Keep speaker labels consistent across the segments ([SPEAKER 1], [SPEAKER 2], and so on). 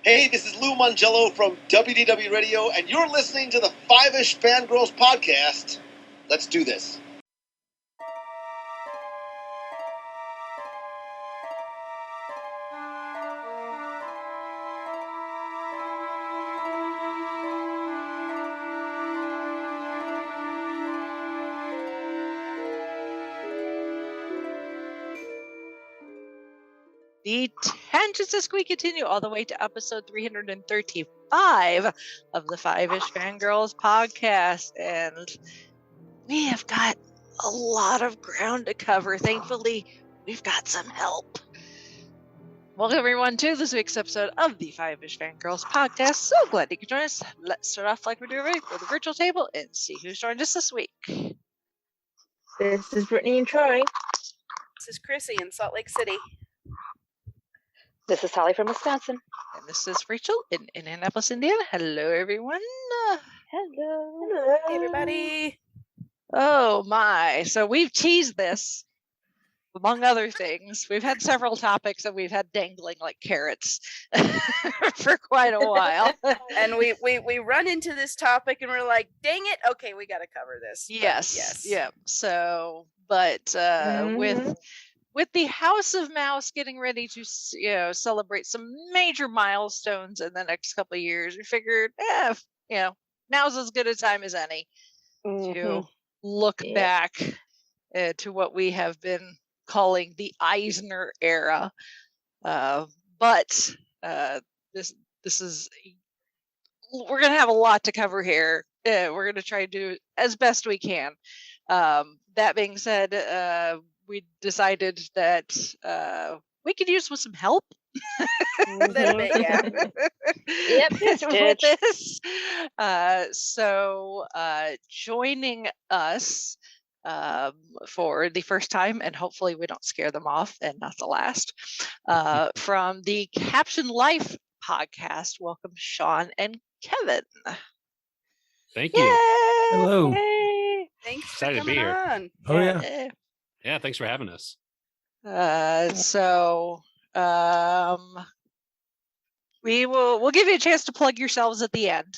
[SPEAKER 1] Hey, this is Lou Mangello from WDW Radio, and you're listening to the Five-ish Fangirls Podcast. Let's do this.
[SPEAKER 2] The tangents this week continue all the way to episode 335 of the Five-ish Fangirls Podcast, and we have got a lot of ground to cover. Thankfully, we've got some help. Welcome everyone to this week's episode of the Five-ish Fangirls Podcast. So glad you could join us. Let's start off like we're doing for the virtual table and see who's joined us this week.
[SPEAKER 3] This is Brittany and Troy.
[SPEAKER 4] This is Chrissy in Salt Lake City.
[SPEAKER 5] This is Holly from Wisconsin.
[SPEAKER 2] And this is Rachel in Indianapolis, Indiana. Hello, everyone.
[SPEAKER 5] Hello.
[SPEAKER 4] Hey, everybody.
[SPEAKER 2] Oh, my. So we've teased this, among other things. We've had several topics that we've had dangling like carrots for quite a while.
[SPEAKER 4] And we run into this topic and we're like, dang it. Okay, we got to cover this.
[SPEAKER 2] Yes. Yeah. So, but with the House of Mouse getting ready to, celebrate some major milestones in the next couple of years, we figured, now's as good a time as any to look back to what we have been calling the Eisner Era. But this is, we're going to have a lot to cover here. We're going to try to do as best we can. That being said, we decided that we could use with some help.
[SPEAKER 4] A little bit, yeah.
[SPEAKER 5] Yep,
[SPEAKER 2] with this. So joining us for the first time, and hopefully we don't scare them off and not the last, from the Captioned Life Podcast, welcome Sean and Kevin.
[SPEAKER 6] Thank you.
[SPEAKER 2] Yay!
[SPEAKER 7] Hello.
[SPEAKER 4] Thanks
[SPEAKER 6] Excited
[SPEAKER 4] for
[SPEAKER 6] to be
[SPEAKER 4] coming
[SPEAKER 6] here.
[SPEAKER 4] on.
[SPEAKER 7] Oh, yeah.
[SPEAKER 6] Yeah, thanks for having us.
[SPEAKER 2] We'll give you a chance to plug yourselves at the end.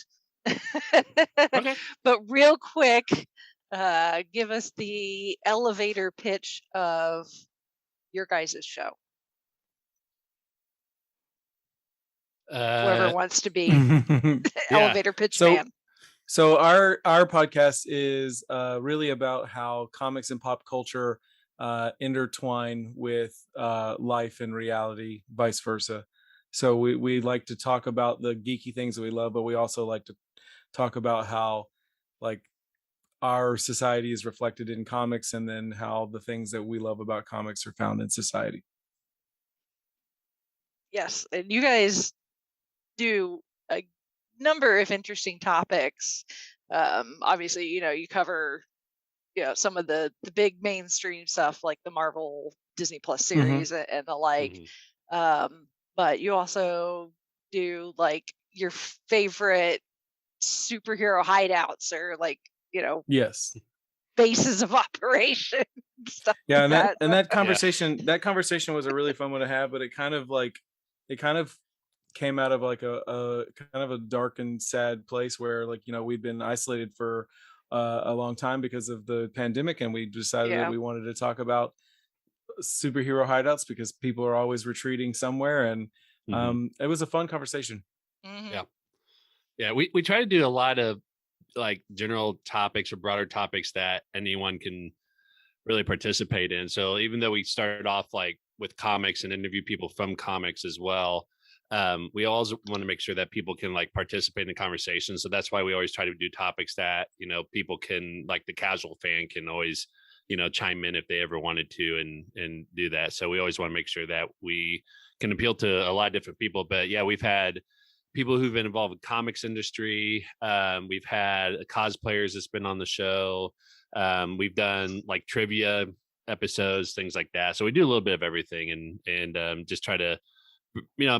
[SPEAKER 6] Okay.
[SPEAKER 2] But real quick, give us the elevator pitch of your guys' show. Whoever wants to be elevator pitch man.
[SPEAKER 7] So our podcast is really about how comics and pop culture intertwine with life and reality, vice versa. So we like to talk about the geeky things that we love, but we also like to talk about how like our society is reflected in comics, and then how the things that we love about comics are found in society. Yes,
[SPEAKER 2] and you guys do a number of interesting topics. Obviously, you cover some of the big mainstream stuff like the Marvel Disney Plus series and the like. But you also do like your favorite superhero hideouts, or like
[SPEAKER 7] yes,
[SPEAKER 2] bases of operation stuff.
[SPEAKER 7] Yeah,
[SPEAKER 2] like
[SPEAKER 7] and that conversation was a really fun one to have, but it kind of came out of like a kind of a dark and sad place where we'd been isolated for a long time because of the pandemic, and we decided that we wanted to talk about superhero hideouts because people are always retreating somewhere, and it was a fun conversation.
[SPEAKER 6] Yeah, we try to do a lot of like general topics or broader topics that anyone can really participate in. So even though we started off like with comics and interview people from comics as well, we always want to make sure that people can like participate in the conversation. So that's why we always try to do topics that people can, like the casual fan can always chime in if they ever wanted to and do that. So we always want to make sure that we can appeal to a lot of different people. But yeah, we've had people who've been involved with comics industry. We've had cosplayers that's been on the show. We've done like trivia episodes, things like that. So we do a little bit of everything and just try to,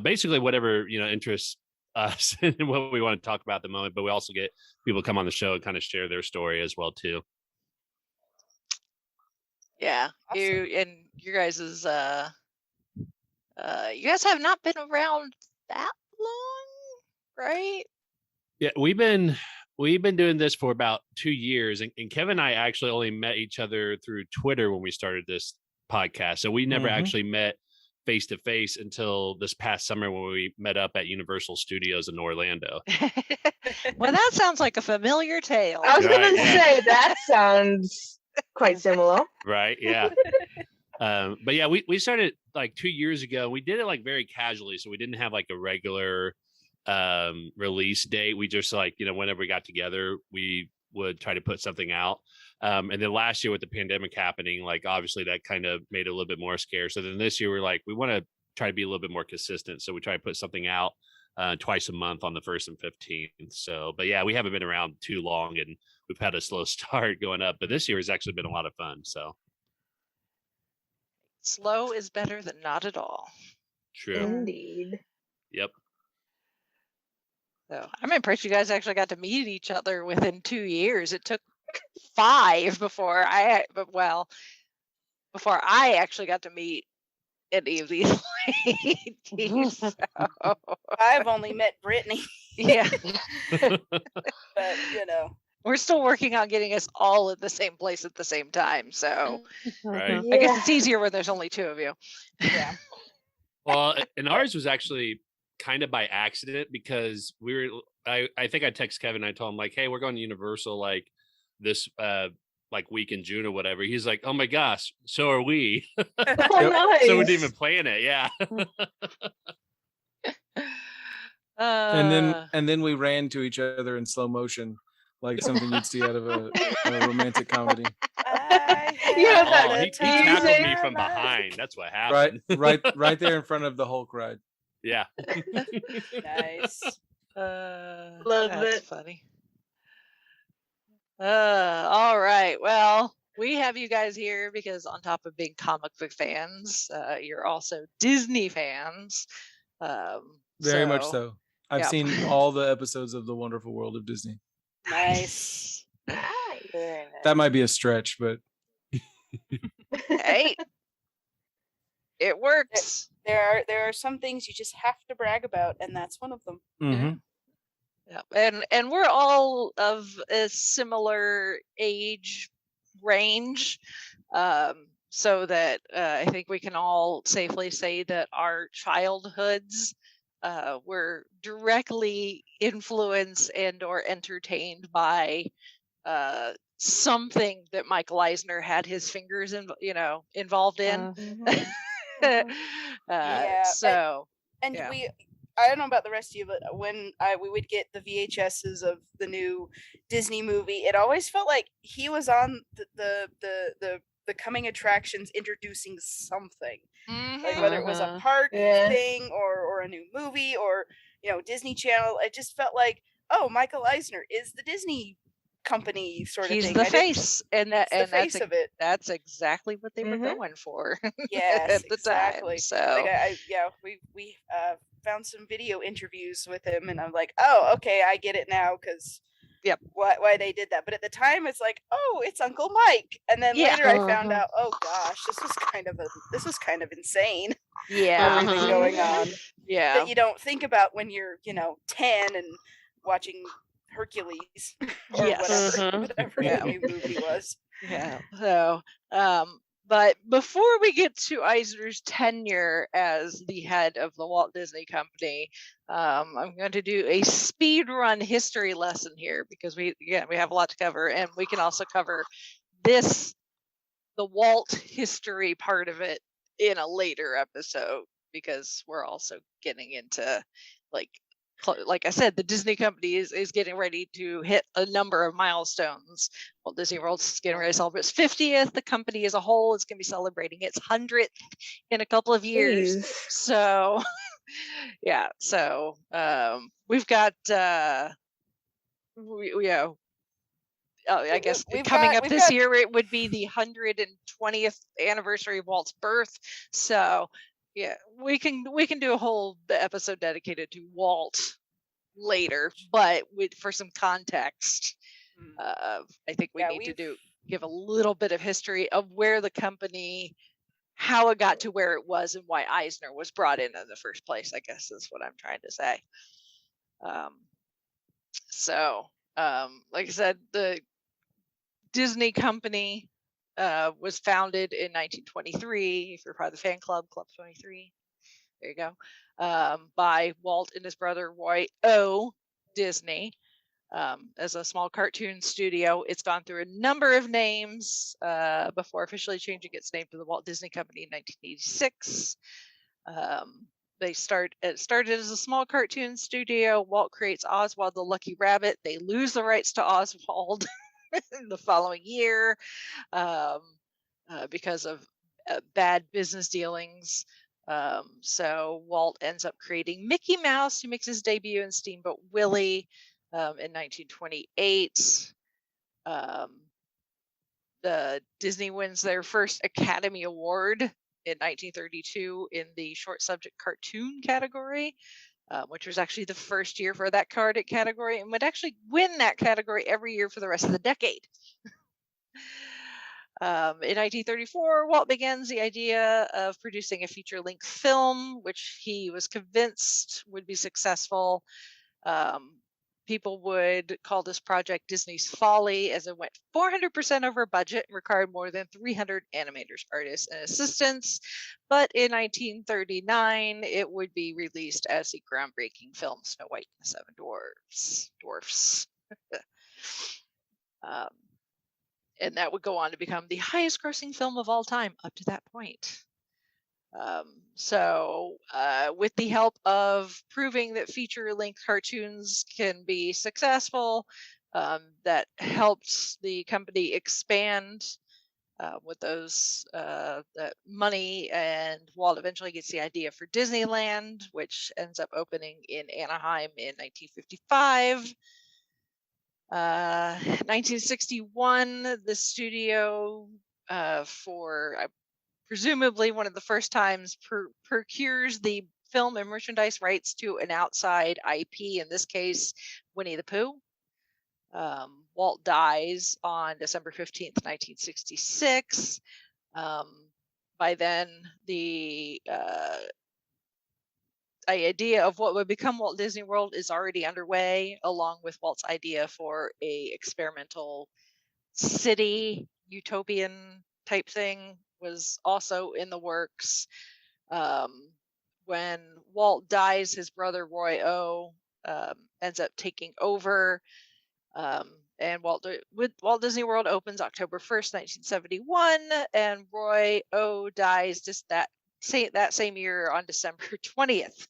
[SPEAKER 6] basically whatever, interests us and what we want to talk about at the moment. But we also get people come on the show and kind of share their story as well too.
[SPEAKER 2] Yeah. Awesome. You guys have not been around that long. right?
[SPEAKER 6] Yeah, we've been doing this for about 2 years, and Kevin and I actually only met each other through Twitter when we started this podcast. So we never actually met face to face until this past summer when we met up at Universal Studios in Orlando.
[SPEAKER 2] Well, that sounds like a familiar tale.
[SPEAKER 3] I was
[SPEAKER 6] Right,
[SPEAKER 3] gonna
[SPEAKER 6] yeah.
[SPEAKER 3] say that sounds quite similar.
[SPEAKER 6] Right? Yeah. But yeah, we started like 2 years ago. We did it like very casually, so we didn't have like a regular release date. We just like, whenever we got together, we would try to put something out. And then last year with the pandemic happening, like obviously that kind of made it a little bit more scarce. So then this year we're like, we want to try to be a little bit more consistent. So we try to put something out twice a month on the 1st and 15th. So, but yeah, we haven't been around too long and we've had a slow start going up, but this year has actually been a lot of fun. So
[SPEAKER 2] Slow is better than not at all.
[SPEAKER 6] true.
[SPEAKER 3] Indeed.
[SPEAKER 6] Yep.
[SPEAKER 2] So I'm impressed you guys actually got to meet each other within 2 years. It took 5 before I actually got to meet any of these ladies. So,
[SPEAKER 4] I've only met Brittany,
[SPEAKER 2] yeah,
[SPEAKER 4] but
[SPEAKER 2] we're still working on getting us all in the same place at the same time. So
[SPEAKER 6] Right.
[SPEAKER 2] I guess it's easier when there's only 2 of you.
[SPEAKER 4] yeah.
[SPEAKER 6] Well, and ours was actually kind of by accident because I think I text Kevin, I told him like, hey, we're going to Universal like this like week in June or whatever. He's like, oh my gosh, so are we.
[SPEAKER 3] Oh, nice.
[SPEAKER 6] So we didn't even plan it. Yeah.
[SPEAKER 7] And then we ran to each other in slow motion, like something you'd see out of a romantic comedy.
[SPEAKER 3] Yeah,
[SPEAKER 6] Oh,
[SPEAKER 3] that
[SPEAKER 6] he tackled me
[SPEAKER 3] music.
[SPEAKER 6] from behind. That's what happened.
[SPEAKER 7] Right there in front of the Hulk ride.
[SPEAKER 6] Yeah.
[SPEAKER 4] Nice.
[SPEAKER 3] Love
[SPEAKER 2] That's
[SPEAKER 3] it.
[SPEAKER 2] funny. All right. Well, we have you guys here because on top of being comic book fans, you're also Disney fans.
[SPEAKER 7] Very much so. I've
[SPEAKER 2] yeah.
[SPEAKER 7] seen all the episodes of The Wonderful World of Disney.
[SPEAKER 4] Nice.
[SPEAKER 3] Nice.
[SPEAKER 4] Very nice.
[SPEAKER 7] That might be a stretch, but
[SPEAKER 2] Hey, it works.
[SPEAKER 4] There are some things you just have to brag about, and that's one of them.
[SPEAKER 7] mhm.
[SPEAKER 2] Yeah, and we're all of a similar age range, so that I think we can all safely say that our childhoods were directly influenced and or entertained by something that Michael Eisner had his fingers involved in.
[SPEAKER 4] Yeah,
[SPEAKER 2] So
[SPEAKER 4] And
[SPEAKER 2] yeah.
[SPEAKER 4] I don't know about the rest of you, but when we would get the VHSs of the new Disney movie, it always felt like he was on the coming attractions introducing something, like whether it was a park
[SPEAKER 3] Yeah.
[SPEAKER 4] thing or a new movie or Disney Channel. It just felt like, oh, Michael Eisner is the Disney company sort of
[SPEAKER 2] He's
[SPEAKER 4] thing.
[SPEAKER 2] the
[SPEAKER 4] I didn't-
[SPEAKER 2] face, and
[SPEAKER 4] he's the face
[SPEAKER 2] that's
[SPEAKER 4] of it.
[SPEAKER 2] that's exactly what they were
[SPEAKER 3] Mhm.
[SPEAKER 2] going for
[SPEAKER 4] Yes,
[SPEAKER 2] at the
[SPEAKER 4] exactly.
[SPEAKER 2] time. So
[SPEAKER 4] Like we found some video interviews with him, and I'm like, oh, okay, I get it now, because
[SPEAKER 2] Yep.
[SPEAKER 4] why they did that. But at the time, it's like, oh, it's Uncle Mike, and then
[SPEAKER 2] Yeah.
[SPEAKER 4] later I found
[SPEAKER 3] Uh-huh.
[SPEAKER 4] out, oh gosh, this was kind of insane.
[SPEAKER 2] yeah,
[SPEAKER 4] Everything
[SPEAKER 3] Uh-huh.
[SPEAKER 4] going on
[SPEAKER 2] yeah,
[SPEAKER 4] that you don't think about when you're 10 and watching Hercules or
[SPEAKER 2] Yes.
[SPEAKER 4] whatever
[SPEAKER 2] Yeah.
[SPEAKER 4] the new movie was.
[SPEAKER 2] yeah. So, but before we get to Eisner's tenure as the head of the Walt Disney Company, I'm going to do a speed run history lesson here because we have a lot to cover, and we can also cover the Walt history part of it in a later episode because we're also getting into like I said, the Disney Company is getting ready to hit a number of milestones. Walt Disney World's getting ready to celebrate its 50th. The company as a whole is going to be celebrating its 100th in a couple of years.
[SPEAKER 3] Jeez.
[SPEAKER 2] So, yeah. So we've got I guess
[SPEAKER 4] We've
[SPEAKER 2] coming
[SPEAKER 4] got-
[SPEAKER 2] up
[SPEAKER 4] we've
[SPEAKER 2] this
[SPEAKER 4] got-
[SPEAKER 2] year it would be the 120th anniversary of Walt's birth. So yeah, we can do a whole episode dedicated to Walt later, but for some context, I think we
[SPEAKER 4] Yeah,
[SPEAKER 2] need to give a little bit of history of where the company, how it got to where it was, and why Eisner was brought in the first place. I guess is what I'm trying to say. Like I said, the Disney Company was founded in 1923. If you're part of the fan club, Club 23, there you go. By Walt and his brother Roy O. Disney. As a small cartoon studio, it's gone through a number of names before officially changing its name to the Walt Disney Company in 1986. They started as a small cartoon studio. Walt creates Oswald the Lucky Rabbit. They lose the rights to Oswald in the following year because of bad business dealings. So Walt ends up creating Mickey Mouse, who makes his debut in Steamboat Willie in 1928. The Disney wins their first Academy Award in 1932 in the short subject cartoon category, which was actually the first year for that category, and would actually win that category every year for the rest of the decade. In 1934, Walt begins the idea of producing a feature-length film, which he was convinced would be successful. People would call this project Disney's Folly, as it went 400% over budget and required more than 300 animators, artists, and assistants. But in 1939, it would be released as the groundbreaking film Snow White and the Seven Dwarfs. And that would go on to become the highest grossing film of all time up to that point. With the help of proving that feature-length cartoons can be successful, that helped the company expand with that money, and Walt eventually gets the idea for Disneyland, which ends up opening in Anaheim in 1955. 1961, the studio, for presumably one of the first times, procures the film and merchandise rights to an outside IP, in this case, Winnie the Pooh. Walt dies on December 15th, 1966. By then, the idea of what would become Walt Disney World is already underway, along with Walt's idea for a experimental city utopian type thing was also in the works. When Walt dies, his brother Roy O ends up taking over, and Walt Disney World opens October 1st, 1971, and Roy O dies just that same year on December 20th.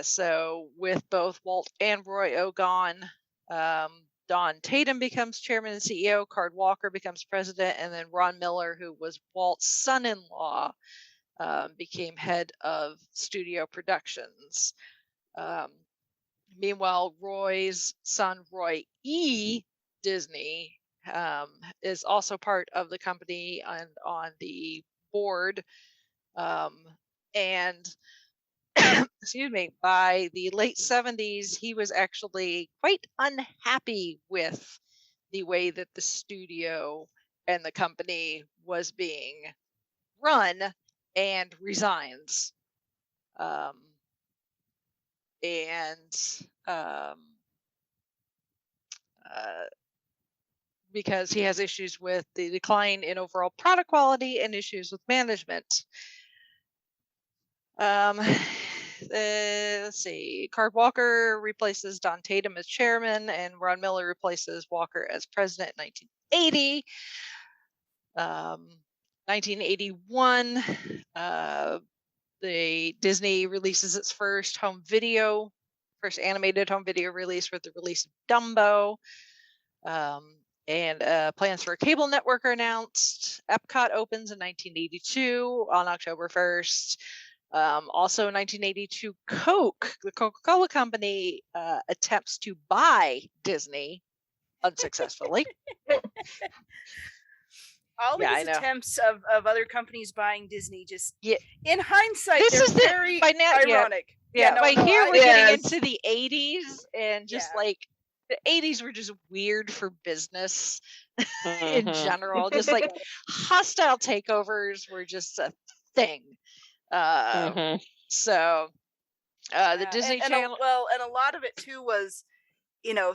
[SPEAKER 2] So with both Walt and Roy O gone, Don Tatum becomes chairman and CEO, Card Walker becomes president, and then Ron Miller, who was Walt's son-in-law, became head of studio productions. Meanwhile, Roy's son, Roy E. Disney, is also part of the company and on the board. And excuse me, by the late 70s, he was actually quite unhappy with the way that the studio and the company was being run, and resigns. Because he has issues with the decline in overall product quality and issues with management. Let's see. Card Walker replaces Don Tatum as chairman, and Ron Miller replaces Walker as president in 1980. 1981, the Disney releases its first animated home video release with the release of Dumbo. And plans for a cable network are announced. Epcot opens in 1982 on October 1st. Also in 1982, the Coca-Cola Company, attempts to buy Disney unsuccessfully.
[SPEAKER 4] All these attempts of other companies buying Disney, just in hindsight, they're very ironic.
[SPEAKER 2] We're getting into the 80s, and just like the 80s were just weird for business in general. Just like hostile takeovers were just a thing. So The Disney
[SPEAKER 4] and
[SPEAKER 2] Channel.
[SPEAKER 4] and a lot of it too was,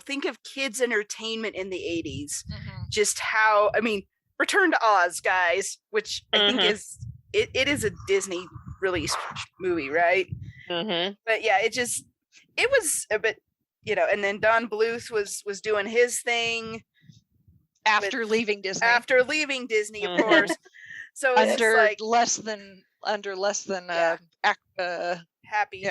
[SPEAKER 4] think of kids entertainment in the 80s. Just how, I mean, Return to Oz, guys, which I think is it is a Disney released movie, right? But yeah, it was a bit, and then Don Bluth was doing his thing
[SPEAKER 2] after leaving Disney.
[SPEAKER 4] After leaving Disney, of course. So it's
[SPEAKER 2] under
[SPEAKER 4] like
[SPEAKER 2] less than
[SPEAKER 4] happy,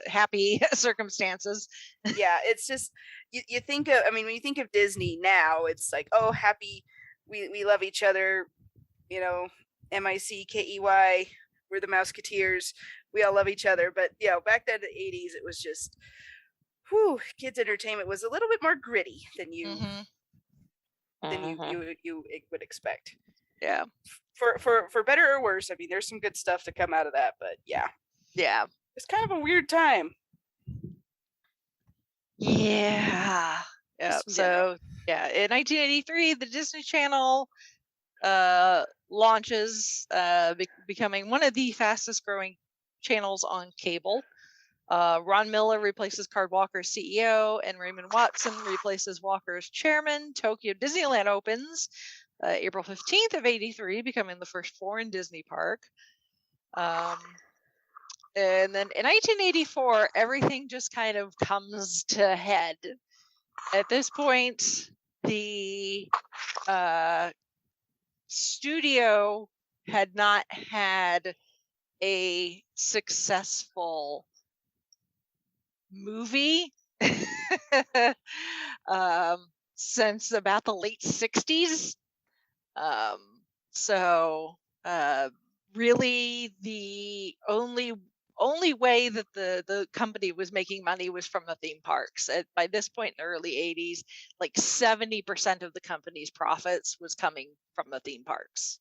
[SPEAKER 2] happy circumstances.
[SPEAKER 4] Yeah, it's just you think of, I mean, when you think of Disney now, it's like, oh, happy, we love each other, MICKEY, we're the Mouseketeers, we all love each other. But back then in the 80s, it was just, kids entertainment was a little bit more gritty than you would expect.
[SPEAKER 2] Yeah.
[SPEAKER 4] For better or worse. I mean, there's some good stuff to come out of that, but yeah, it's kind of a weird time.
[SPEAKER 2] Yeah. So in 1983, the Disney Channel launches, becoming one of the fastest growing channels on cable. Ron Miller replaces Card Walker as CEO, and Raymond Watson replaces Walker as chairman. Tokyo Disneyland opens April 15th of 83, becoming the first foreign Disney park. And then in 1984, everything just kind of comes to head. At this point, the studio had not had a successful movie since about the late 60s. So really the only way that the company was making money was from the theme parks. By this point in the early 80s, like 70% of the company's profits was coming from the theme parks.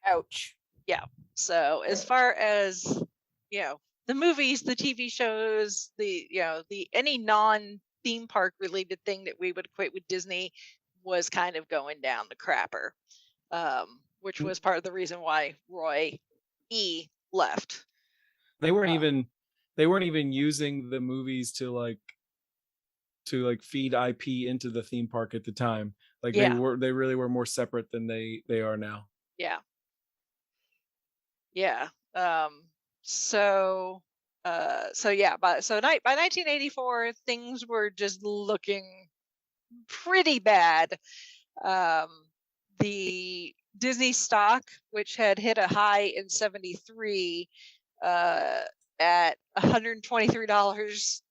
[SPEAKER 4] Ouch.
[SPEAKER 2] Yeah. So as far as, the movies, the TV shows, the any non-theme park related thing that we would equate with Disney was kind of going down the crapper, which was part of the reason why Roy E. left.
[SPEAKER 7] They weren't even using the movies to feed IP into the theme park at the time. Like they really were more separate than they are now.
[SPEAKER 2] Yeah. Yeah. So by 1984, things were just looking pretty bad. The Disney stock, which had hit a high in 73 at $123,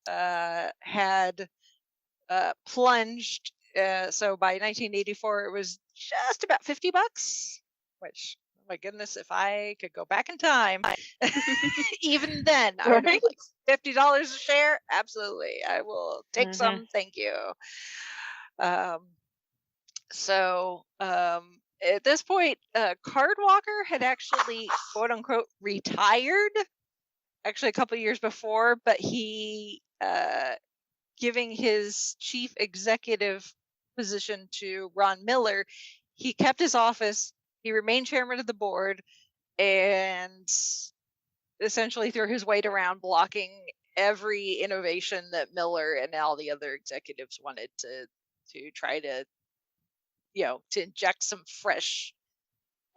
[SPEAKER 2] had plunged. So by 1984, it was just about $50, which, oh my goodness, if I could go back in time, even then, I would have like $50 a share. Absolutely, I will take some. Thank you. At this point, Card Walker had actually, quote unquote, retired actually a couple of years before, but he, giving his chief executive position to Ron Miller, he kept his office, he remained chairman of the board, and essentially threw his weight around blocking every innovation that Miller and all the other executives wanted to try to inject some fresh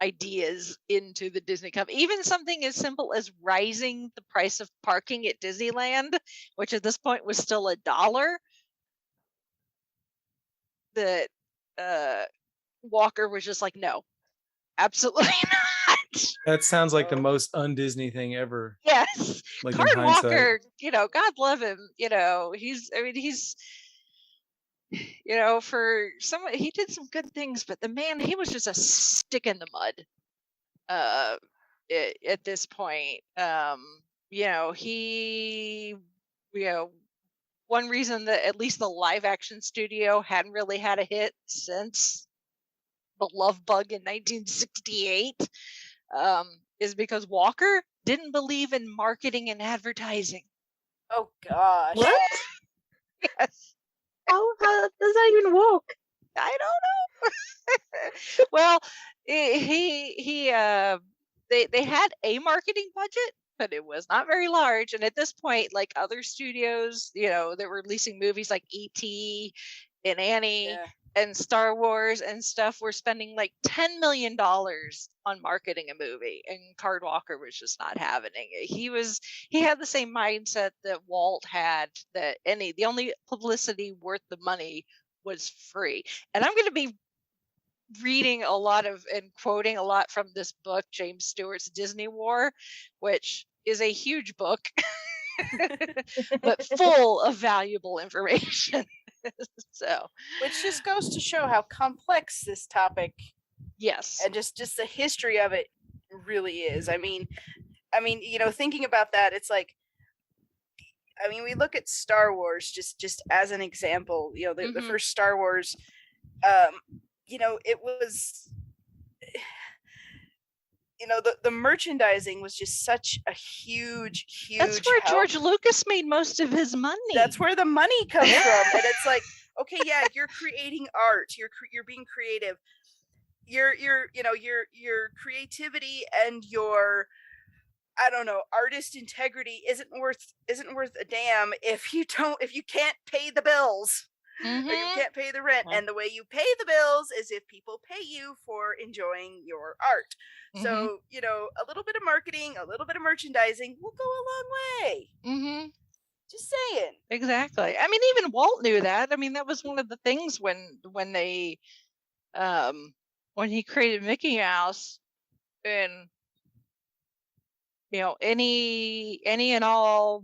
[SPEAKER 2] ideas into the Disney company. Even something as simple as raising the price of parking at Disneyland, which at this point was still $1. That Walker was just like, no, absolutely not.
[SPEAKER 7] That sounds like the most un-Disney thing ever.
[SPEAKER 2] Yes.
[SPEAKER 7] Like
[SPEAKER 2] Card
[SPEAKER 7] in hindsight.
[SPEAKER 2] Walker, God love him. He's for someone, he did some good things, but the man, he was just a stick in the mud at this point. One reason that at least the live action studio hadn't really had a hit since The Love Bug in 1968 is because Walker didn't believe in marketing and advertising.
[SPEAKER 4] Oh gosh.
[SPEAKER 3] What?
[SPEAKER 2] Yes.
[SPEAKER 3] How does that even work?
[SPEAKER 2] I don't know. Well, they had a marketing budget, but it was not very large. And at this point, like other studios, that were releasing movies like E.T. and Annie
[SPEAKER 4] Yeah.
[SPEAKER 2] and Star Wars and stuff, were spending like $10 million on marketing a movie, and Card Walker was just not having it. He had the same mindset that Walt had, that the only publicity worth the money was free. And I'm going to be reading a lot of and quoting a lot from this book, James Stewart's Disney War, which is a huge book, but full of valuable information. So,
[SPEAKER 4] which just goes to show how complex this topic,
[SPEAKER 2] yes,
[SPEAKER 4] and just the history of it really is. I mean, thinking about that, it's like, we look at Star Wars just as an example. The first Star Wars, it was, the merchandising was just such a huge
[SPEAKER 2] that's where
[SPEAKER 4] help.
[SPEAKER 2] George Lucas made most of his money.
[SPEAKER 4] That's where the money comes from. And it's like, okay, yeah, you're creating art, you're being creative, your creativity and your, I don't know, artist integrity isn't worth a damn if you can't pay the bills. Or you can't pay the rent. And the way you pay the bills is if people pay you for enjoying your art. So, a little bit of marketing, a little bit of merchandising will go a long way. Just saying.
[SPEAKER 2] Exactly. I mean, even Walt knew that. I mean, that was one of the things when they when he created Mickey Mouse, and any and all.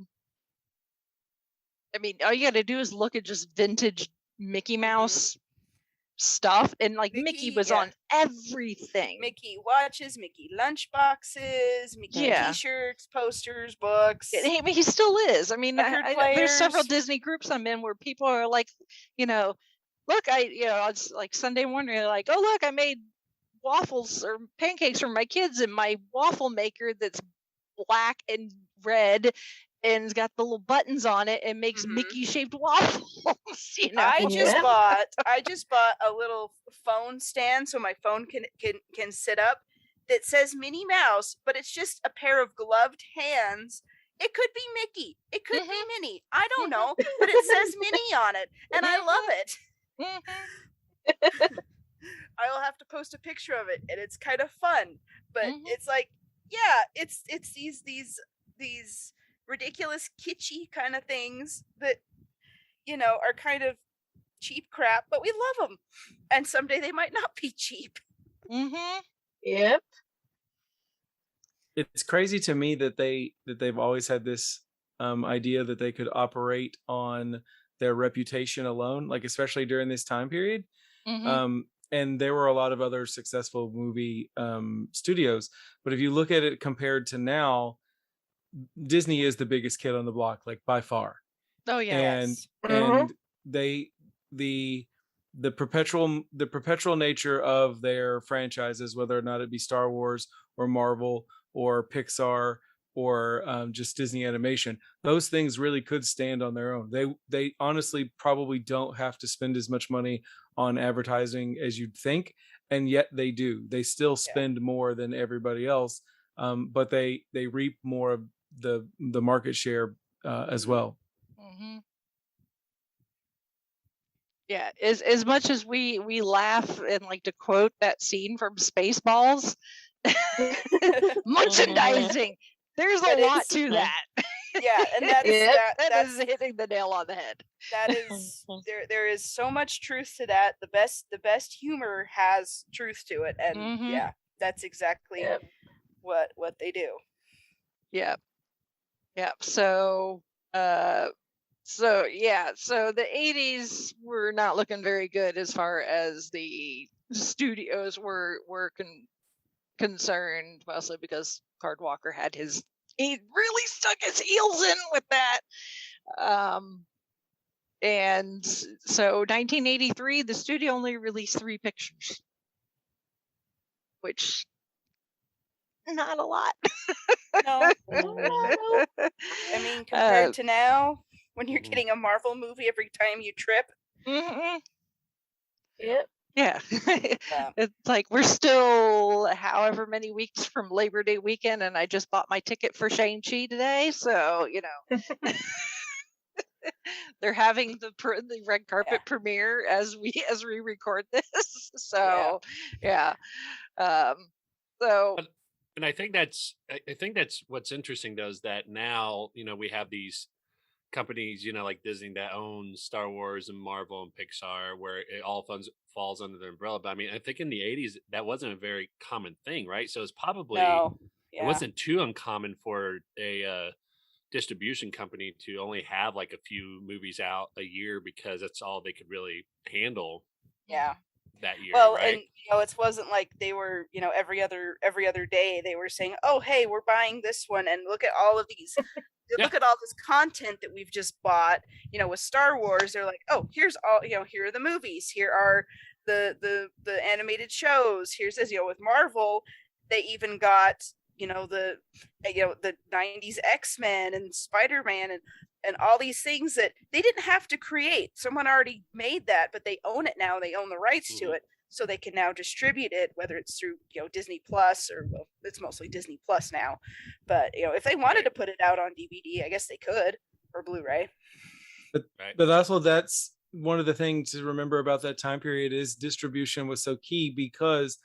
[SPEAKER 2] I mean, all you got to do is look at just vintage Mickey Mouse stuff, and like Mickey was on everything.
[SPEAKER 4] Mickey watches, Mickey lunchboxes, Mickey t-shirts, posters, books.
[SPEAKER 2] He still is. I mean, there's several
[SPEAKER 4] players.
[SPEAKER 2] Disney groups I'm in where people are like, look, it's like Sunday morning, they're like, oh look, I made waffles or pancakes for my kids in my waffle maker that's black and red, and it's got the little buttons on it, and makes Mickey shaped waffles.
[SPEAKER 4] I just bought a little phone stand so my phone can sit up that says Minnie Mouse, but it's just a pair of gloved hands. It could be Mickey, it could be Minnie, I don't know, but it says Minnie on it, and I love it. I will have to post a picture of it, and it's kind of fun. But it's like, yeah, it's these ridiculous kitschy kind of things that are kind of cheap crap, but we love them, and someday they might not be cheap.
[SPEAKER 3] Yep.
[SPEAKER 7] It's crazy to me that they've always had this idea that they could operate on their reputation alone, like especially during this time period. And there were a lot of other successful movie studios, but if you look at it compared to now, Disney is the biggest kid on the block, like by far.
[SPEAKER 2] Oh yeah.
[SPEAKER 7] And the perpetual nature of their franchises, whether or not it be Star Wars or Marvel or Pixar or just Disney animation, those things really could stand on their own. They honestly probably don't have to spend as much money on advertising as you'd think, and yet they do. They still spend more than everybody else, but they reap more of the market share as well.
[SPEAKER 2] Yeah, as much as we laugh and like to quote that scene from Spaceballs, merchandising, there's a lot to that.
[SPEAKER 4] Yeah, and that is
[SPEAKER 2] hitting the nail on the head.
[SPEAKER 4] That is there is so much truth to that. The best humor has truth to it, and yeah, that's exactly what they do.
[SPEAKER 2] Yep. So the 80s were not looking very good as far as the studios were concerned, mostly because Card Walker he really stuck his heels in with that. And so 1983, the studio only released 3 pictures, which not a lot.
[SPEAKER 4] No. I mean, compared to now, when you're getting a Marvel movie every time you trip.
[SPEAKER 3] Yep.
[SPEAKER 2] Yeah. It's like we're still however many weeks from Labor Day weekend, and I just bought my ticket for Shang-Chi today. So, they're having the red carpet premiere as we record this. So, yeah. So,
[SPEAKER 6] and I think that's what's interesting though, is that now, we have these companies, like Disney, that owns Star Wars and Marvel and Pixar, where it all falls under their umbrella. But I mean, I think in the 80s that wasn't a very common thing, right? So it's probably it wasn't too uncommon for a distribution company to only have like a few movies out a year, because that's all they could really handle.
[SPEAKER 4] Yeah.
[SPEAKER 6] That year.
[SPEAKER 4] Well,
[SPEAKER 6] right?
[SPEAKER 4] and it wasn't like they were, every other day they were saying, "Oh, hey, we're buying this one, and look at all of these." Look at all this content that we've just bought. With Star Wars, they're like, "Oh, here's all, here are the movies. Here are the animated shows. Here's this." With Marvel, they even got the 90s X-Men and Spider-Man and all these things that they didn't have to create. Someone already made that, but they own it now. They own the rights to it, so they can now distribute it, whether it's through Disney Plus, or it's mostly Disney Plus now. But if they wanted to put it out on DVD, I guess they could, or Blu-ray.
[SPEAKER 7] But also, that's one of the things to remember about that time period is distribution was so key, because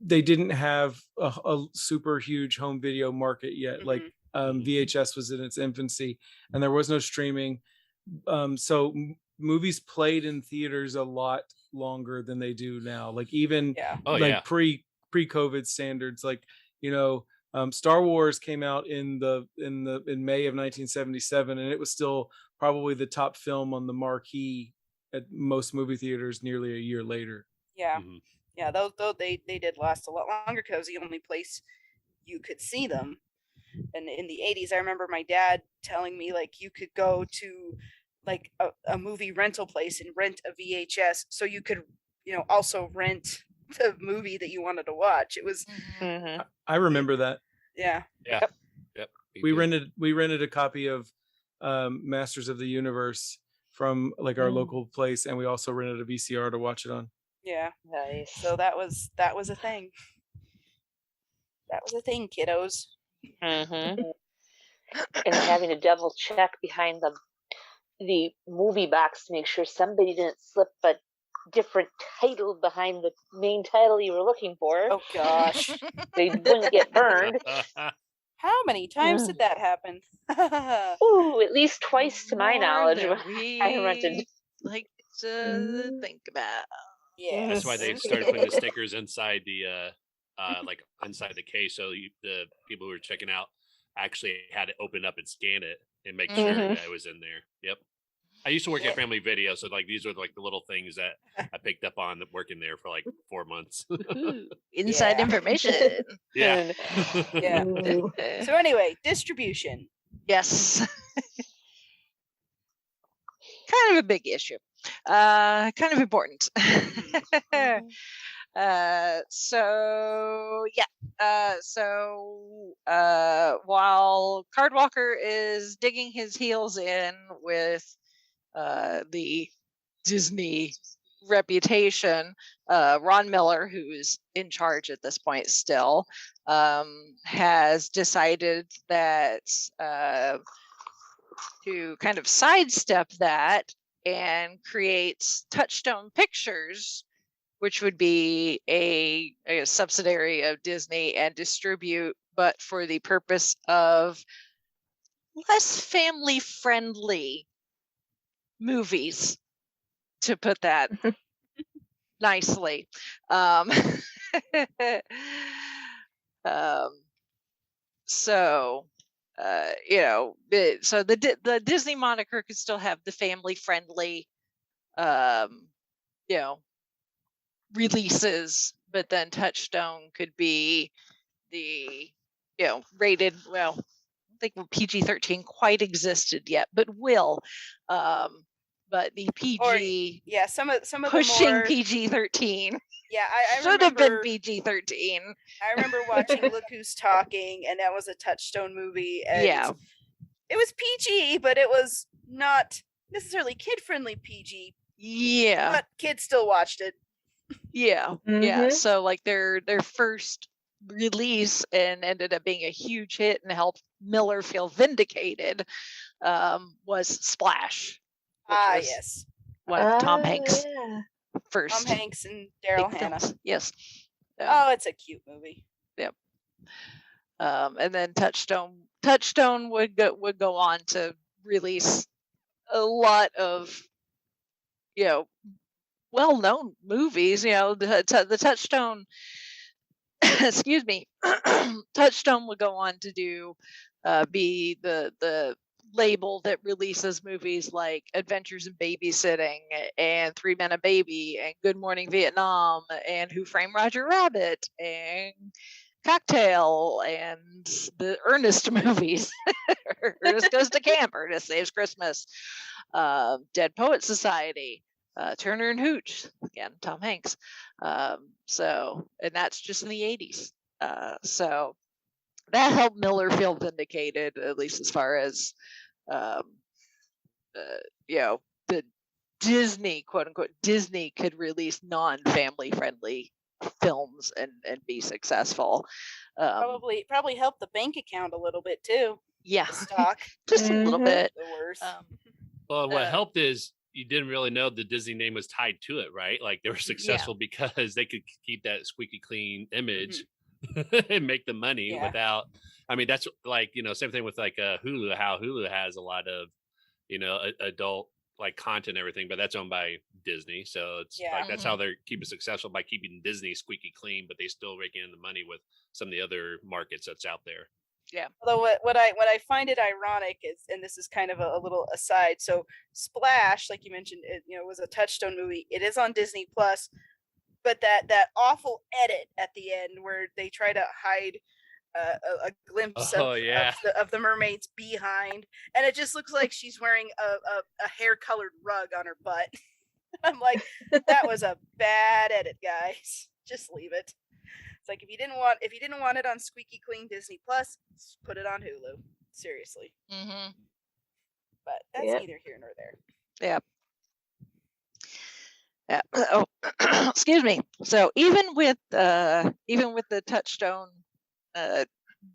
[SPEAKER 7] they didn't have a super huge home video market yet. Like VHS was in its infancy, and there was no streaming. So movies played in theaters a lot longer than they do now. Like even pre-COVID standards. Like Star Wars came out in May of 1977, and it was still probably the top film on the marquee at most movie theaters nearly a year later.
[SPEAKER 4] Yeah. Yeah, those they did last a lot longer, because it was the only place you could see them. And in the 80s, I remember my dad telling me, like, you could go to like a movie rental place and rent a VHS, so you could also rent the movie that you wanted to watch. It was
[SPEAKER 7] I remember that.
[SPEAKER 4] Yeah.
[SPEAKER 6] Yep.
[SPEAKER 7] We rented a copy of Masters of the Universe from like our local place, and we also rented a VCR to watch it on.
[SPEAKER 4] Yeah.
[SPEAKER 5] Nice.
[SPEAKER 4] So that was a thing. That was a thing, kiddos.
[SPEAKER 5] And having to double check behind the movie box to make sure somebody didn't slip a different title behind the main title you were looking for.
[SPEAKER 4] Oh gosh.
[SPEAKER 5] They wouldn't get burned.
[SPEAKER 4] How many times did that happen?
[SPEAKER 5] Ooh, at least twice to my knowledge. I rented.
[SPEAKER 2] Like to think about.
[SPEAKER 4] Yeah,
[SPEAKER 6] that's why they started putting the stickers inside the inside the case, so the people who were checking out actually had to open up and scan it and make sure that it was in there. Yep. I used to work at Family Video, so like these are like the little things that I picked up on working there for like 4 months.
[SPEAKER 2] Inside information.
[SPEAKER 6] Yeah.
[SPEAKER 4] Yeah. So anyway, distribution.
[SPEAKER 2] Yes. Kind of a big issue. Kind of important. While Cardwalker is digging his heels in with the Disney reputation, Ron Miller, who's in charge at this point still, has decided that to kind of sidestep that and create Touchstone Pictures, which would be a subsidiary of Disney, and distribute, but for the purpose of less family-friendly movies, to put that nicely. So the Disney moniker could still have the family-friendly, releases, but then Touchstone could be the, rated. Well, I don't think PG-13 quite existed yet, but will. But the PG,
[SPEAKER 4] some of
[SPEAKER 2] pushing
[SPEAKER 4] the more
[SPEAKER 2] PG-13.
[SPEAKER 4] Yeah, I
[SPEAKER 2] should have been PG-13.
[SPEAKER 4] I remember watching Look Who's Talking, and that was a Touchstone movie. And it was PG, but it was not necessarily kid-friendly PG.
[SPEAKER 2] Yeah.
[SPEAKER 4] But kids still watched it.
[SPEAKER 2] Yeah. Yeah. So like their first release and ended up being a huge hit and helped Miller feel vindicated was Splash. Which was
[SPEAKER 4] Yes.
[SPEAKER 2] one of Tom Hanks'
[SPEAKER 3] Yeah.
[SPEAKER 2] first
[SPEAKER 4] Tom Hanks and Daryl
[SPEAKER 2] big
[SPEAKER 4] Hannah.
[SPEAKER 2] films. Yes.
[SPEAKER 4] Oh, it's a cute movie.
[SPEAKER 2] Yep. And then Touchstone would go on to release a lot of, you know, well-known movies. You know, the Touchstone, excuse me, Touchstone would go on to do be the label that releases movies like Adventures in Babysitting and Three Men a Baby and Good Morning Vietnam and Who Framed Roger Rabbit and Cocktail and the Ernest movies. Ernest Goes to Camp, Ernest Saves Christmas, Dead Poet Society, Turner and Hooch, again, Tom Hanks. So, and that's just in the 80s. So that helped Miller feel vindicated, at least as far as, you know, the Disney, quote unquote, Disney could release non-family friendly films and be successful.
[SPEAKER 4] Probably helped the bank account a little bit too.
[SPEAKER 2] Yeah,
[SPEAKER 4] The stock.
[SPEAKER 2] just a little bit.
[SPEAKER 4] The worst.
[SPEAKER 6] Well, what helped is you didn't really know the Disney name was tied to it, right? Like they were successful because they could keep that squeaky clean image and make the money without. I mean, that's like, you know, same thing with like Hulu. How Hulu has a lot of, you know, adult like content and everything, but that's owned by Disney, so it's like that's how they're keeping successful, by keeping Disney squeaky clean, but they still rake in the money with some of the other markets that's out there.
[SPEAKER 4] Yeah. Although what I find it ironic is, and this is kind of a little aside, so Splash, like you mentioned, it, you know, was a Touchstone movie. It is on Disney Plus, but that awful edit at the end where they try to hide a glimpse of the mermaid's behind, and it just looks like she's wearing a hair colored rug on her butt. I'm like, that was a bad edit, guys. Just leave it. It's like if you didn't want it on squeaky clean Disney Plus, put it on Hulu. Seriously. But that's neither here nor there.
[SPEAKER 2] Yeah. Oh, excuse me. So even with the Touchstone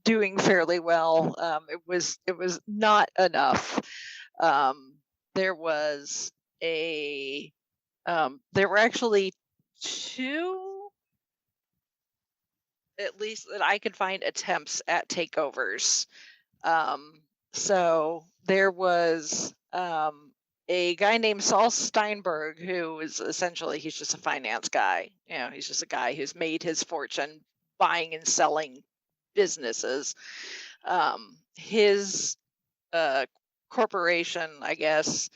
[SPEAKER 2] doing fairly well, it was not enough. There were actually two, at least that I could find, attempts at takeovers. So there was a guy named Saul Steinberg, who is essentially, he's just a finance guy. You know, he's just a guy who's made his fortune buying and selling businesses. His corporation, I guess,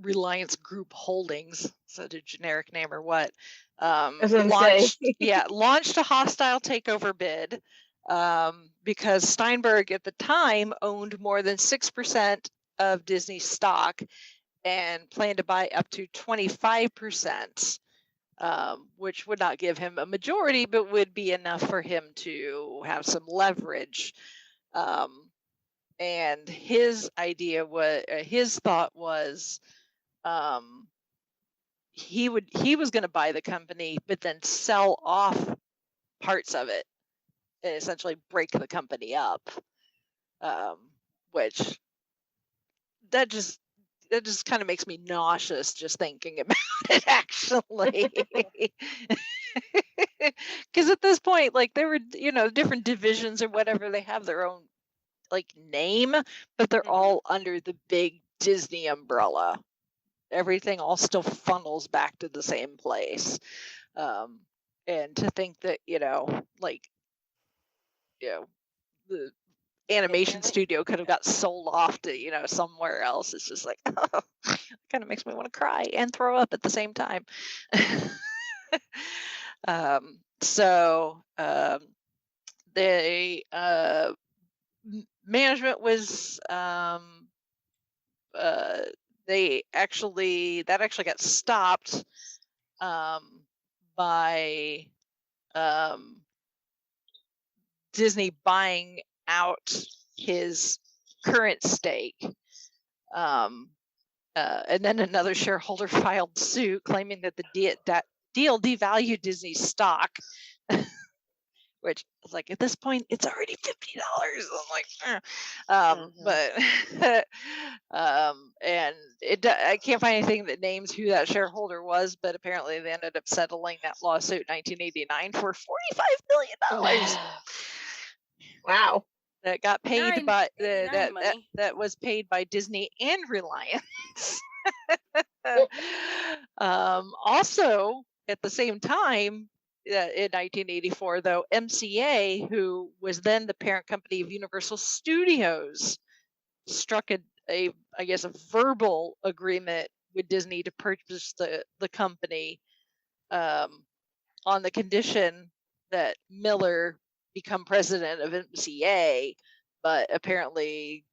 [SPEAKER 2] Reliance Group Holdings, is that a generic name or what? Launched a hostile takeover bid because Steinberg at the time owned more than 6% of Disney stock and planned to buy up to 25%. Which would not give him a majority, but would be enough for him to have some leverage. And his idea was, his thought was, he was going to buy the company, but then sell off parts of it and essentially break the company up. Which that just kind of makes me nauseous just thinking about it, actually. Because at this point, like, there were, you know, different divisions or whatever, they have their own like name, but they're all under the big Disney umbrella. Everything all still funnels back to the same place. And to think that, you know, like, you know, the animation studio could have got sold off to, you know, somewhere else. It's just like, oh, it kind of makes me want to cry and throw up at the same time. The management was that actually got stopped by Disney buying out his current stake. And then another shareholder filed suit claiming that the deal devalued Disney's stock, which is like, at this point, it's already $50. I'm like, but and I can't find anything that names who that shareholder was, but apparently they ended up settling that lawsuit in 1989 for $45 million.
[SPEAKER 3] Wow.
[SPEAKER 2] That got paid by that was paid by Disney and Reliance. Also, at the same time, in 1984, though, MCA, who was then the parent company of Universal Studios, struck a verbal agreement with Disney to purchase the company, on the condition that Miller become president of MCA, but apparently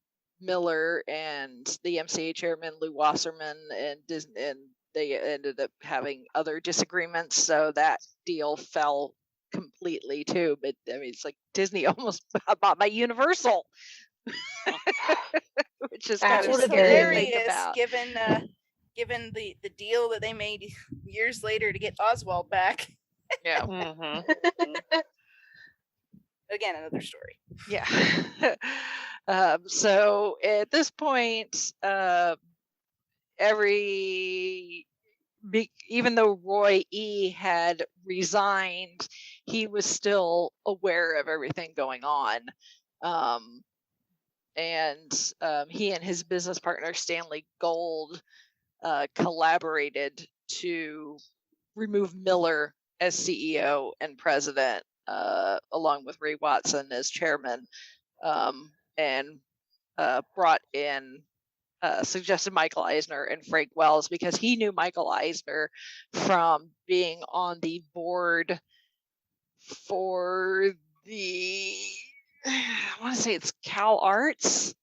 [SPEAKER 2] Miller and the MCA chairman Lou Wasserman and Disney, and they ended up having other disagreements, so that deal fell completely too. But I mean, it's like Disney almost bought by Universal, which is kind of scary to think about.
[SPEAKER 4] Given the deal that they made years later to get Oswald back.
[SPEAKER 2] Yeah.
[SPEAKER 4] Again, another story.
[SPEAKER 2] Yeah. So at this point, even though Roy E. had resigned, he was still aware of everything going on. And he and his business partner, Stanley Gold, collaborated to remove Miller as CEO and president, along with Ray Watson as chairman, and brought in, suggested Michael Eisner and Frank Wells, because he knew Michael Eisner from being on the board for the, I want to say it's Cal Arts,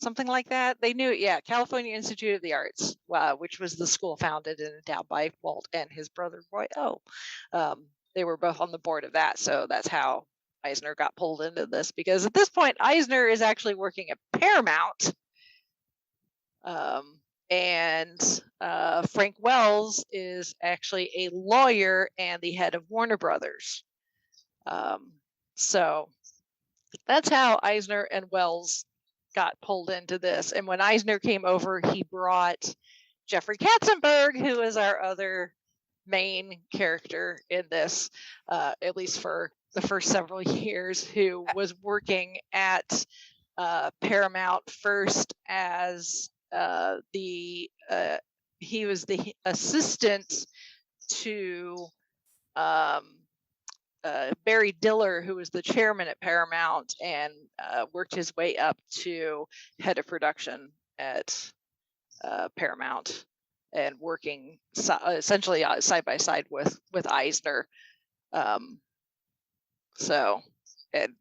[SPEAKER 2] something like that. They knew, California Institute of the Arts, which was the school founded and endowed by Walt and his brother Roy O. They were both on the board of that, so that's how Eisner got pulled into this, because at this point Eisner is actually working at Paramount, and Frank Wells is actually a lawyer and the head of Warner Brothers. So that's how Eisner and Wells got pulled into this. And when Eisner came over, he brought Jeffrey Katzenberg, who is our other main character in this, at least for the first several years, who was working at Paramount first as he was the assistant to Barry Diller, who was the chairman at Paramount, and worked his way up to head of production at Paramount, and working essentially side by side with Eisner. So, and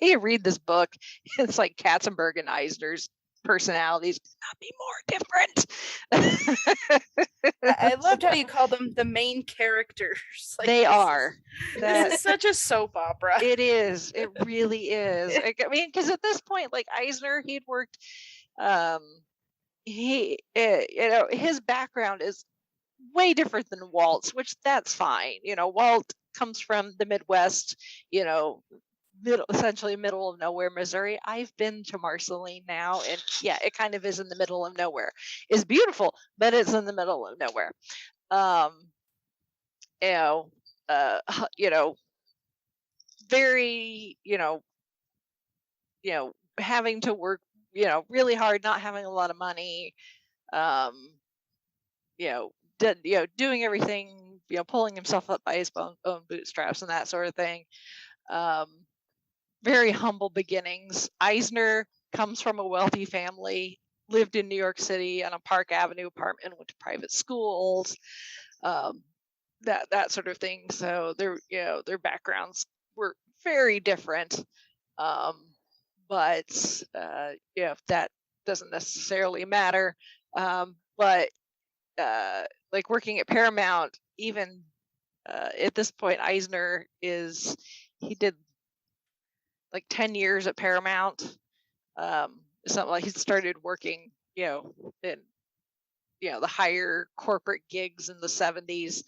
[SPEAKER 2] you read this book, it's like Katzenberg and Eisner's personalities could not be more different.
[SPEAKER 4] I loved how you call them the main characters. Like,
[SPEAKER 2] they are.
[SPEAKER 4] This is such a soap opera.
[SPEAKER 2] It is. It really is. I mean, because at this point, like Eisner, he'd worked. His background is way different than Walt's, which that's fine. Walt comes from the Midwest. Essentially middle of nowhere, Missouri. I've been to Marceline now, and it kind of is in the middle of nowhere. It's beautiful, but it's in the middle of nowhere. Very, having to work, really hard, not having a lot of money, doing everything, pulling himself up by his own bootstraps and that sort of thing. Very humble beginnings. Eisner comes from a wealthy family, lived in New York City on a Park Avenue apartment, went to private schools, that sort of thing. So their backgrounds were very different. But that doesn't necessarily matter. But like working at Paramount, even at this point, Eisner he did like 10 years at Paramount, something like he started working, in the higher corporate gigs in the 70s.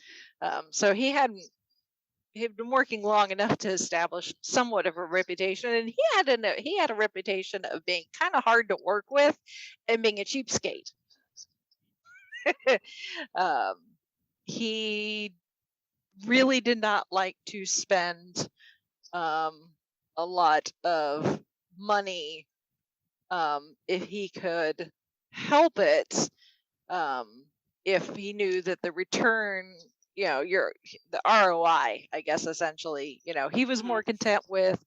[SPEAKER 2] So he'd been working long enough to establish somewhat of a reputation, and he had a reputation of being kind of hard to work with and being a cheapskate. He really did not like to spend a lot of money if he could help it, if he knew that the return, the ROI, I guess, essentially, he was more content with,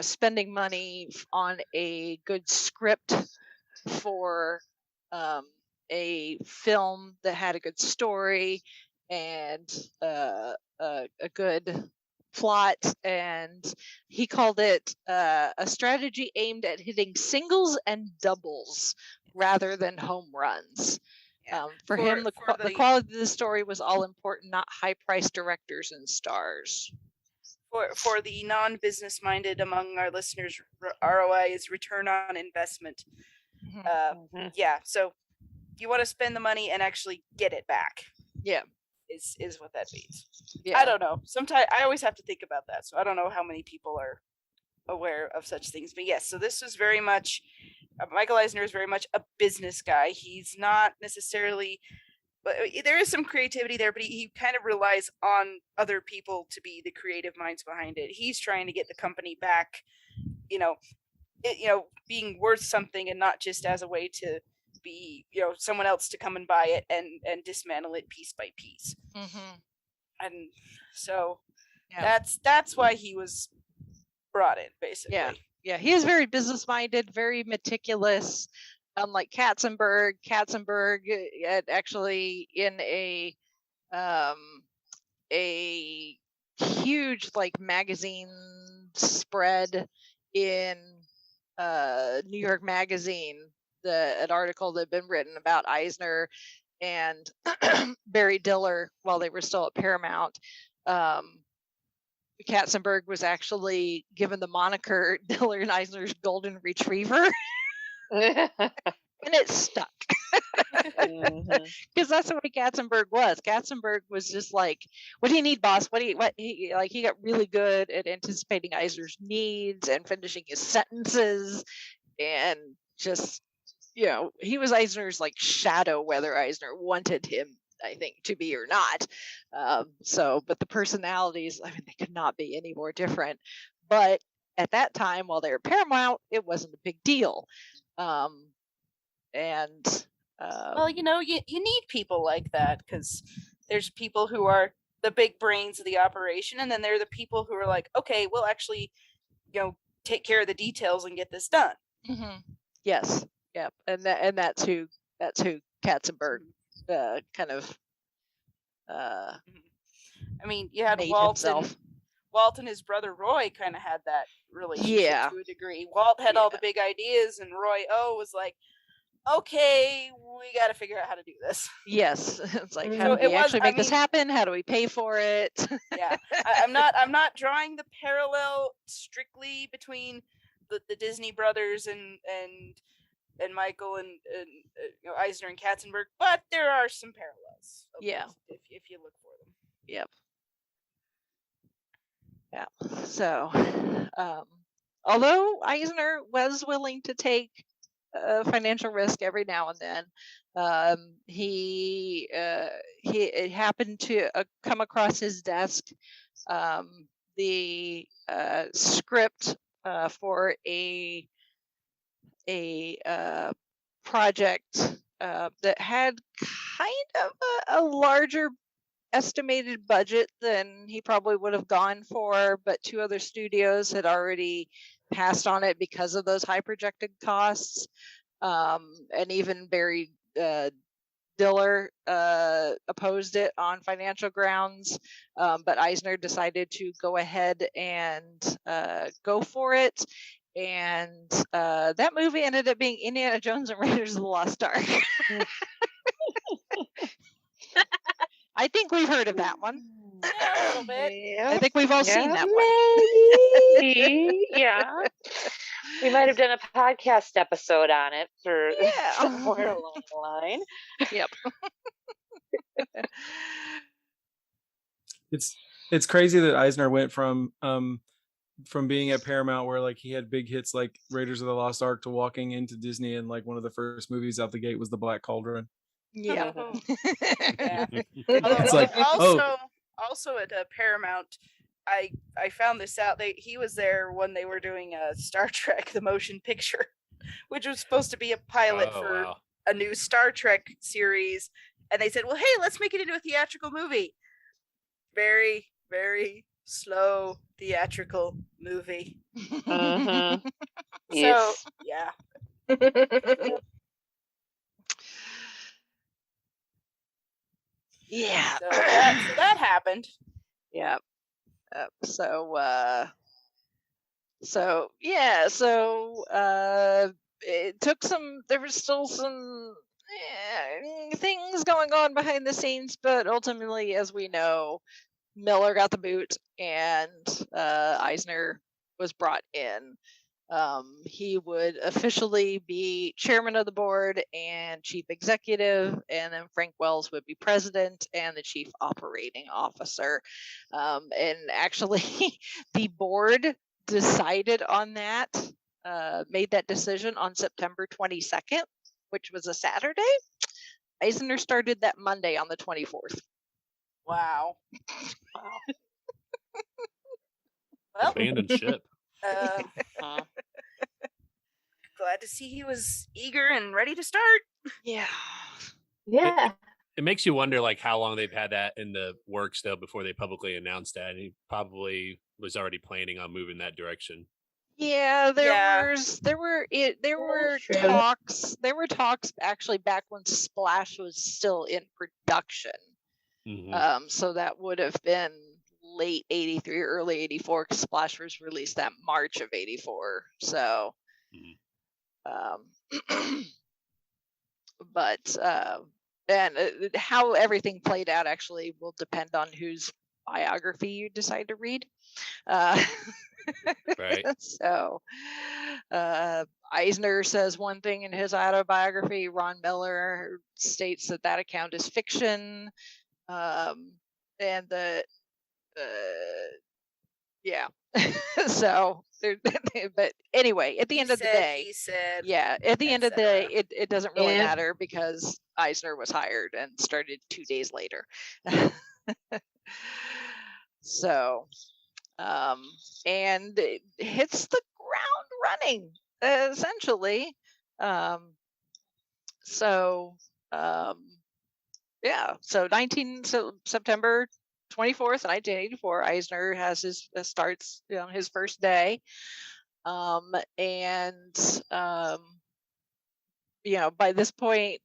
[SPEAKER 2] spending money on a good script for a film that had a good story and a good plot, and he called it a strategy aimed at hitting singles and doubles rather than home runs. For him, the quality of the story was all important, not high-priced directors and stars.
[SPEAKER 4] For the non-business minded among our listeners, ROI is return on investment. Yeah, so you want to spend the money and actually get it back.
[SPEAKER 2] Yeah,
[SPEAKER 4] is what that means.
[SPEAKER 2] Yeah.
[SPEAKER 4] I don't know. Sometimes I always have to think about that. So I don't know how many people are aware of such things. But yes, so this was very much Michael Eisner is very much a business guy. He's not necessarily, but there is some creativity there, but he kind of relies on other people to be the creative minds behind it. He's trying to get the company back, being worth something, and not just as a way to be, someone else to come and buy it and dismantle it piece by piece. And so that's why he was brought in, basically.
[SPEAKER 2] Yeah, he is very business-minded, very meticulous. Unlike Katzenberg actually in a huge magazine spread in New York Magazine, an article that had been written about Eisner and Barry Diller while they were still at Paramount. Katzenberg was actually given the moniker Diller and Eisner's Golden Retriever. And it stuck. Because that's what Katzenberg was. Katzenberg was just like, what do you need, boss? He got really good at anticipating Eisner's needs and finishing his sentences, and just, he was Eisner's shadow, whether Eisner wanted him, I think, to be or not. But the personalities, they could not be any more different. But at that time, while they were Paramount, it wasn't a big deal. Well,
[SPEAKER 4] you need people like that, because there's people who are the big brains of the operation, and then there are the people who are like, okay, we'll actually, take care of the details and get this done.
[SPEAKER 2] Yes, yeah, and that's who Katzenberg kind of.
[SPEAKER 4] You had Walt and his brother Roy kind of had that relationship to a degree. Walt had all the big ideas, and Roy was like, okay, we got to figure out how to do this.
[SPEAKER 2] Yes, it's like, how do we actually make this happen? How do we pay for it?
[SPEAKER 4] Yeah, I'm not drawing the parallel strictly between the Disney brothers and Michael and Eisner and Katzenberg, but there are some parallels. If you look for them.
[SPEAKER 2] Yep. Yeah. So, although Eisner was willing to take financial risk every now and then, he happened to come across his desk the script for a project that had kind of a larger estimated budget than he probably would have gone for, but two other studios had already passed on it because of those high projected costs. And even Barry Diller opposed it on financial grounds, but Eisner decided to go ahead and go for it. And that movie ended up being Indiana Jones and Raiders of the Lost Ark. I think we've heard of that one.
[SPEAKER 4] Yeah, a little bit.
[SPEAKER 5] Yeah.
[SPEAKER 2] I think we've all seen that one.
[SPEAKER 5] Maybe. Yeah. We might have done a podcast episode on it for
[SPEAKER 2] Yeah.
[SPEAKER 5] somewhere along the line.
[SPEAKER 2] Yep.
[SPEAKER 7] It's crazy that Eisner went from being at Paramount, where like he had big hits like Raiders of the Lost Ark, to walking into Disney, and like one of the first movies out the gate was The Black Cauldron.
[SPEAKER 2] Yeah.
[SPEAKER 4] Yeah.
[SPEAKER 7] It's like,
[SPEAKER 4] Also at Paramount, I found this out. He was there when they were doing Star Trek: The Motion Picture, which was supposed to be a pilot for
[SPEAKER 6] wow.
[SPEAKER 4] a new Star Trek series, and they said, "Well, hey, let's make it into a theatrical movie." Very, very slow theatrical movie.
[SPEAKER 5] Mhm.
[SPEAKER 4] So
[SPEAKER 5] Yes.
[SPEAKER 4] yeah,
[SPEAKER 2] Yeah.
[SPEAKER 4] so that happened.
[SPEAKER 2] Yeah. So yeah, it took there was still some things going on behind the scenes, but ultimately, as we know, Miller got the boot and Eisner was brought in. He would officially be chairman of the board and chief executive, and then Frank Wells would be president and the chief operating officer. And actually, the board decided on that, made that decision on September 22nd, which was a Saturday. Eisner started that Monday on the 24th.
[SPEAKER 4] Wow. Well,
[SPEAKER 6] Abandoned ship.
[SPEAKER 5] Uh,
[SPEAKER 4] glad to see he was eager and ready to start.
[SPEAKER 2] Yeah.
[SPEAKER 3] Yeah.
[SPEAKER 6] It makes you wonder, like, how long they've had that in the works though before they publicly announced that. And he probably was already planning on moving that direction.
[SPEAKER 2] Yeah, there
[SPEAKER 4] Yeah.
[SPEAKER 2] were
[SPEAKER 3] true.
[SPEAKER 2] talks. There were talks actually back when Splash was still in production.
[SPEAKER 6] Mhm.
[SPEAKER 2] So that would have been late '83, early '84. 'Cause Splash was released that March of '84. So, but and how everything played out actually will depend on whose biography you decide to read.
[SPEAKER 6] Right.
[SPEAKER 2] So Eisner says one thing in his autobiography. Ron Miller states that account is fiction. And yeah. So but anyway, at the end of the day,
[SPEAKER 4] He said,
[SPEAKER 2] yeah, at the end of the day,
[SPEAKER 4] etc.
[SPEAKER 2] it doesn't really
[SPEAKER 3] Yeah.
[SPEAKER 2] matter because Eisner was hired and started 2 days later. So and it hits the ground running, essentially. So yeah, so September 24th, 1984, Eisner has starts his first day, and by this point,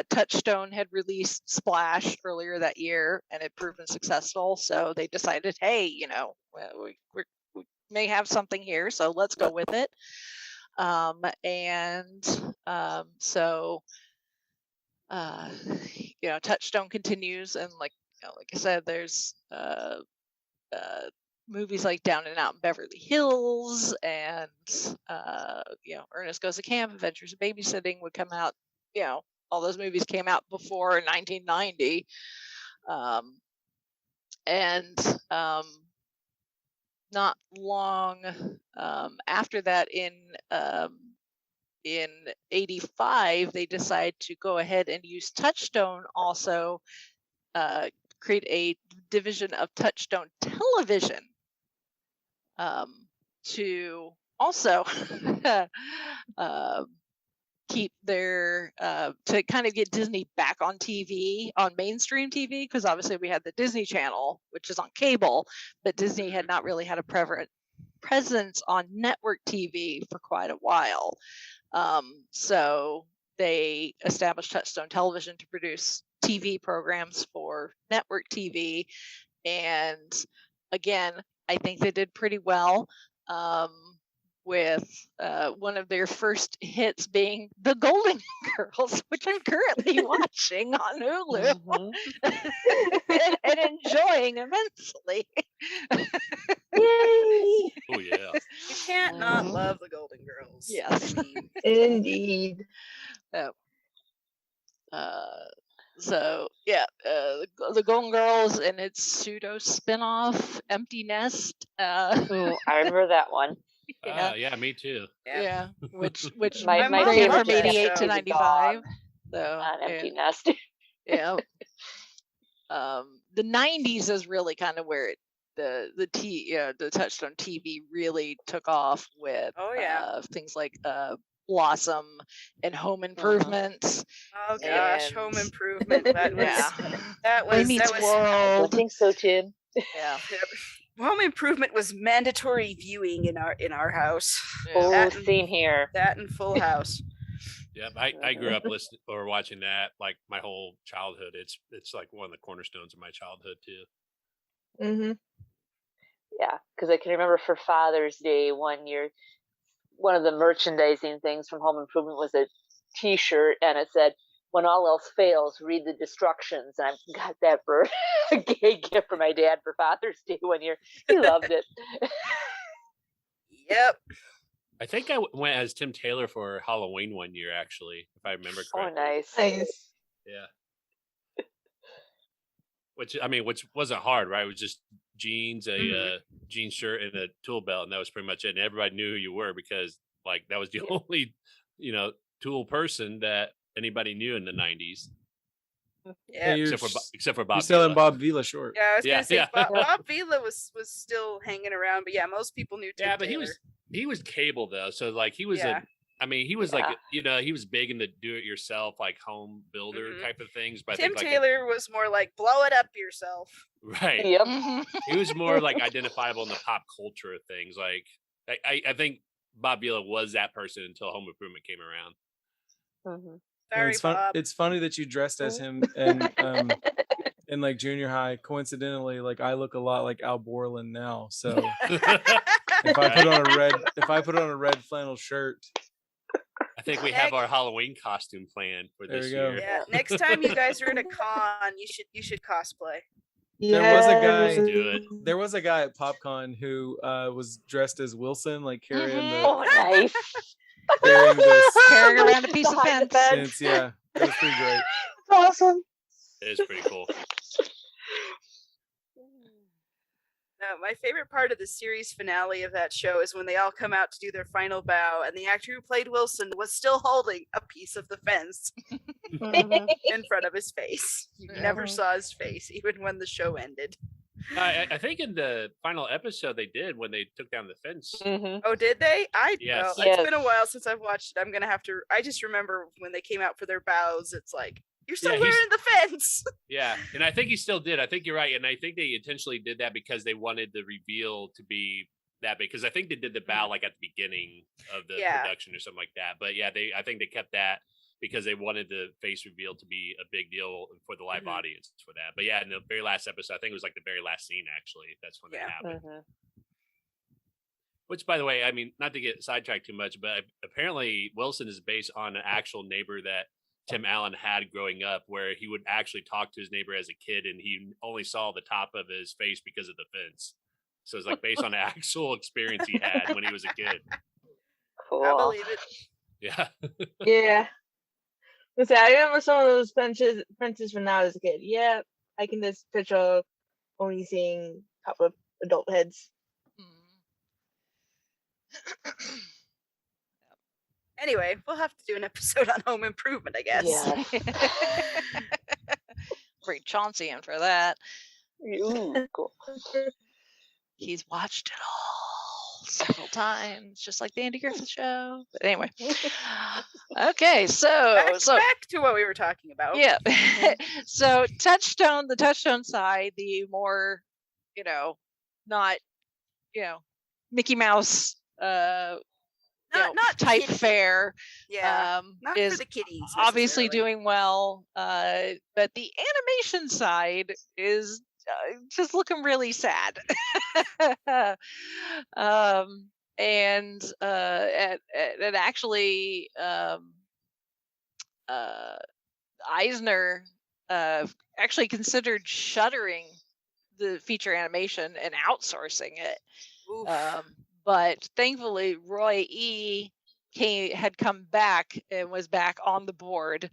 [SPEAKER 2] Touchstone had released Splash earlier that year and had proven successful. So they decided, hey, we may have something here, so let's go with it. So Touchstone continues, and like I said, there's movies like Down and Out in Beverly Hills, and Ernest Goes to Camp, Adventures of Babysitting would come out. All those movies came out before 1990, and not long after that, in '85, they decide to go ahead and use Touchstone, also create a division of Touchstone Television, to also keep their to kind of get Disney back on TV, on mainstream TV, because obviously we had the Disney Channel, which is on cable, but Disney had not really had a presence on network TV for quite a while. So they established Touchstone Television to produce TV programs for network TV, and again, I think they did pretty well. with one of their first hits being The Golden Girls, which I'm currently watching on Hulu and enjoying immensely.
[SPEAKER 5] Yay!
[SPEAKER 6] Oh yeah.
[SPEAKER 4] You can't not love the Golden Girls.
[SPEAKER 2] Yes.
[SPEAKER 4] I mean,
[SPEAKER 3] Indeed.
[SPEAKER 2] So yeah, the Golden Girls and its pseudo spinoff, Empty Nest.
[SPEAKER 5] I remember that one.
[SPEAKER 6] Yeah, me too.
[SPEAKER 2] Yeah, which
[SPEAKER 5] My
[SPEAKER 4] mom
[SPEAKER 2] ran
[SPEAKER 4] loved
[SPEAKER 2] from
[SPEAKER 4] that
[SPEAKER 2] 88
[SPEAKER 4] show.
[SPEAKER 2] to 95. So
[SPEAKER 5] On Empty Nest.
[SPEAKER 2] yeah. The 90s is really kind of where the Touchstone TV really took off with things like Blossom and Home Improvement.
[SPEAKER 4] Oh gosh, Home Improvement. That was
[SPEAKER 2] Boy Meets
[SPEAKER 5] I
[SPEAKER 2] World.
[SPEAKER 5] think so, Tim.
[SPEAKER 2] Yeah.
[SPEAKER 4] Home Improvement was mandatory viewing in our house.
[SPEAKER 5] Oh,
[SPEAKER 4] That-
[SPEAKER 5] same here.
[SPEAKER 4] That and Full House.
[SPEAKER 6] Yeah, I grew up listening or watching that like my whole childhood. It's like one of the cornerstones of my childhood too.
[SPEAKER 3] Mm-hmm.
[SPEAKER 5] Yeah, because I can remember for Father's Day one year, one of the merchandising things from Home Improvement was a T-shirt, and it said, "When all else fails, read the instructions." And I got that for a gay gift for my dad for Father's Day one year. He loved it.
[SPEAKER 4] Yep.
[SPEAKER 6] I think I went as Tim Taylor for Halloween one year, actually, if I remember
[SPEAKER 5] Oh,
[SPEAKER 6] correctly.
[SPEAKER 5] nice.
[SPEAKER 3] Nice.
[SPEAKER 6] Yeah. Which wasn't hard, right? It was just jeans, a jean shirt, and a tool belt, and that was pretty much it. And everybody knew who you were because, like, that was the only, tool person that anybody knew in the '90s,
[SPEAKER 4] Yeah.
[SPEAKER 6] except for Bob.
[SPEAKER 7] You're selling
[SPEAKER 6] Vila.
[SPEAKER 7] Bob Vila short.
[SPEAKER 4] Yeah, I was gonna say
[SPEAKER 6] Yeah.
[SPEAKER 4] Bob Vila was still hanging around, but yeah, most people knew Tim
[SPEAKER 6] Yeah, but
[SPEAKER 4] Taylor.
[SPEAKER 6] he was cable though, so like he was he was like he was big in the do-it-yourself like home builder type of things. But I
[SPEAKER 4] Tim
[SPEAKER 6] think,
[SPEAKER 4] Taylor was more like blow it up yourself.
[SPEAKER 6] right?
[SPEAKER 5] Yep.
[SPEAKER 6] He was more like identifiable in the pop culture of things. Like I think Bob Vila was that person until Home Improvement came around.
[SPEAKER 5] Mm-hmm.
[SPEAKER 4] Sorry, Bob.
[SPEAKER 7] It's funny that you dressed as him and in like junior high. Coincidentally, like I look a lot like Al Borland now. So if I put on a red flannel shirt,
[SPEAKER 6] I think we have our Halloween costume planned for
[SPEAKER 7] There
[SPEAKER 6] this
[SPEAKER 7] you go.
[SPEAKER 6] year.
[SPEAKER 4] Yeah, next time you guys are in a con, you should cosplay.
[SPEAKER 7] There was a guy-
[SPEAKER 6] Let's do it.
[SPEAKER 7] there was a guy at PopCon who was dressed as Wilson, like carrying
[SPEAKER 5] Oh, nice.
[SPEAKER 7] carrying this.
[SPEAKER 2] Carrying around a piece of
[SPEAKER 5] Behind the
[SPEAKER 2] fence.
[SPEAKER 7] Since, yeah, it was pretty great.
[SPEAKER 3] Awesome.
[SPEAKER 6] It is pretty cool.
[SPEAKER 4] No, my favorite part of the series finale of that show is when they all come out to do their final bow, and the actor who played Wilson was still holding a piece of the fence in front of his face. You never saw his face, even when the show ended.
[SPEAKER 6] I think in the final episode they did when they took down the fence.
[SPEAKER 5] Mm-hmm.
[SPEAKER 4] Oh, did they?
[SPEAKER 6] Yes.
[SPEAKER 4] Well, it's been a while since I've watched it. I'm gonna have to. I just remember when they came out for their bows. It's like you're still
[SPEAKER 6] Yeah,
[SPEAKER 4] wearing the fence.
[SPEAKER 6] Yeah, and I think he still did. I think you're right, and I think they intentionally did that because they wanted the reveal to be that big. Because I think they did the bow like at the beginning of the production or something like that. But yeah, I think they kept that because they wanted the face reveal to be a big deal for the live audience for that. But yeah, in the very last episode, I think it was like the very last scene actually. That's when that happened.
[SPEAKER 5] Mm-hmm.
[SPEAKER 6] Which, by the way, I mean, not to get sidetracked too much, but apparently Wilson is based on an actual neighbor that Tim Allen had growing up, where he would actually talk to his neighbor as a kid, and he only saw the top of his face because of the fence. So it's like based on an actual experience he had when he was a kid.
[SPEAKER 5] Cool.
[SPEAKER 4] I believe it.
[SPEAKER 6] Yeah.
[SPEAKER 3] Yeah. Let's say I remember some of those fences when I was a kid. Yeah, I can just picture only seeing a couple of adult heads.
[SPEAKER 4] Anyway, we'll have to do an episode on Home Improvement, I guess.
[SPEAKER 5] Yeah.
[SPEAKER 2] Bring Chauncey in for that.
[SPEAKER 5] Ooh, cool.
[SPEAKER 2] He's watched it all several times, just like the Andy Griffith Show. But anyway, okay,
[SPEAKER 4] Back to what we were talking about.
[SPEAKER 2] yeah. So the Touchstone side, the more, not, Mickey Mouse,
[SPEAKER 4] Not
[SPEAKER 2] type
[SPEAKER 4] kiddie.
[SPEAKER 2] fare.
[SPEAKER 4] Yeah. Not
[SPEAKER 2] is
[SPEAKER 4] for the kiddies.
[SPEAKER 2] obviously
[SPEAKER 4] necessarily.
[SPEAKER 2] doing well, but the animation side is just looking really sad. and actually Eisner actually considered shuttering the feature animation and outsourcing it. But thankfully Roy E had come back and was back on the board.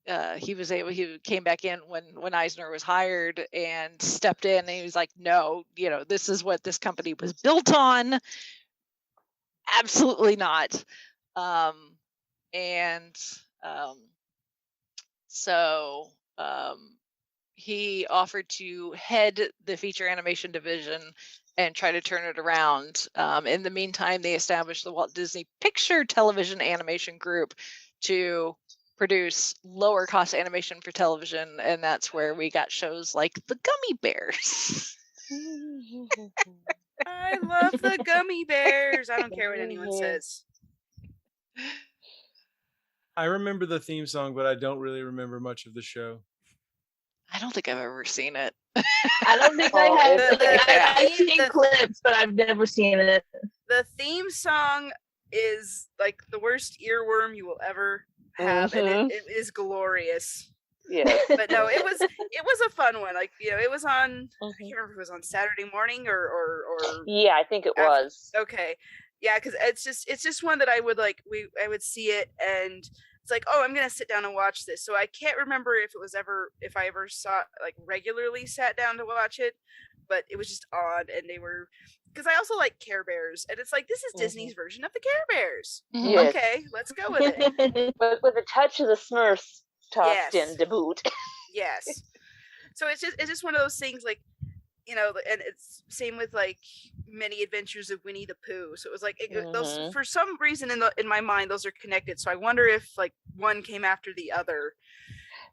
[SPEAKER 2] He came back in when Eisner was hired and stepped in, and he was like, no, this is what this company was built on. Absolutely not. So he offered to head the feature animation division and try to turn it around. In the meantime, they established the Walt Disney Picture Television Animation Group to produce lower cost animation for television, and that's where we got shows like the Gummy Bears.
[SPEAKER 4] I love the Gummy Bears. I don't care what anyone says.
[SPEAKER 7] I remember the theme song, but I don't really remember much of the show.
[SPEAKER 2] I don't think I've ever seen it.
[SPEAKER 3] I don't think I have. I've seen clips, but I've never seen it.
[SPEAKER 4] The theme song is like the worst earworm you will ever have, and it is glorious.
[SPEAKER 5] Yeah.
[SPEAKER 4] But no, it was a fun one. Like, it was on, I can't remember if it was on Saturday morning or
[SPEAKER 5] yeah, I think it was.
[SPEAKER 4] Okay. Yeah, because it's just one that I would I would see it, and it's like, oh, I'm gonna sit down and watch this. So I can't remember if I ever saw regularly sat down to watch it, but it was just on, and they were, because I also like Care Bears, and it's like, this is Disney's version of the Care Bears.
[SPEAKER 5] Yes.
[SPEAKER 4] Okay, let's go with it.
[SPEAKER 5] But with a touch of the Smurfs tossed in to boot.
[SPEAKER 4] Yes. So it's just one of those things, like, and it's same with like Many Adventures of Winnie the Pooh. So it was like those, for some reason in my mind, those are connected. So I wonder if like one came after the other.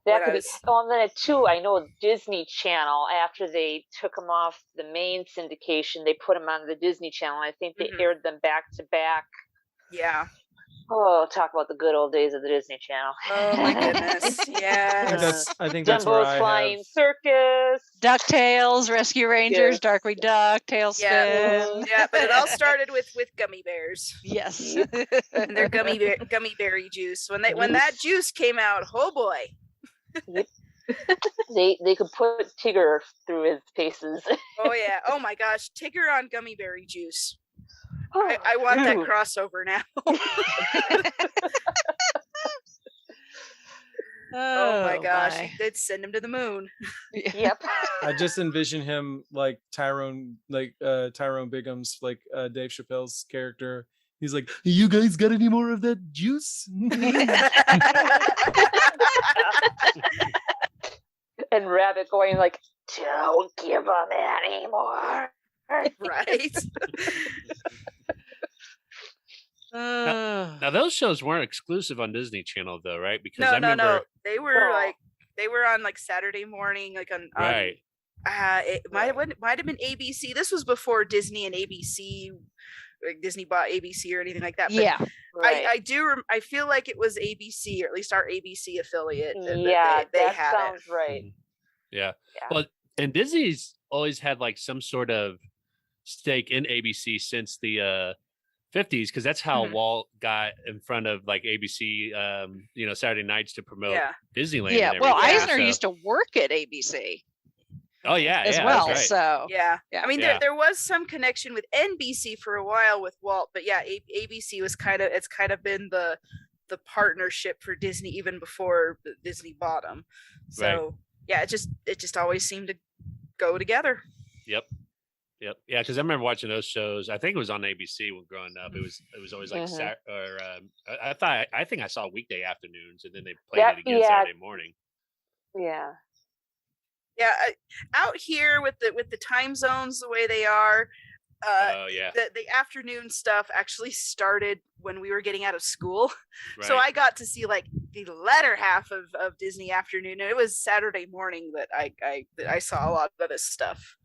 [SPEAKER 5] That could be. Oh, and then too, I know Disney Channel, after they took them off the main syndication, they put them on the Disney Channel. I think they aired them back to back.
[SPEAKER 4] Yeah.
[SPEAKER 5] Oh, talk about the good old days of the Disney Channel.
[SPEAKER 4] Oh my goodness. Yeah.
[SPEAKER 7] I think that's where
[SPEAKER 5] Dumbo's Flying Circus.
[SPEAKER 2] DuckTales, Rescue Rangers, Darkwing Duck, Tailspin.
[SPEAKER 4] Yeah, but it all started with Gummy Bears.
[SPEAKER 2] Yes.
[SPEAKER 4] And their gummy berry juice. When that juice came out, oh boy.
[SPEAKER 5] Yep. They could put Tigger through his paces.
[SPEAKER 4] Oh yeah. Oh my gosh. Tigger on gummy berry juice. I want that crossover now. Oh my gosh. They'd send him to the moon.
[SPEAKER 5] Yep.
[SPEAKER 7] I just envision him like Tyrone Biggums, like Dave Chappelle's character. He's like, you guys got any more of that juice?
[SPEAKER 5] And Rabbit going like, don't give them any more.
[SPEAKER 4] Right.
[SPEAKER 6] Now those shows weren't exclusive on Disney Channel though, right? Because
[SPEAKER 4] I
[SPEAKER 6] remember
[SPEAKER 4] no. They were on like Saturday morning, like on
[SPEAKER 6] right.
[SPEAKER 4] It might have been ABC. This was before Disney and ABC, like Disney bought ABC or anything like that. But
[SPEAKER 2] yeah,
[SPEAKER 4] right. I feel like it was ABC, or at least our ABC affiliate.
[SPEAKER 5] Yeah,
[SPEAKER 4] that
[SPEAKER 5] sounds right.
[SPEAKER 6] Yeah. Well, and Disney's always had like some sort of stake in ABC since the 50s, because that's how Walt got in front of like ABC, Saturday nights to promote Disneyland.
[SPEAKER 2] Yeah.
[SPEAKER 6] And
[SPEAKER 2] well, Eisner used to work at ABC.
[SPEAKER 6] Oh yeah,
[SPEAKER 2] as well.
[SPEAKER 6] Right.
[SPEAKER 2] So
[SPEAKER 4] yeah. I mean, there was some connection with NBC for a while with Walt, but yeah, ABC was kind of been the partnership for Disney even before Disney bought them. So yeah, it just always seemed to go together.
[SPEAKER 6] Yep. Yeah, because I remember watching those shows. I think it was on ABC when growing up. It was always like I think I saw weekday afternoons, and then they played it again Saturday morning.
[SPEAKER 5] Yeah.
[SPEAKER 4] Yeah, out here with the time zones the way they are, the afternoon stuff actually started when we were getting out of school. Right. So I got to see like the latter half of Disney afternoon, and it was Saturday morning that I saw a lot of this stuff.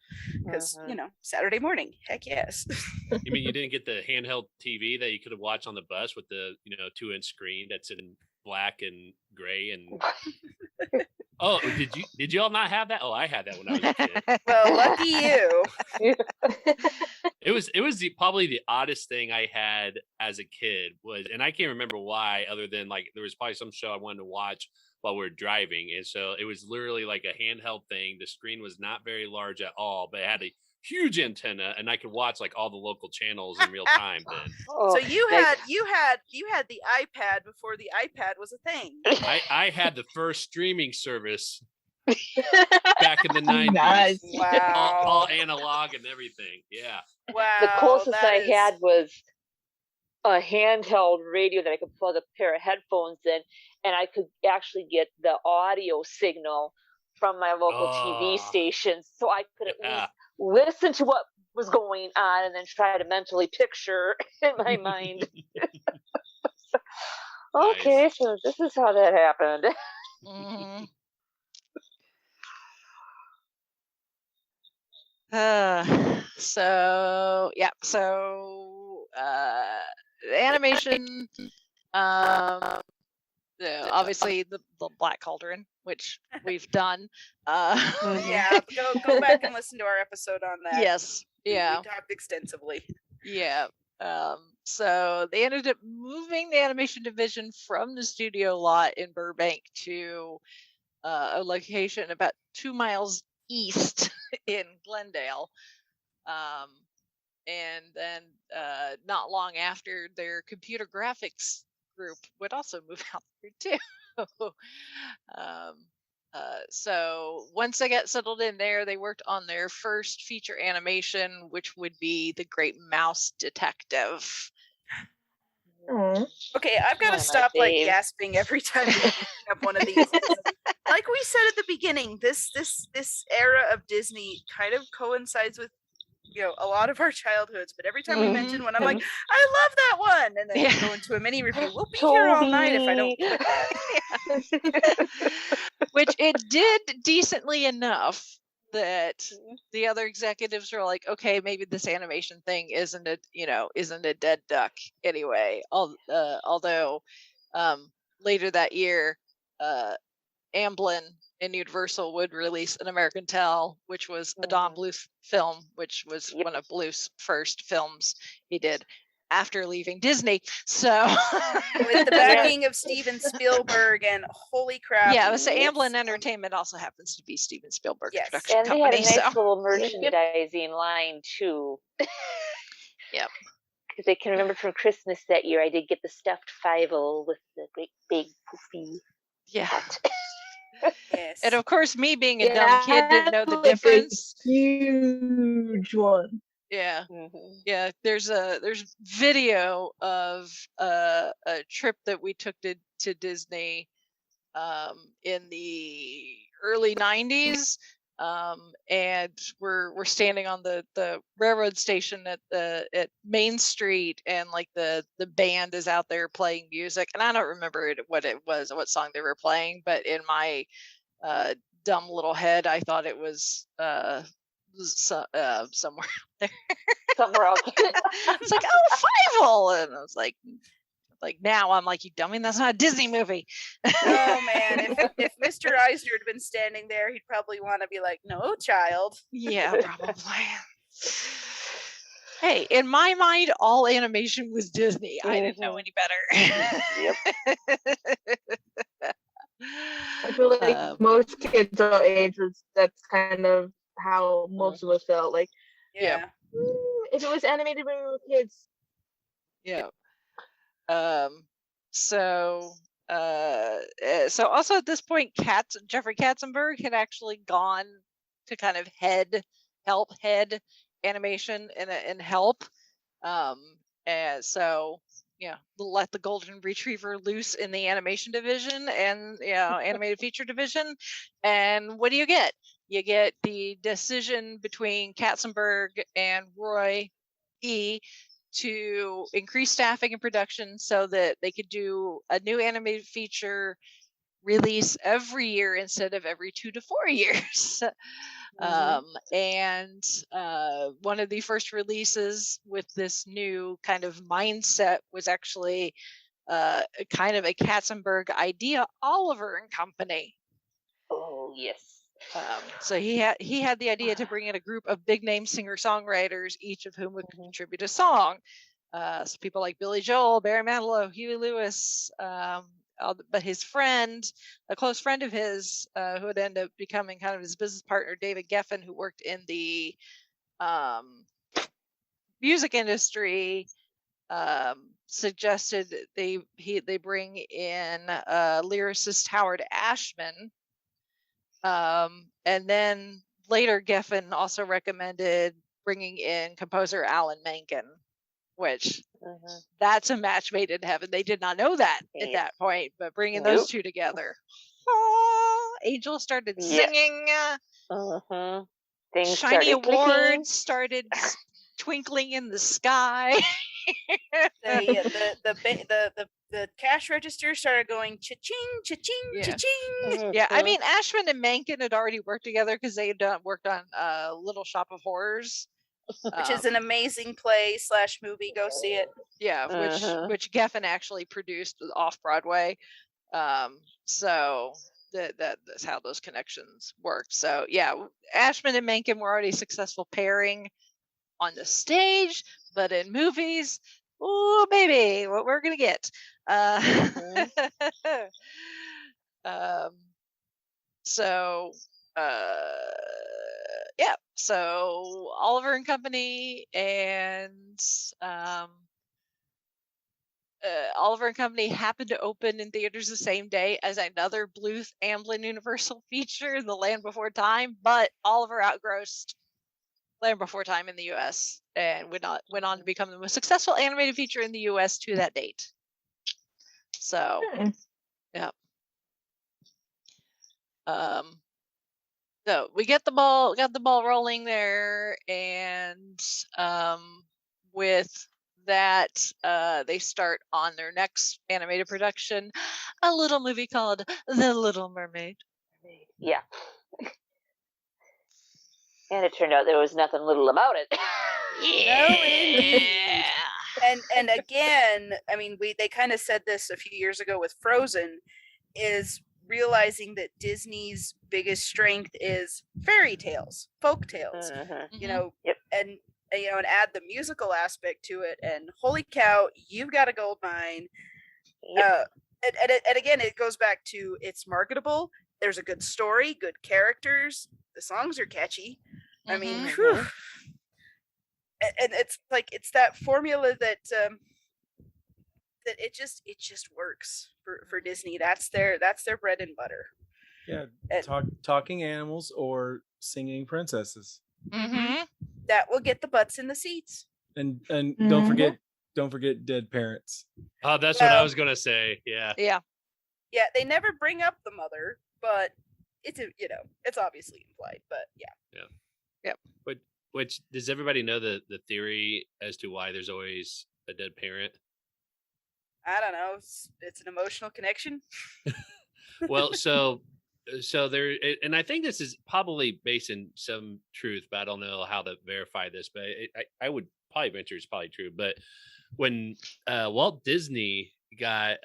[SPEAKER 4] Because Saturday morning, heck yes.
[SPEAKER 6] You mean you didn't get the handheld TV that you could have watched on the bus with the 2-inch screen that's in black and gray and Oh, did you all not have that? Oh, I had that when I was a kid.
[SPEAKER 4] Well, lucky you.
[SPEAKER 6] It was probably the oddest thing I had as a kid was, and I can't remember why, other than like there was probably some show I wanted to watch while we were driving, and so it was literally like a handheld thing. The screen was not very large at all, but it had a huge antenna, and I could watch like all the local channels in real time. Then
[SPEAKER 4] So you had the iPad before the iPad was a thing.
[SPEAKER 6] I had the first streaming service back in the 90s.
[SPEAKER 3] Nice.
[SPEAKER 4] Wow.
[SPEAKER 6] All analog and everything. Yeah.
[SPEAKER 4] Wow.
[SPEAKER 5] The closest
[SPEAKER 4] that
[SPEAKER 5] I
[SPEAKER 4] is-
[SPEAKER 5] had was a handheld radio that I could plug a pair of headphones in, and I could actually get the audio signal from my local TV station, so I could at least listen to what was going on and then try to mentally picture in my mind. Okay, so this is how that happened.
[SPEAKER 2] Mm-hmm. Animation, obviously the Black Cauldron, which we've done.
[SPEAKER 4] Yeah, go back and listen to our episode on that.
[SPEAKER 2] Yes, yeah,
[SPEAKER 4] we talked extensively.
[SPEAKER 2] yeah. So they ended up moving the animation division from the studio lot in Burbank to a location about 2 miles east in Glendale. And then not long after, their computer graphics group would also move out there too. So once they got settled in there, they worked on their first feature animation, which would be The Great Mouse Detective.
[SPEAKER 4] Okay, I've got
[SPEAKER 5] One
[SPEAKER 4] to
[SPEAKER 5] of my
[SPEAKER 4] stop like
[SPEAKER 5] faves.
[SPEAKER 4] gasping every time we have one of these. Like we said at the beginning, this era of Disney kind of coincides with a lot of our childhoods. But every time we mention one, I'm like, I love that one, and then we go into a mini review. We'll be here all night if I don't quit that.
[SPEAKER 2] Which it did decently enough that the other executives were like, okay, maybe this animation thing isn't a dead duck anyway. Although later that year, Amblin and Universal would release An American Tale, which was a Don Bluth film, which was one of Bluth's first films he did after leaving Disney. So
[SPEAKER 4] With the backing of Steven Spielberg, and holy crap.
[SPEAKER 2] yeah, so Amblin Entertainment also happens to be Steven Spielberg's
[SPEAKER 4] Yes.
[SPEAKER 2] production
[SPEAKER 5] And they
[SPEAKER 2] company.
[SPEAKER 5] had a nice
[SPEAKER 2] So
[SPEAKER 5] little merchandising line too.
[SPEAKER 2] Yep.
[SPEAKER 5] Because I can remember from Christmas that year, I did get the stuffed Fievel with the great big poofy
[SPEAKER 2] yeah.
[SPEAKER 5] hat.
[SPEAKER 4] Yes.
[SPEAKER 2] And of course, me being a dumb kid didn't know the difference.
[SPEAKER 3] Huge one.
[SPEAKER 2] Yeah. Yeah, there's video of a trip that we took to Disney in the early 90s, and we're standing on the railroad station at Main Street, and like the band is out there playing music, and I don't remember what song they were playing, but in my dumb little head I thought it was somewhere there.
[SPEAKER 5] Somewhere else.
[SPEAKER 2] It's like, oh, Fievel, and I was like now I'm like, you dummy, that's not a Disney movie.
[SPEAKER 4] Oh man, if Mr. Eisner had been standing there, he'd probably want to be like, no, child.
[SPEAKER 2] Yeah, probably. Hey, in my mind, all animation was Disney. I didn't know any better.
[SPEAKER 3] I feel like most kids our age, that's kind of how most of us felt. Like,
[SPEAKER 4] Yeah.
[SPEAKER 3] if it was animated when we were kids.
[SPEAKER 2] Yeah. So also at this point, Jeffrey Katzenberg had actually gone to kind of help head animation and help. And so let the golden retriever loose in the animation division and animated feature division. And what do you get? You get the decision between Katzenberg and Roy E. to increase staffing and production so that they could do a new animated feature release every year instead of every 2 to 4 years. And one of the first releases with this new kind of mindset was actually kind of a Katzenberg idea, Oliver and Company.
[SPEAKER 5] Yes.
[SPEAKER 2] So he had the idea to bring in a group of big name singer songwriters, each of whom would contribute a song. So people like Billy Joel, Barry Manilow, Huey Lewis, but his friend, a close friend of his, who would end up becoming kind of his business partner, David Geffen, who worked in the music industry, suggested they bring in lyricist Howard Ashman. And then later Geffen also recommended bringing in composer Alan Menken, which that's a match made in heaven. They did not know that at that point, but bringing those two together. Angel started singing.
[SPEAKER 5] Things
[SPEAKER 2] Shiny
[SPEAKER 5] started
[SPEAKER 2] awards
[SPEAKER 5] clicking.
[SPEAKER 2] started twinkling in the sky.
[SPEAKER 4] The cash register started going cha-ching, cha-ching, cha-ching.
[SPEAKER 2] Yeah, I mean, Ashman and Menken had already worked together because they had worked on Little Shop of Horrors,
[SPEAKER 4] which is an amazing play / movie. Go see it.
[SPEAKER 2] Yeah, which Geffen actually produced off Broadway. So that's how those connections worked. So yeah, Ashman and Menken were already successful pairing on the stage, but in movies, oh baby, what we're gonna get. So yeah, so Oliver and Company and Oliver and Company happened to open in theaters the same day as another Bluth Amblin Universal feature, The Land Before Time, but Oliver outgrossed Land Before Time in the U.S. and went on to become the most successful animated feature in the U.S. to that date. So, yeah. So we got the ball rolling there, and with that, they start on their next animated production, a little movie called The Little Mermaid.
[SPEAKER 5] Yeah. And it turned out there was nothing little about it.
[SPEAKER 4] Yeah. And again, I mean, they kind of said this a few years ago with Frozen, is realizing that Disney's biggest strength is fairy tales, folk tales, you know, and add the musical aspect to it. And holy cow, you've got a gold mine. And again, it goes back to it's marketable. There's a good story, good characters. The songs are catchy. I mean, whew. And it's like it's that formula that that it just works for Disney. That's their bread and butter.
[SPEAKER 7] Yeah, talking animals or singing princesses.
[SPEAKER 4] That will get the butts in the seats.
[SPEAKER 7] And don't forget dead parents.
[SPEAKER 6] Oh, that's what I was gonna say. Yeah.
[SPEAKER 4] They never bring up the mother, but it's it's obviously implied. But yeah.
[SPEAKER 6] Which does everybody know the theory as to why there's always a dead parent?
[SPEAKER 4] I don't know. It's an emotional connection.
[SPEAKER 6] Well, so there, and I think this is probably based in some truth, but I don't know how to verify this. But I would probably venture it's probably true. But when Walt Disney got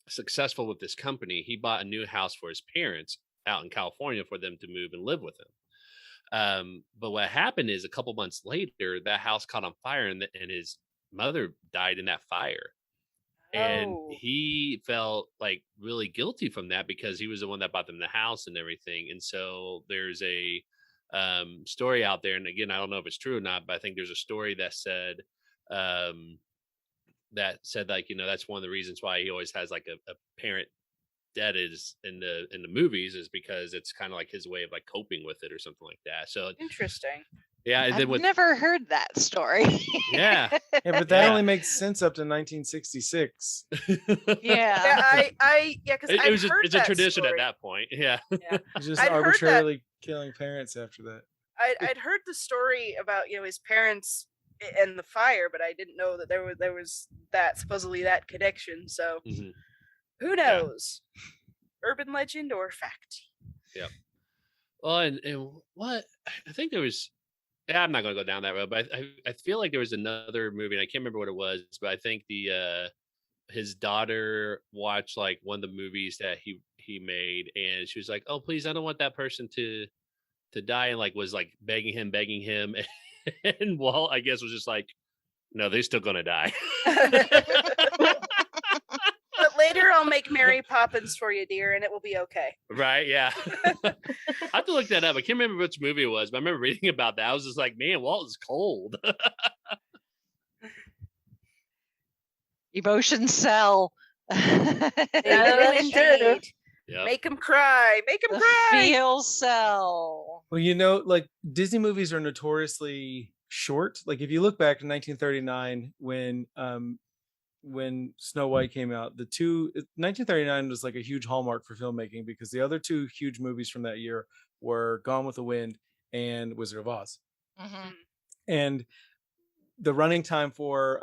[SPEAKER 6] successful with this company, he bought a new house for his parents out in California for them to move and live with him. But what happened is a couple months later, that house caught on fire, and his mother died in that fire. And he felt like really guilty from that because he was the one that bought them the house and everything. And so there's a story out there, and again, I don't know if it's true or not, but I think there's a story that said like, that's one of the reasons why he always has like a parent dead is in the movies, is because it's kind of like his way of like coping with it or something like that. So
[SPEAKER 4] interesting.
[SPEAKER 6] Yeah, and
[SPEAKER 2] I've never heard that story.
[SPEAKER 6] Yeah,
[SPEAKER 7] but that only makes sense up to 1966.
[SPEAKER 4] Because
[SPEAKER 6] it's a tradition at that point. Yeah.
[SPEAKER 7] He's just arbitrarily killing parents after that.
[SPEAKER 4] I'd heard the story about his parents and the fire, but I didn't know that there was that supposedly that connection. So who knows? Yeah. Urban legend or fact?
[SPEAKER 6] Yeah. Well, and what I think there was. Yeah, I'm not going to go down that road, but I feel like there was another movie, and I can't remember what it was, but I think his daughter watched like one of the movies that he he made, and she was like, "Oh, please, I don't want that person to die," and like was like begging him, and Walt, I guess, was just like, "No, they're still gonna die."
[SPEAKER 4] But later I'll make Mary Poppins for you, dear, and it will be okay.
[SPEAKER 6] Right? Yeah. I have to look that up. I can't remember which movie it was, but I remember reading about that. I was just like, man, Walt is cold.
[SPEAKER 2] Emotions sell.
[SPEAKER 4] They
[SPEAKER 3] true.
[SPEAKER 4] indeed.
[SPEAKER 6] Yep.
[SPEAKER 4] Make him cry. Make him
[SPEAKER 2] The
[SPEAKER 4] cry.
[SPEAKER 2] feels sell.
[SPEAKER 7] Well, you know, like Disney movies are notoriously short. Like if you look back to 1939 when Snow White came out, 1939 was like a huge hallmark for filmmaking because the other two huge movies from that year were Gone with the Wind and Wizard of Oz.
[SPEAKER 2] Mm-hmm.
[SPEAKER 7] And the running time for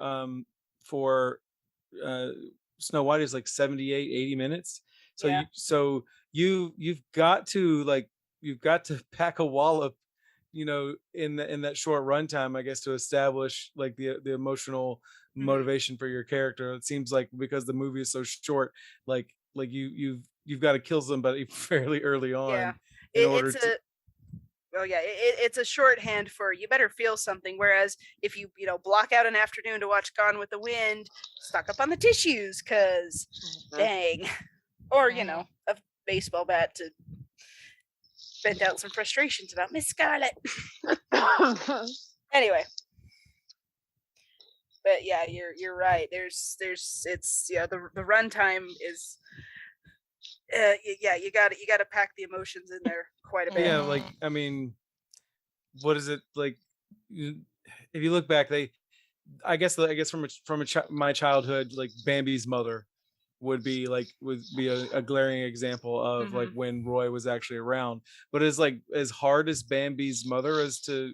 [SPEAKER 7] Snow White is like 78, 80 minutes. So
[SPEAKER 4] Yeah.
[SPEAKER 7] you've got to pack a wallop, you know, in that short runtime, I guess, to establish like the emotional motivation for your character. It seems like because the movie is so short, like you've got to kill somebody fairly early on.
[SPEAKER 4] Yeah.
[SPEAKER 7] In order to
[SPEAKER 4] It's a shorthand for you better feel something. Whereas if you block out an afternoon to watch Gone with the Wind, stock up on the tissues, cause dang, or a baseball bat to vent out some frustrations about Miss Scarlet. Anyway, but yeah, you're right. There's the runtime is. You got to pack the emotions in there quite a bit.
[SPEAKER 7] Yeah, like I mean, what is it like? If you look back, I guess from my childhood, like Bambi's mother would be a glaring example of like when Roy was actually around. But it's like as hard as Bambi's mother is to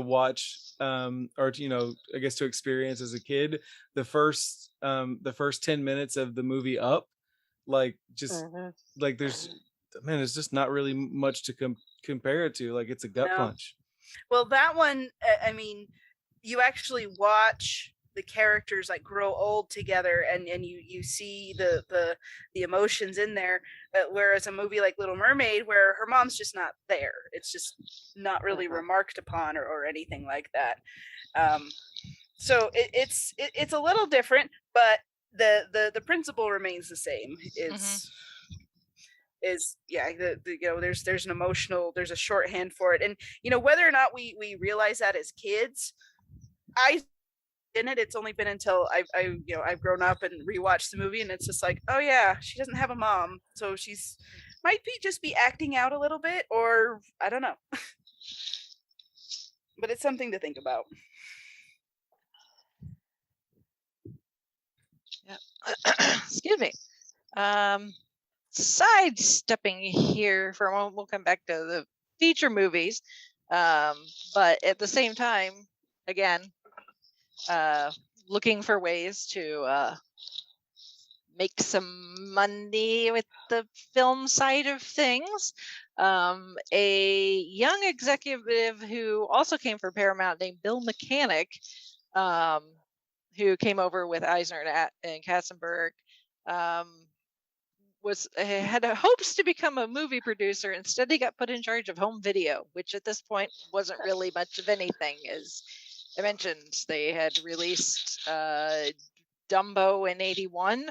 [SPEAKER 7] watch or I guess to experience as a kid, the first 10 minutes of the movie Up, like just like there's just not really much to compare it to. Like it's a gut punch.
[SPEAKER 4] Well, that one, I mean, you actually watch the characters like grow old together, and you see the emotions in there. Whereas a movie like Little Mermaid, where her mom's just not there, it's just not really remarked upon or anything like that. So it's a little different, but the principle remains the same. There's an emotional, there's a shorthand for it, and whether or not we realize that as kids, it's only been until I've grown up and rewatched the movie, and it's just like, oh yeah, she doesn't have a mom, so she's might be acting out a little bit, or I don't know. But it's something to think about.
[SPEAKER 2] Yeah. Excuse me. Sidestepping here for a moment, we'll come back to the feature movies. But at the same time, again, looking for ways to make some money with the film side of things. A young executive who also came from Paramount named Bill Mechanic, who came over with Eisner and Katzenberg, had hopes to become a movie producer. Instead, he got put in charge of home video, which at this point wasn't really much of anything. As I mentioned, they had released Dumbo in '81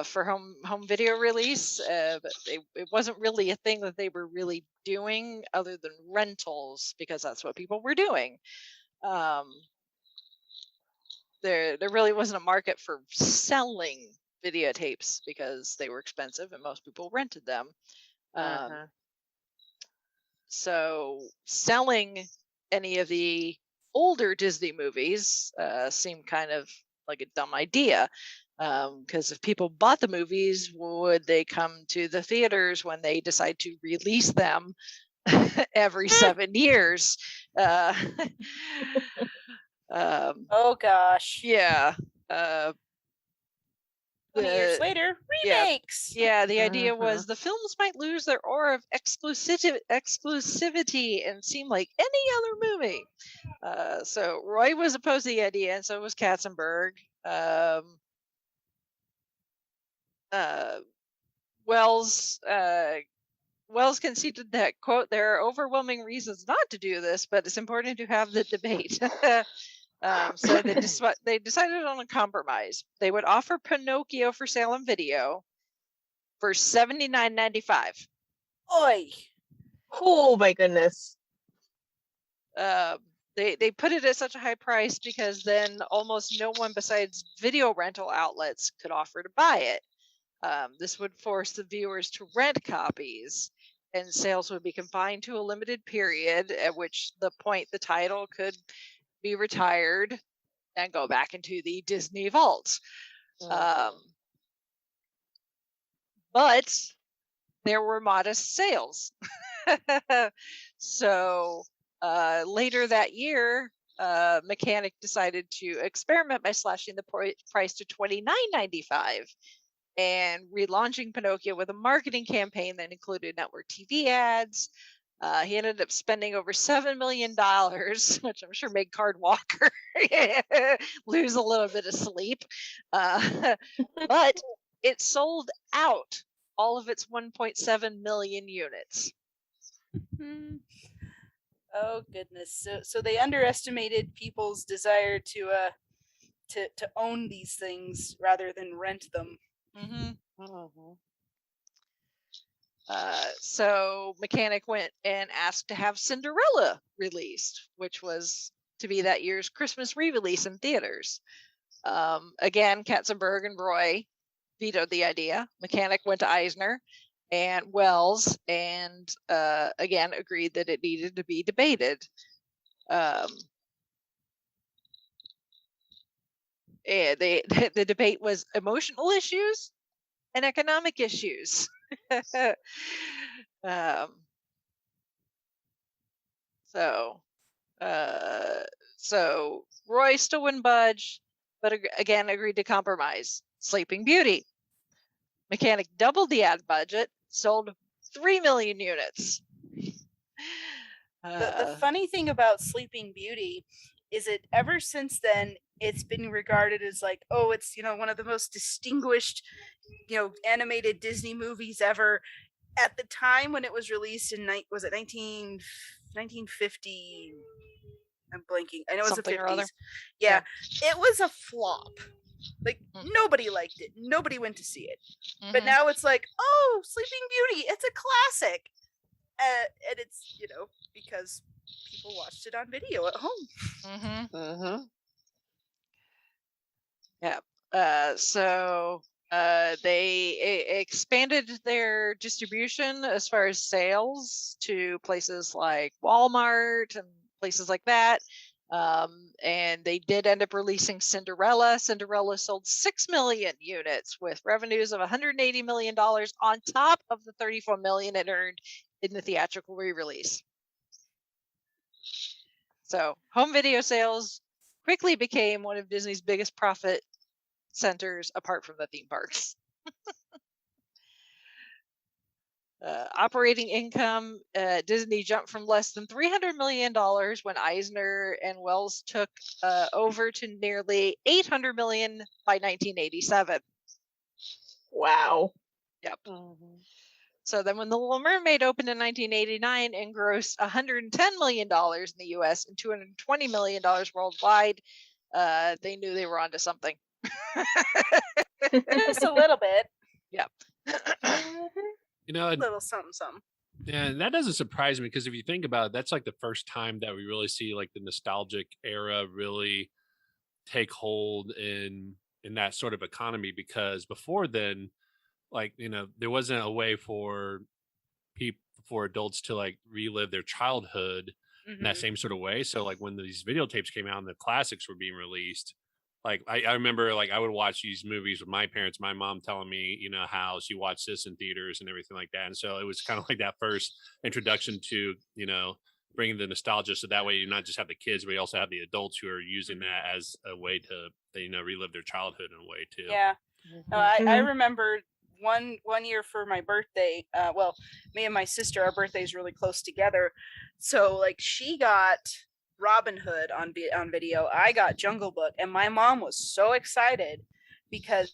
[SPEAKER 2] for home video release, but it wasn't really a thing that they were really doing other than rentals, because that's what people were doing. There really wasn't a market for selling videotapes because they were expensive and most people rented them. So selling any of the older Disney movies seemed kind of like a dumb idea, because if people bought the movies, would they come to the theaters when they decide to release them every 7 years?
[SPEAKER 4] Oh gosh.
[SPEAKER 2] Yeah.
[SPEAKER 4] 20 years later, remakes.
[SPEAKER 2] Yeah, the idea was the films might lose their aura of exclusivity and seem like any other movie. So Roy was opposed to the idea, and so was Wells conceded that, quote, there are overwhelming reasons not to do this, but it's important to have the debate. So they decided on a compromise. They would offer Pinocchio for sale on video for $79.95.
[SPEAKER 4] Oi.
[SPEAKER 3] Oh my goodness.
[SPEAKER 2] They put it at such a high price because then almost no one besides video rental outlets could offer to buy it. This would force the viewers to rent copies, and sales would be confined to a limited period, at which the title could be retired and go back into the Disney vault. But there were modest sales. So later that year, Mechanic decided to experiment by slashing the price to $29.95 and relaunching Pinocchio with a marketing campaign that included network TV ads. He ended up spending over $7 million, which I'm sure made Card Walker lose a little bit of sleep. But it sold out all of its 1.7 million units.
[SPEAKER 4] Oh goodness! So they underestimated people's desire to own these things rather than rent them.
[SPEAKER 2] So Mechanic went and asked to have Cinderella released, which was to be that year's Christmas re-release in theaters. Again, Katzenberg and Roy vetoed the idea. Mechanic went to Eisner and Wells and again agreed that it needed to be debated. And the debate was emotional issues and economic issues. So Roy still wouldn't budge, but again agreed to compromise. Sleeping Beauty. Mechanic doubled the ad budget, sold 3 million units.
[SPEAKER 4] The funny thing about Sleeping Beauty is that ever since then, it's been regarded as like, oh, it's, one of the most distinguished, animated Disney movies ever. At the time when it was released in, was it 1950? I'm blanking. I know it was the 50s. Yeah, it was a flop. Like, nobody liked it. Nobody went to see it. But now it's like, oh, Sleeping Beauty, it's a classic. And it's, because people watched it on video at home.
[SPEAKER 2] Yeah. So they expanded their distribution as far as sales to places like Walmart and places like that. And they did end up releasing Cinderella. Cinderella sold 6 million units with revenues of $180 million on top of the $34 million it earned in the theatrical re-release. So home video sales quickly became one of Disney's biggest profit centers apart from the theme parks. Operating income, Disney jumped from less than $300 million when Eisner and Wells took over to nearly $800 million by 1987.
[SPEAKER 3] Wow.
[SPEAKER 2] Yep. So then when The Little Mermaid opened in 1989 and grossed $110 million in the US and $220 million worldwide, they knew they were onto something.
[SPEAKER 4] Just a little bit.
[SPEAKER 2] Yep.
[SPEAKER 4] A little something.
[SPEAKER 6] Yeah, and that doesn't surprise me because if you think about it, that's like the first time that we really see like the nostalgic era really take hold in that sort of economy, because before then, like, there wasn't a way for adults to like relive their childhood in that same sort of way. So like when these videotapes came out and the classics were being released, like I remember like I would watch these movies with my parents, my mom telling me, how she watched this in theaters and everything like that. And so it was kind of like that first introduction to, bringing the nostalgia. So that way you not just have the kids, but you also have the adults who are using that as a way to, relive their childhood in a way too.
[SPEAKER 4] Yeah. No, I remember one year for my birthday, me and my sister, our birthdays really close together. So like she got Robin Hood on video. I got Jungle Book, and my mom was so excited because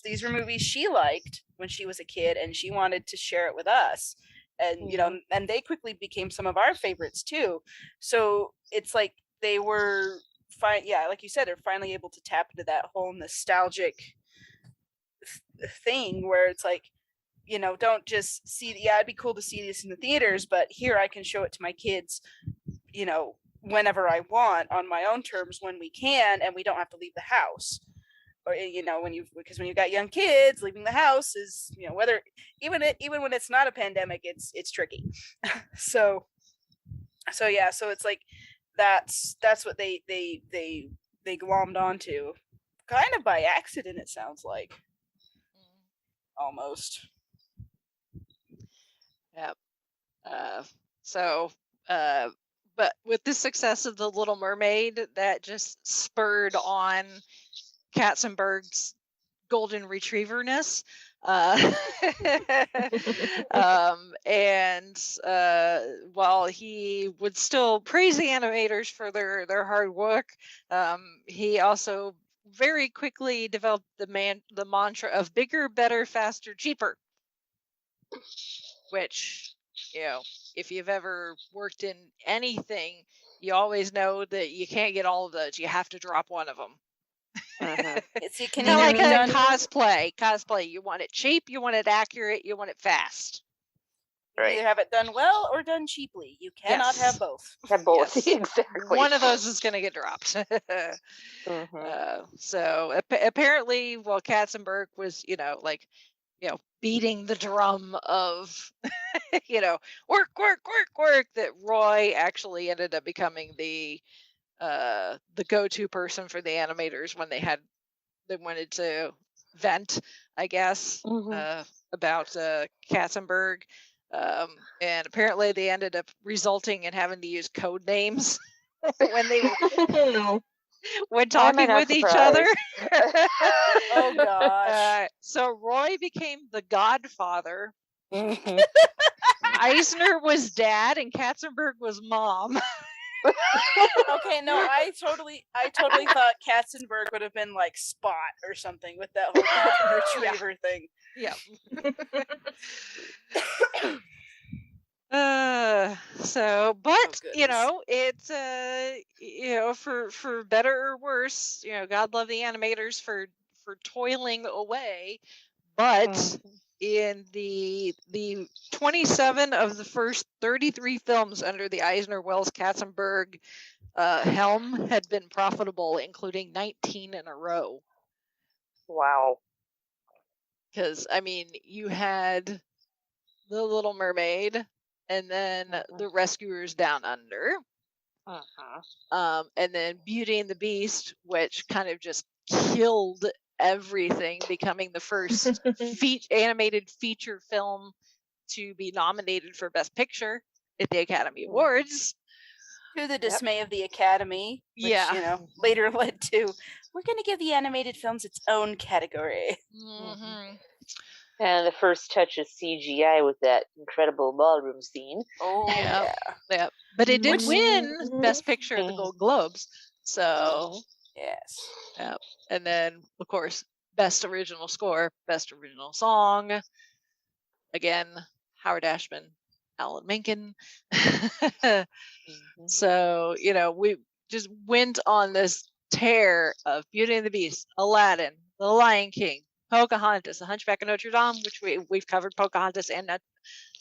[SPEAKER 4] these were movies she liked when she was a kid, and she wanted to share it with us. And and they quickly became some of our favorites too. So it's like they were like you said, they're finally able to tap into that whole nostalgic thing where it's like, don't just see, it'd be cool to see this in the theaters, but here I can show it to my kids, whenever I want on my own terms when we can, and we don't have to leave the house. Or because when you've got young kids, leaving the house is, whether even when it's not a pandemic, it's tricky. so it's like that's what they glommed onto, kind of by accident, it sounds like, almost.
[SPEAKER 2] Yep. But with the success of The Little Mermaid, that just spurred on Katzenberg's golden retrieverness. While he would still praise the animators for their hard work, he also very quickly developed the mantra of bigger, better, faster, cheaper, which, if you've ever worked in anything, you always know that you can't get all of those. You have to drop one of them.
[SPEAKER 4] It's
[SPEAKER 2] kind of like a cosplay. You want it cheap, you want it accurate, you want it fast.
[SPEAKER 4] Right. You either have it done well or done cheaply. You cannot have both.
[SPEAKER 5] Have both.
[SPEAKER 2] Yes.
[SPEAKER 5] Exactly.
[SPEAKER 2] One of those is going to get dropped. So apparently, while Katzenberg was, beating the drum of, work, that Roy actually ended up becoming the go-to person for the animators when they wanted to vent, I guess, about Katzenberg. And apparently they ended up resulting in having to use code names when talking with each other.
[SPEAKER 4] Oh gosh.
[SPEAKER 2] So Roy became the godfather. Eisner was dad and Katzenberg was mom.
[SPEAKER 4] Okay, no, I totally thought Katzenberg would have been like Spot or something with that whole retriever thing.
[SPEAKER 2] Yeah. It's for better or worse, God love the animators for toiling away, but in the 27 of the first 33 films under the Eisner Wells Katzenberg helm had been profitable, including 19 in a row.
[SPEAKER 5] Wow.
[SPEAKER 2] Because you had The Little Mermaid, and then The Rescuers Down Under, and then Beauty and the Beast, which kind of just killed everything, becoming the first animated feature film to be nominated for Best Picture at the Academy Awards.
[SPEAKER 4] To the dismay of the Academy, which, later led to, we're going to give the animated films its own category.
[SPEAKER 5] And the first touch of CGI with that incredible ballroom scene.
[SPEAKER 4] Oh,
[SPEAKER 2] yeah. But it did win Best Picture at the Gold Globes. So,
[SPEAKER 4] yes.
[SPEAKER 2] Yeah. And then, of course, Best Original Score, Best Original Song. Again, Howard Ashman, Alan Menken. So, we just went on this tear of Beauty and the Beast, Aladdin, The Lion King, Pocahontas, The Hunchback of Notre Dame, which we've covered Pocahontas and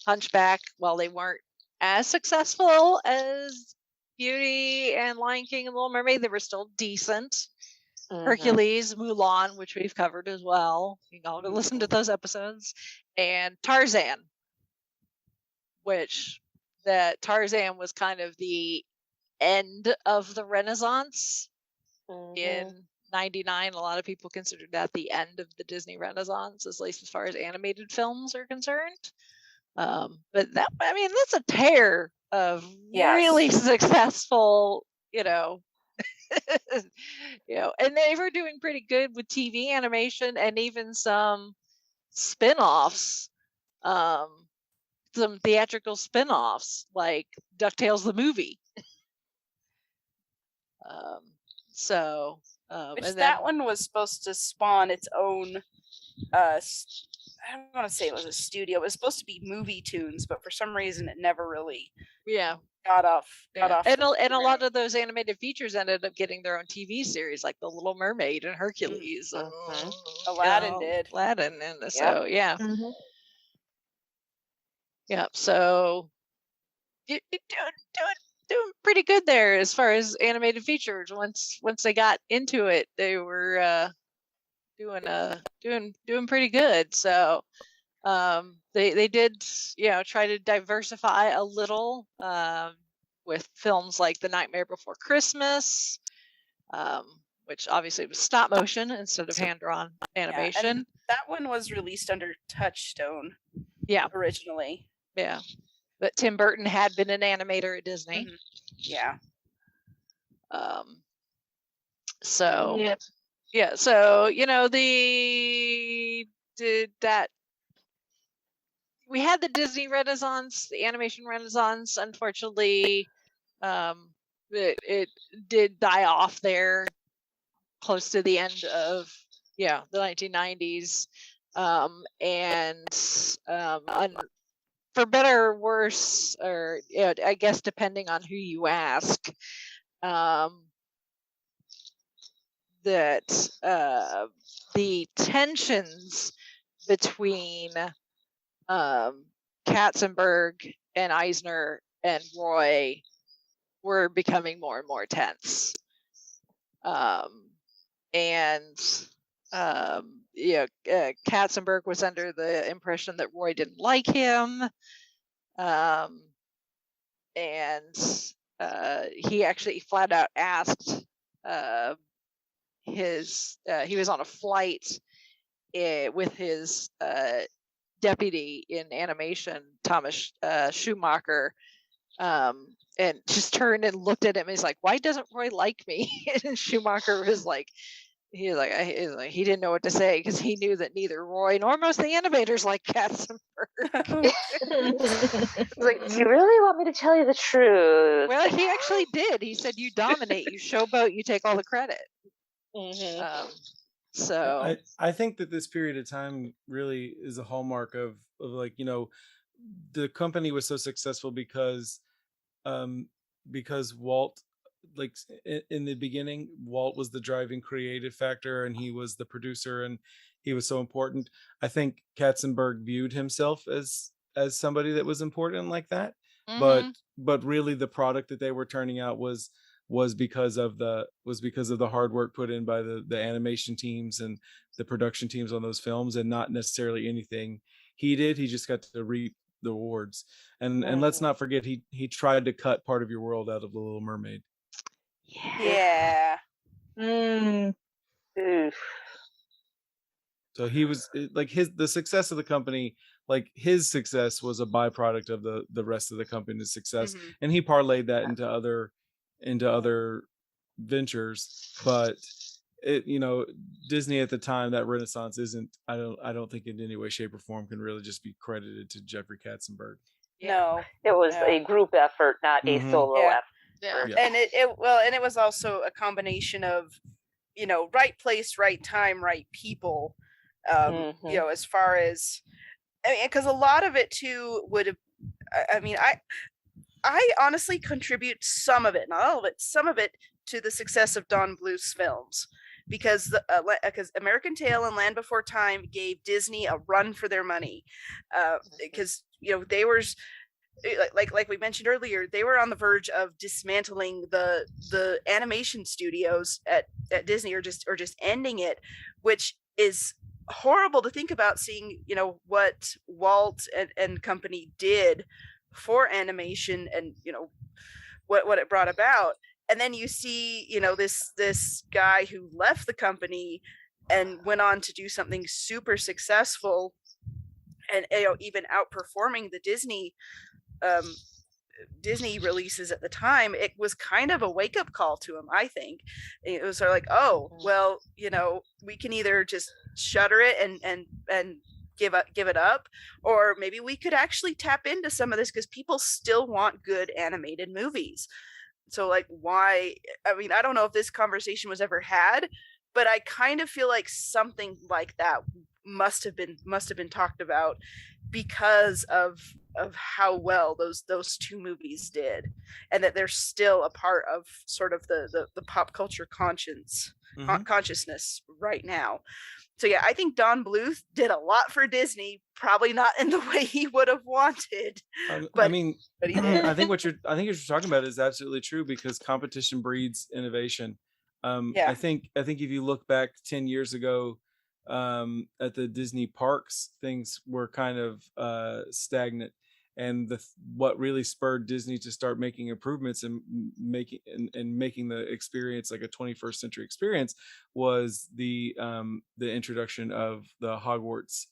[SPEAKER 2] Hunchback. While they weren't as successful as Beauty and Lion King and Little Mermaid, they were still decent. Hercules, Mulan, which we've covered as well. You can all go listen to those episodes. And Tarzan, which that Tarzan was kind of the end of the Renaissance in 99. A lot of people considered that the end of the Disney Renaissance, at least as far as animated films are concerned. But that's a tear of really successful, and they were doing pretty good with TV animation and even some spin-offs, some theatrical spin-offs like DuckTales the movie. So
[SPEAKER 4] Which
[SPEAKER 2] and
[SPEAKER 4] that
[SPEAKER 2] then
[SPEAKER 4] one was supposed to spawn its own. I don't want to say it was a studio. It was supposed to be Movie Tunes, but for some reason it never really
[SPEAKER 2] yeah.
[SPEAKER 4] got off.
[SPEAKER 2] And
[SPEAKER 4] the
[SPEAKER 2] a lot
[SPEAKER 4] ground.
[SPEAKER 2] of those animated features ended up getting their own TV series, like The Little Mermaid and Hercules. And,
[SPEAKER 4] Aladdin did.
[SPEAKER 2] Aladdin, and so yeah,
[SPEAKER 3] Mm-hmm.
[SPEAKER 2] yeah. So you doing pretty good there as far as animated features. Once they got into it, they were doing pretty good. So they did try to diversify a little with films like The Nightmare Before Christmas, which obviously was stop motion instead of hand drawn animation.
[SPEAKER 4] Yeah, and that one was released under Touchstone.
[SPEAKER 2] Yeah,
[SPEAKER 4] originally.
[SPEAKER 2] Yeah, but Tim Burton had been an animator at Disney.
[SPEAKER 4] Mm-hmm. Yeah.
[SPEAKER 2] So
[SPEAKER 3] Yep.
[SPEAKER 2] yeah, so did that. We had the Disney Renaissance, the animation Renaissance. Unfortunately, it did die off there close to the end of the 1990s, and for better or worse, or I guess depending on who you ask, that the tensions between Katzenberg and Eisner and Roy were becoming more and more tense. Katzenberg was under the impression that Roy didn't like him. He actually flat out asked he was on a flight with his deputy in animation, Thomas Schumacher, and just turned and looked at him. He's like, "Why doesn't Roy like me?" And Schumacher was like, he didn't know what to say because he knew that neither Roy nor most of the animators like Katzenberg.
[SPEAKER 5] Like, do you really want me to tell you the truth?
[SPEAKER 2] Well, he actually did. He said, "You dominate, you showboat, you take all the credit."
[SPEAKER 5] Mm-hmm.
[SPEAKER 2] So
[SPEAKER 7] I think that this period of time really is a hallmark of like, the company was so successful because Walt, like in the beginning, Walt was the driving creative factor and he was the producer and he was so important. I think Katzenberg viewed himself as somebody that was important like that.
[SPEAKER 2] Mhm.
[SPEAKER 7] But really the product that they were turning out was because of the hard work put in by the animation teams and the production teams on those films, and not necessarily anything he did. He just got to reap the awards. And let's not forget, he tried to cut part of your world out of The Little Mermaid.
[SPEAKER 4] Yeah.
[SPEAKER 3] Mm.
[SPEAKER 5] Oof.
[SPEAKER 7] So he was like the success of the company, like his success was a byproduct of the rest of the company's success.
[SPEAKER 4] Mhm.
[SPEAKER 7] And he parlayed that into other ventures. But Disney at the time, that Renaissance I don't think in any way, shape, or form can really just be credited to Jeffrey Katzenberg.
[SPEAKER 4] No.
[SPEAKER 5] It was
[SPEAKER 4] Yeah.
[SPEAKER 5] a group effort, not a
[SPEAKER 7] Mhm.
[SPEAKER 5] solo
[SPEAKER 4] Yeah.
[SPEAKER 5] effort.
[SPEAKER 2] Yeah.
[SPEAKER 7] Yeah.
[SPEAKER 4] And it was also a combination of, right place, right time, right people.
[SPEAKER 5] Mhm.
[SPEAKER 4] As far as, because a lot of it too would have, I honestly contribute some of it, not all of it, some of it to the success of Don Bluth's films, because American Tail and Land Before Time gave Disney a run for their money, because they were, like we mentioned earlier, they were on the verge of dismantling the animation studios at Disney, or just ending it, which is horrible to think about, seeing what Walt and company did for animation, and what it brought about. And then you see this guy who left the company and went on to do something super successful, and even outperforming the Disney releases at the time. It was kind of a wake-up call to him, I think. It was sort of like, oh, well, we can either just shutter it and give it up, or maybe we could actually tap into some of this, because people still want good animated movies. So like, why? I mean, I don't know if this conversation was ever had, but I kind of feel like something like that must have been talked about because of how well those two movies did, and that they're still a part of sort of the pop culture consciousness right now. So yeah, I think Don Bluth did a lot for Disney, probably not in the way he would have wanted. But
[SPEAKER 7] I mean,
[SPEAKER 4] but he did.
[SPEAKER 7] I think what you're talking about is absolutely true, because competition breeds innovation.
[SPEAKER 4] Yeah.
[SPEAKER 7] I think if you look back 10 years ago, at the Disney parks, things were kind of stagnant, and what really spurred Disney to start making improvements and making the experience like a 21st century experience was the introduction of the Hogwarts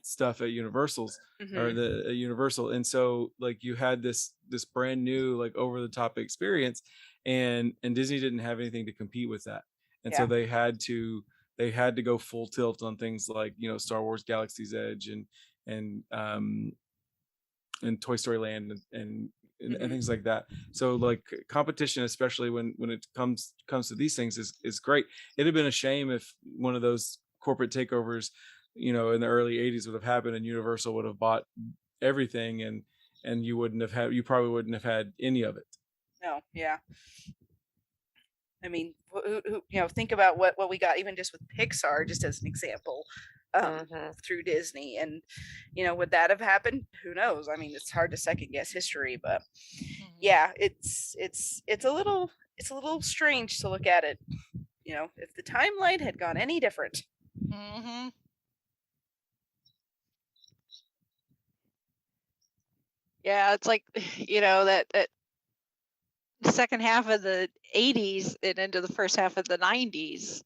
[SPEAKER 7] stuff at Universal's or the Universal. And so like you had this brand new like over the top experience, and Disney didn't have anything to compete with that. And so they had to go full tilt on things like, you know, Star Wars Galaxy's Edge and Toy Story Land and things like that. So like competition, especially when it comes to these things, is great. It'd have been a shame if one of those corporate takeovers, you know, in the early 80s would have happened and Universal would have bought everything, and you probably wouldn't have had any of it.
[SPEAKER 4] No, yeah. I mean, who you know, think about what we got even just with Pixar, just as an example, through Disney, and you know, would that have happened? Who knows? I mean, it's hard to second guess history, but yeah, it's a little strange to look at it. You know, if the timeline had gone any different.
[SPEAKER 2] Yeah, it's like, you know, that the second half of the 80s and into the first half of the 90s,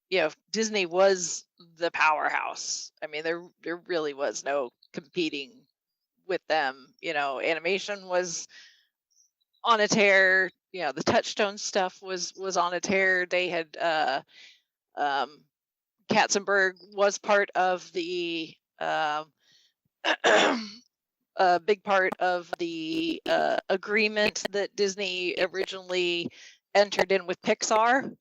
[SPEAKER 2] you know, Disney was the powerhouse. I mean, there really was no competing with them. You know, animation was on a tear. You know, the Touchstone stuff was on a tear. They had Katzenberg was part of the a big part of the agreement that Disney originally entered in with Pixar,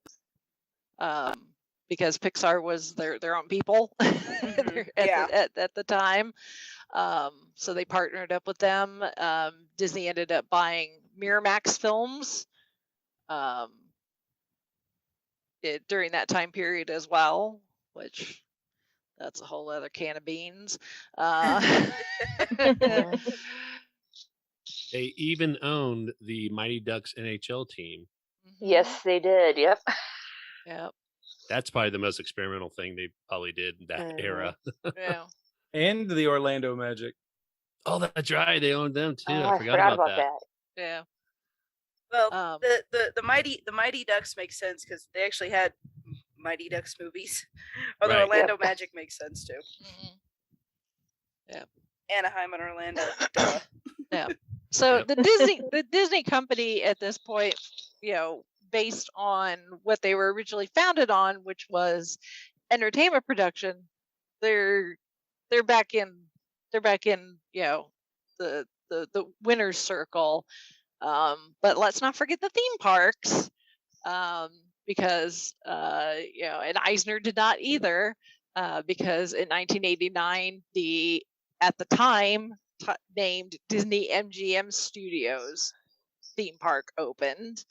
[SPEAKER 2] because Pixar was their own people at the time. So they partnered up with them. Disney ended up buying Miramax Films during that time period as well, which that's a whole other can of beans.
[SPEAKER 6] They even owned the Mighty Ducks NHL team.
[SPEAKER 5] Yes, they did. Yep.
[SPEAKER 2] Yep.
[SPEAKER 6] That's probably the most experimental thing they probably did in that era.
[SPEAKER 2] Yeah.
[SPEAKER 7] And the Orlando Magic.
[SPEAKER 6] Oh, that's right. They owned them too.
[SPEAKER 5] Oh,
[SPEAKER 6] I forgot about that.
[SPEAKER 2] Yeah.
[SPEAKER 4] Well, the Mighty Ducks makes sense because they actually had Mighty Ducks movies. Or the Orlando Magic makes sense too.
[SPEAKER 2] Yeah.
[SPEAKER 4] Anaheim and Orlando. Duh.
[SPEAKER 2] Yeah. So the Disney company at this point, you know, based on what they were originally founded on, which was entertainment production, they're back in, you know, the winner's circle. But let's not forget the theme parks, because you know, and Eisner did not either, because in 1989 the at the time named Disney MGM Studios theme park opened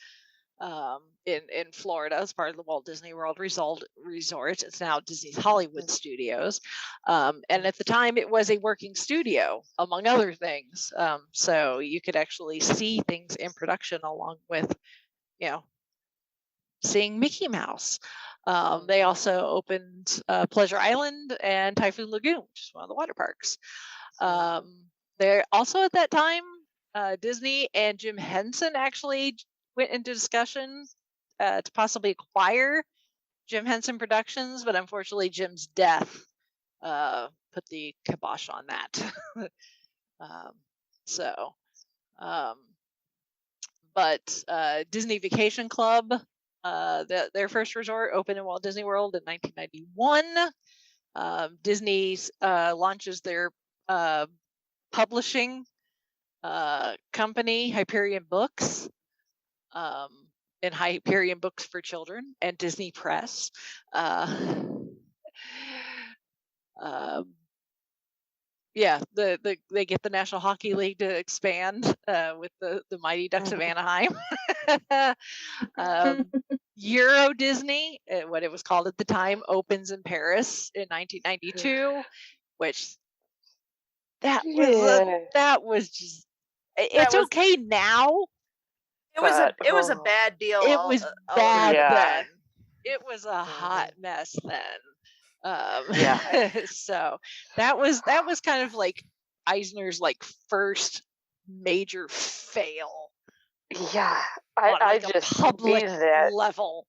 [SPEAKER 2] in Florida as part of the Walt Disney World Resort. It's now Disney's Hollywood Studios, and at the time it was a working studio, among other things. So you could actually see things in production along with, you know, seeing Mickey Mouse. They also opened Pleasure Island and Typhoon Lagoon, which is one of the water parks. They're also at that time, Disney and Jim Henson actually went into discussion to possibly acquire Jim Henson Productions, but unfortunately Jim's death put the kibosh on that. But Disney Vacation Club, their first resort opened in Walt Disney World in 1991. Disney launches their publishing company, Hyperion Books, and Hyperion Books for Children, and Disney Press. Yeah, they get the National Hockey League to expand with the Mighty Ducks of Anaheim. Euro Disney, what it was called at the time, opens in Paris in 1992, which that was just. It's okay now.
[SPEAKER 4] It was a bad deal.
[SPEAKER 2] It was bad then. It was a hot mess then. So that was kind of like Eisner's like first major fail.
[SPEAKER 5] Yeah, I just
[SPEAKER 2] public level.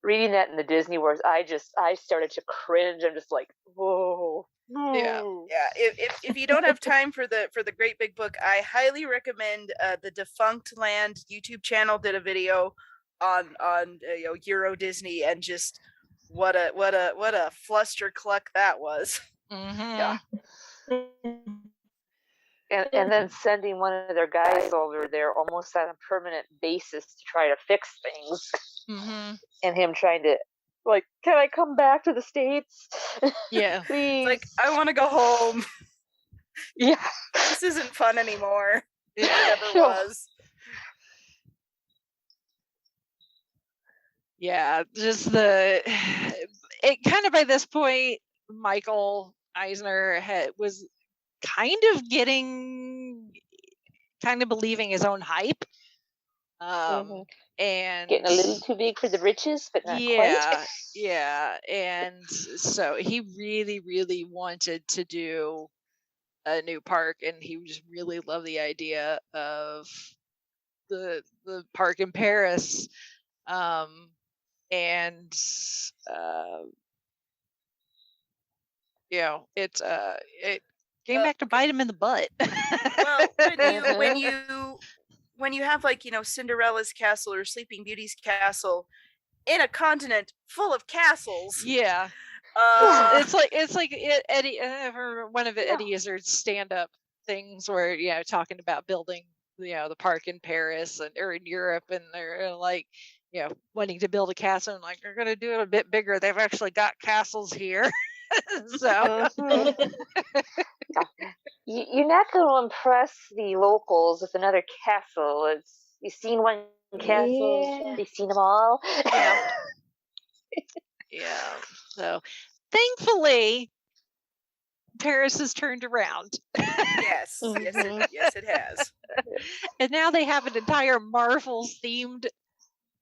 [SPEAKER 5] Reading that in the Disney Wars, I started to cringe. I'm just like, whoa.
[SPEAKER 2] Yeah.
[SPEAKER 4] If you don't have time for the Great Big Book, I highly recommend the Defunct Land YouTube channel did a video on Euro Disney, and just what a fluster cluck that was.
[SPEAKER 2] Yeah.
[SPEAKER 5] And then sending one of their guys over there almost on a permanent basis to try to fix things. And him trying to, like, can I come back to the States?
[SPEAKER 2] Yeah.
[SPEAKER 5] Please.
[SPEAKER 4] Like, I want to go home.
[SPEAKER 5] Yeah.
[SPEAKER 4] This isn't fun anymore.
[SPEAKER 2] Yeah.
[SPEAKER 4] It never was.
[SPEAKER 2] Yeah, just it kind of by this point, Michael Eisner was kind of believing his own hype. And
[SPEAKER 5] getting a little too big for the riches, but not quite.
[SPEAKER 2] Yeah. And so he really, really wanted to do a new park, and he just really loved the idea of the park in Paris. And it came back to bite him in the butt.
[SPEAKER 4] Well, when you have, like, Cinderella's castle or Sleeping Beauty's castle in a continent full of castles.
[SPEAKER 2] Yeah. It's like Eddie, one of Eddie Izzard's stand-up things where talking about building the park in Paris or in Europe, and they're like wanting to build a castle, and like they're gonna do it a bit bigger. They've actually got castles here. So
[SPEAKER 5] you're not going to impress the locals with another castle. You've seen one castle, you've seen them all.
[SPEAKER 2] Yeah. So thankfully, Paris has turned around.
[SPEAKER 4] Yes, yes, it has.
[SPEAKER 2] And now they have an entire Marvel themed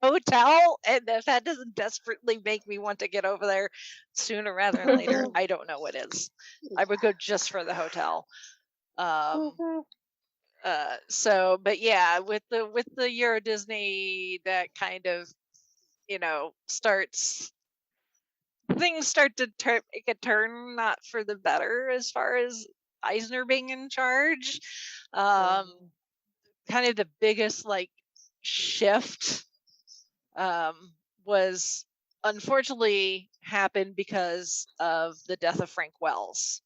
[SPEAKER 2] hotel, and if that doesn't desperately make me want to get over there sooner rather than later, I don't know what is. I would go just for the hotel. So, but yeah, with the Euro Disney, that kind of things start to make a turn not for the better as far as Eisner being in charge. Kind of the biggest shift was unfortunately happened because of the death of Frank Wells,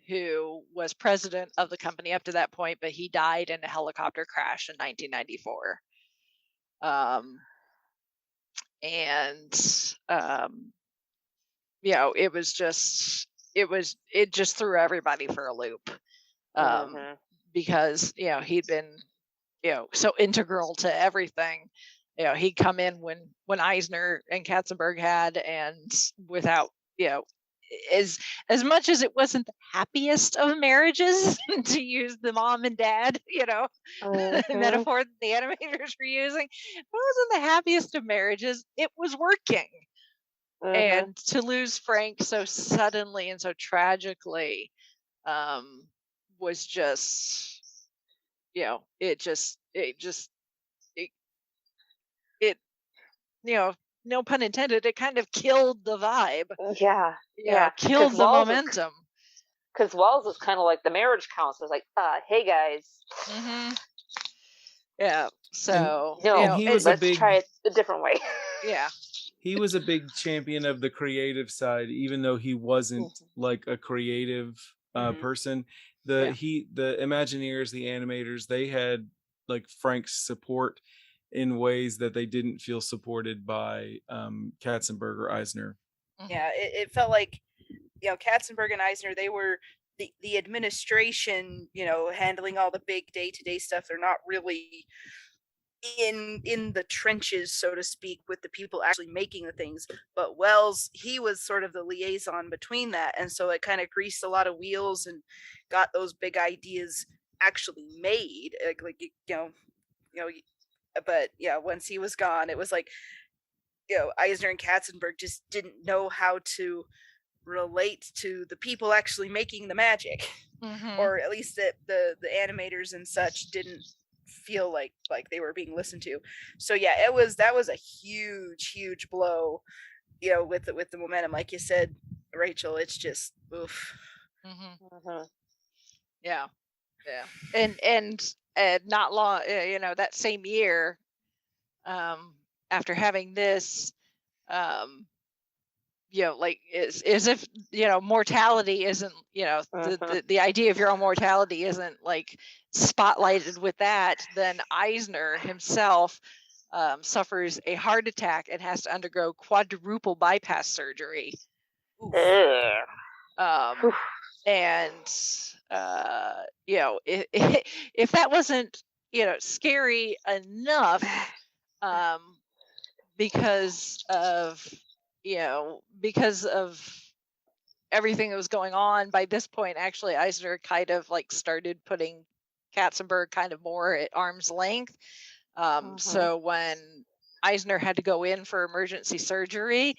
[SPEAKER 2] who was president of the company up to that point, but he died in a helicopter crash in 1994. It just threw everybody for a loop, because he'd been so integral to everything. He'd come in when Eisner and Katzenberg had, and without as much as it wasn't the happiest of marriages, to use the mom and dad metaphor that the animators were using, it wasn't the happiest of marriages. It was working. And to lose Frank so suddenly and so tragically was just no pun intended, it kind of killed the vibe. Killed the momentum.
[SPEAKER 5] Because Wells was kind of like the marriage counselor. It's like, hey guys.
[SPEAKER 2] Yeah. So
[SPEAKER 5] let's try it a different way.
[SPEAKER 2] Yeah.
[SPEAKER 7] He was a big champion of the creative side, even though he wasn't like a creative person. The Imagineers, the animators, they had like Frank's support in ways that they didn't feel supported by Katzenberg or Eisner.
[SPEAKER 4] Yeah, it felt like, Katzenberg and Eisner, they were the administration, handling all the big day-to-day stuff. They're not really in the trenches, so to speak, with the people actually making the things. But Wells, he was sort of the liaison between that, and so it kind of greased a lot of wheels and got those big ideas actually made. But yeah, once he was gone, it was like, Eisner and Katzenberg just didn't know how to relate to the people actually making the magic, or at least that the animators and such didn't feel like they were being listened to. So yeah, that was a huge blow, with the momentum, like you said, Rachel. It's just oof.
[SPEAKER 2] Yeah. And not long, that same year, after having this, as if mortality isn't, the idea of your own mortality isn't like spotlighted with that, then Eisner himself suffers a heart attack and has to undergo quadruple bypass surgery. And if that wasn't scary enough, because of everything that was going on, by this point actually Eisner kind of like started putting Katzenberg kind of more at arm's length. So when Eisner had to go in for emergency surgery,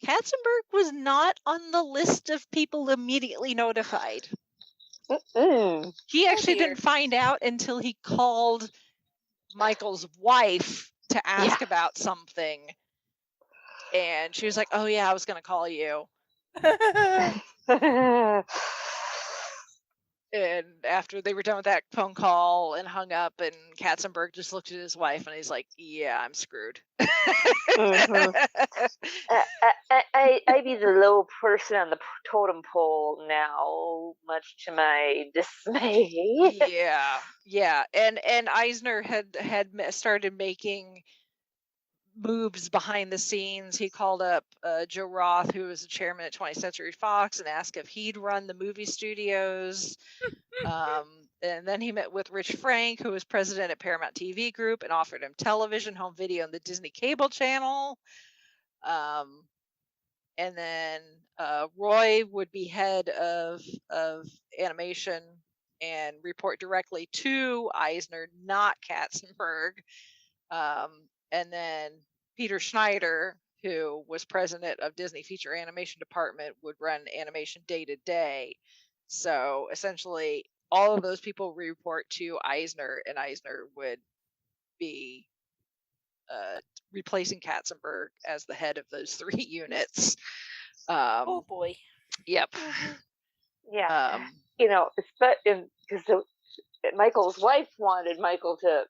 [SPEAKER 2] Katzenberg was not on the list of people immediately notified. He actually didn't find out until he called Michael's wife to ask about something. And she was like, "Oh yeah, I was going to call you." And after they were done with that phone call and hung up, and Katzenberg just looked at his wife and he's like, "Yeah, I'm screwed."
[SPEAKER 5] I be the low person on the totem pole now, much to my dismay.
[SPEAKER 2] Yeah. And Eisner had started making moves behind the scenes. He called up Joe Roth, who was the chairman at 20th Century Fox, and asked if he'd run the movie studios. And then he met with Rich Frank, who was president at Paramount TV Group, and offered him television, home video, and the Disney cable channel. And then Roy would be head of animation and report directly to Eisner, not Katzenberg. And then Peter Schneider, who was president of Disney Feature Animation Department, would run animation day to day. So essentially, all of those people report to Eisner, and Eisner would be replacing Katzenberg as the head of those three units.
[SPEAKER 4] Oh boy.
[SPEAKER 2] Yep.
[SPEAKER 5] Yeah. Because Michael's wife wanted Michael to,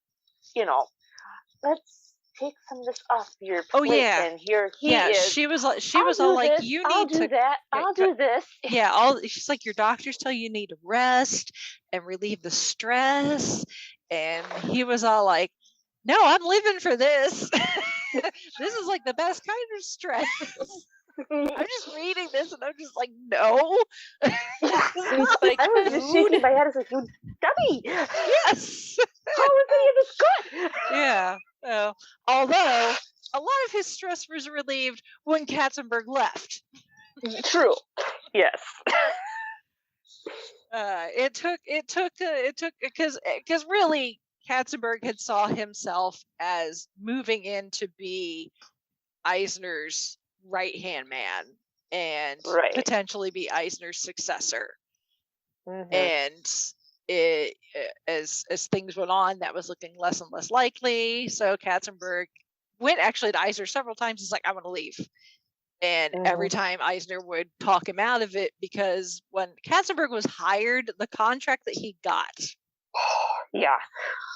[SPEAKER 5] let's take some of this off your plate.
[SPEAKER 2] Oh yeah.
[SPEAKER 5] And here he is.
[SPEAKER 2] She was all like,
[SPEAKER 5] this,
[SPEAKER 2] "You
[SPEAKER 5] I'll
[SPEAKER 2] need
[SPEAKER 5] do
[SPEAKER 2] to
[SPEAKER 5] that. I'll do this."
[SPEAKER 2] Yeah, she's like, "Your doctors tell you need to rest and relieve the stress." And he was all like, "No, I'm living for this. This is like the best kind of stress." I'm just reading this and I'm just like, no.
[SPEAKER 5] Like, I was just shaking my head. I was like, "You dummy."
[SPEAKER 2] Yes.
[SPEAKER 5] How is any of this good?
[SPEAKER 2] Yeah. Although a lot of his stress was relieved when Katzenberg left.
[SPEAKER 5] True. Yes.
[SPEAKER 2] It took because really Katzenberg had saw himself as moving in to be Eisner's right-hand man and potentially be Eisner's successor. And as things went on, that was looking less and less likely. So Katzenberg went actually to Eisner several times. He's like, "I want to leave." And every time Eisner would talk him out of it, because when Katzenberg was hired, the contract that he got,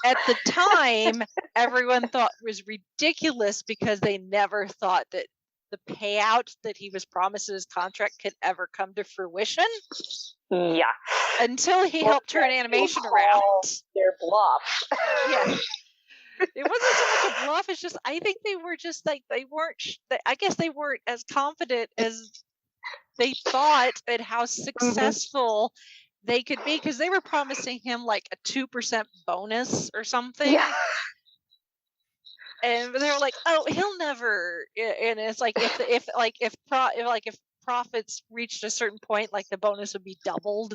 [SPEAKER 2] at the time, everyone thought was ridiculous, because they never thought that the payout that he was promised in his contract could ever come to fruition
[SPEAKER 5] Yeah.
[SPEAKER 2] until he
[SPEAKER 5] Or
[SPEAKER 2] helped turn
[SPEAKER 5] that you
[SPEAKER 2] animation
[SPEAKER 5] call
[SPEAKER 2] around.
[SPEAKER 5] Their bluff.
[SPEAKER 2] Yeah. It wasn't so much a bluff. It's just I think they were just like they weren't. I guess they weren't as confident as they thought at how successful they could be, because they were promising him like a 2% bonus or something.
[SPEAKER 5] Yeah.
[SPEAKER 2] And they were like, "Oh, he'll never." And it's like if profits reached a certain point, like the bonus would be doubled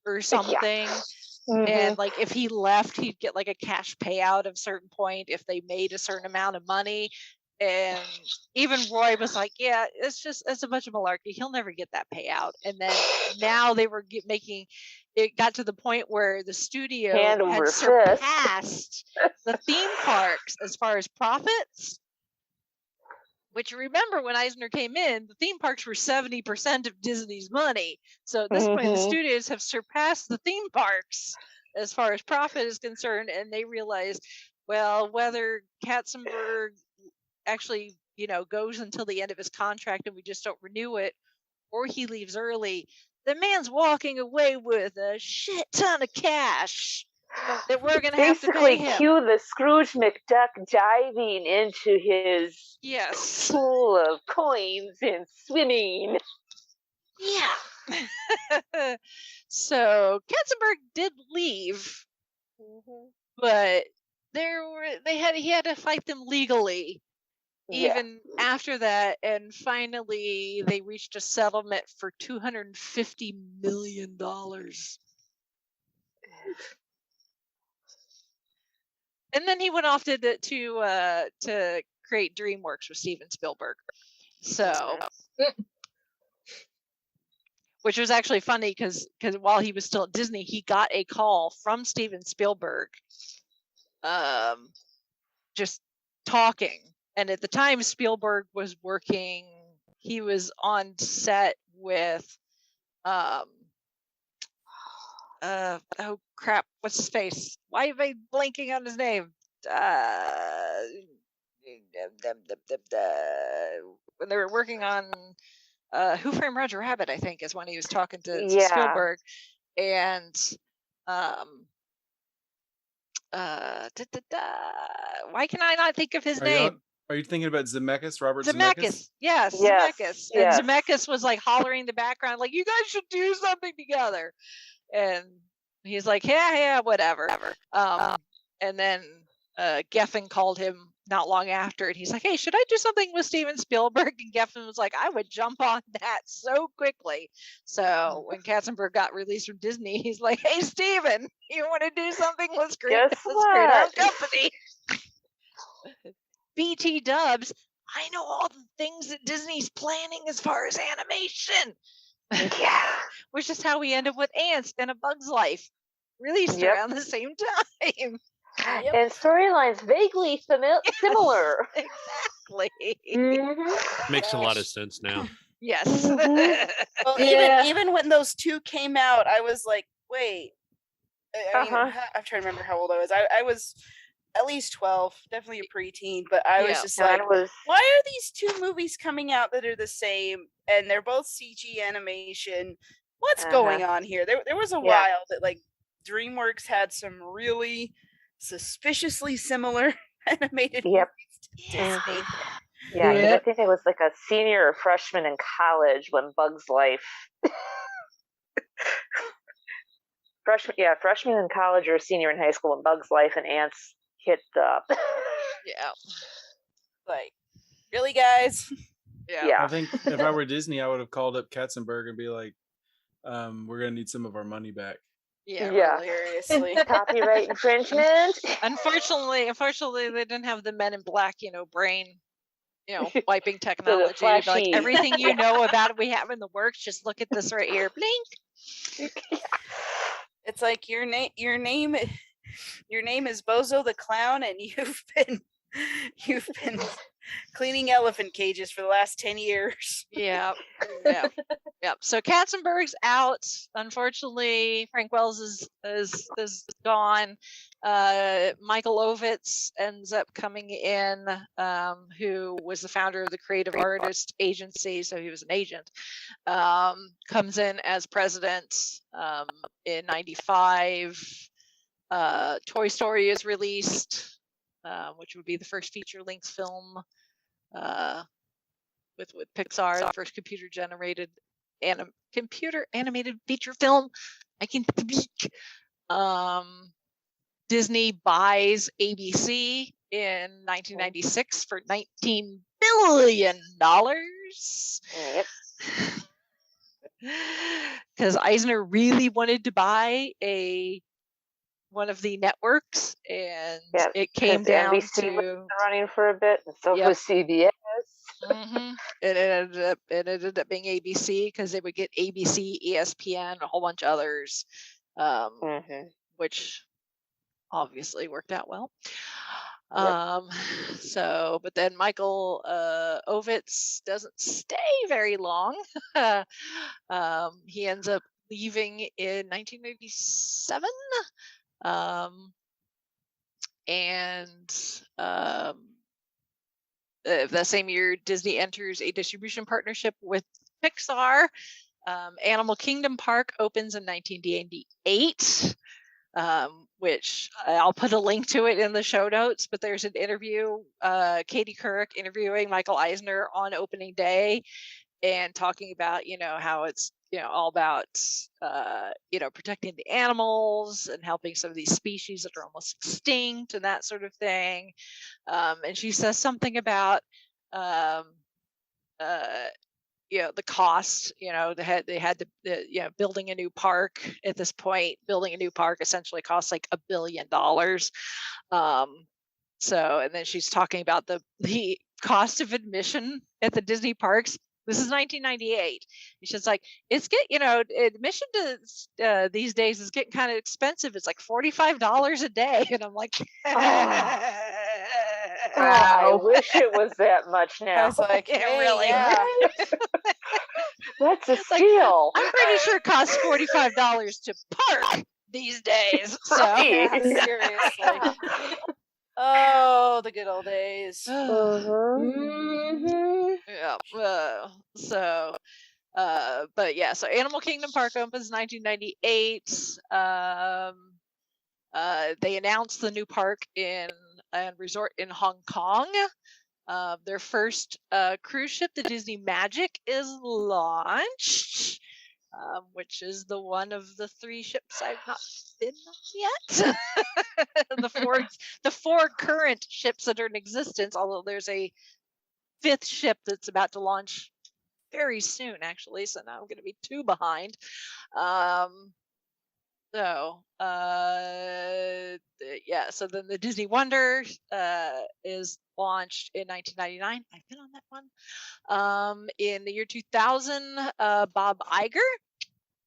[SPEAKER 2] or something. And like if he left, he'd get like a cash payout of a certain point if they made a certain amount of money. And even Roy was like, "Yeah, it's a bunch of malarkey. He'll never get that payout." And then now they were making it got to the point where the studio
[SPEAKER 5] Hand
[SPEAKER 2] had
[SPEAKER 5] over fist.
[SPEAKER 2] surpassed the theme parks as far as profits. Which, remember, when Eisner came in, the theme parks were 70% of Disney's money. So at this point, the studios have surpassed the theme parks as far as profit is concerned, and they realized, well, whether Katzenberg actually, goes until the end of his contract and we just don't renew it, or he leaves early, the man's walking away with a shit ton of cash that we're going to have to pay
[SPEAKER 5] Basically,
[SPEAKER 2] him.
[SPEAKER 5] cue the Scrooge McDuck diving into his
[SPEAKER 2] Yes.
[SPEAKER 5] pool of coins and swimming.
[SPEAKER 2] Yeah. So Katzenberg did leave, but he had to fight them legally. Even after that, and finally they reached a settlement for $250 million. And then he went off to create DreamWorks with Steven Spielberg. So, which was actually funny because while he was still at Disney, he got a call from Steven Spielberg, just talking. And at the time, Spielberg was working. He was on set with, oh crap, what's his face? Why am I blanking on his name? When they were working on Who Framed Roger Rabbit, I think, is when he was talking to Spielberg. And why can I not think of his name?
[SPEAKER 7] Are you thinking about Zemeckis, Robert
[SPEAKER 2] Zemeckis? Yes, Zemeckis. And Zemeckis was like hollering in the background, like, "You guys should do something together." And he's like, "Yeah, whatever." And then Geffen called him not long after, and he's like, "Hey, should I do something with Steven Spielberg?" And Geffen was like, "I would jump on that so quickly." So when Katzenberg got released from Disney, he's like, "Hey, Steven, you want to do something? Let's create our company." BT Dubs, I know all the things that Disney's planning as far as animation. Which is how we end up with Ants and A Bug's Life, released around the same time.
[SPEAKER 5] And storylines vaguely similar.
[SPEAKER 2] Exactly.
[SPEAKER 6] Makes a lot of sense now.
[SPEAKER 2] Yes.
[SPEAKER 4] Well, even when those two came out, I was like, wait. I mean, I'm trying to remember how old I was. I was at least 12, definitely a preteen, but I was just like, why are these two movies coming out that are the same and they're both CG animation? What's going on here? There was a while that like DreamWorks had some really suspiciously similar animated movies to Disney.
[SPEAKER 5] I think I was like a senior or freshman in college when Bug's Life. Freshman in college or senior in high school when Bug's Life and Ants hit up.
[SPEAKER 4] Like, really, guys?
[SPEAKER 7] I think if I were Disney, I would have called up Katzenberg and be like, we're gonna need some of our money back.
[SPEAKER 4] Seriously.
[SPEAKER 5] Copyright infringement.
[SPEAKER 2] Unfortunately, they didn't have the Men in Black, brain, wiping technology.
[SPEAKER 5] So
[SPEAKER 2] like, everything you know about it, we have in the works. Just look at this right here. Blink.
[SPEAKER 4] It's like your name is Bozo the Clown, and you've been You've been cleaning elephant cages for the last 10 years.
[SPEAKER 2] Yeah. So Katzenberg's out. Unfortunately, Frank Wells is gone. Michael Ovitz ends up coming in, who was the founder of the Creative Artist Agency, so he was an agent. Comes in as president in '95. Toy Story is released, which would be the first feature-length film with Pixar, the first computer animated feature film. I can speak. Disney buys ABC in 1996 for $19 billion.
[SPEAKER 5] Yep.
[SPEAKER 2] Because Eisner really wanted to buy one of the networks, and it came down
[SPEAKER 5] NBC was
[SPEAKER 2] to
[SPEAKER 5] running for a bit, and so
[SPEAKER 2] Yep.
[SPEAKER 5] was CBS.
[SPEAKER 2] It ended up being ABC because they would get ABC, ESPN, a whole bunch of others, which obviously worked out well. But then Michael Ovitz doesn't stay very long. He ends up leaving in 1997. The same year, Disney enters a distribution partnership with Pixar. Animal Kingdom Park opens in 1998, which I'll put a link to it in the show notes, but there's an interview, Katie Couric interviewing Michael Eisner on opening day and talking about, how it's, all about, protecting the animals and helping some of these species that are almost extinct and that sort of thing. And she says something about, the cost, they had to, building a new park at this point, building a new park essentially costs like $1 billion. And then she's talking about the cost of admission at the Disney parks. This is 1998. She's like, admission to these days is getting kind of expensive. It's like $45 a day. And I'm like,
[SPEAKER 5] I wish it was that much now.
[SPEAKER 4] I was like, hey,
[SPEAKER 2] really?
[SPEAKER 4] Yeah.
[SPEAKER 5] That's a steal.
[SPEAKER 2] I'm pretty sure it costs $45 to park these days. So
[SPEAKER 5] Right.
[SPEAKER 4] Seriously. Oh, the good old days.
[SPEAKER 2] So Animal Kingdom Park opens 1998. They announced the new park and resort in Hong Kong. Their first cruise ship, the Disney Magic, is launched, which is the one of the 3 ships I've not been on yet. the four current ships that are in existence, although there's a 5th ship that's about to launch very soon, actually. So now I'm going to be 2 behind. So then the Disney Wonder is launched in 1999. I've been on that one. In the year 2000, Bob Iger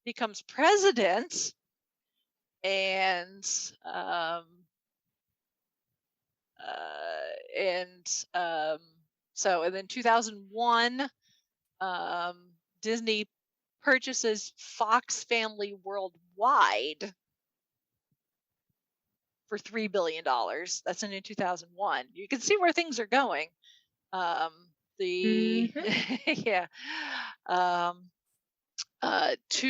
[SPEAKER 2] becomes president, and then 2001, Disney purchases Fox Family worldwide for $3 billion. That's in 2001. You can see where things are going. 2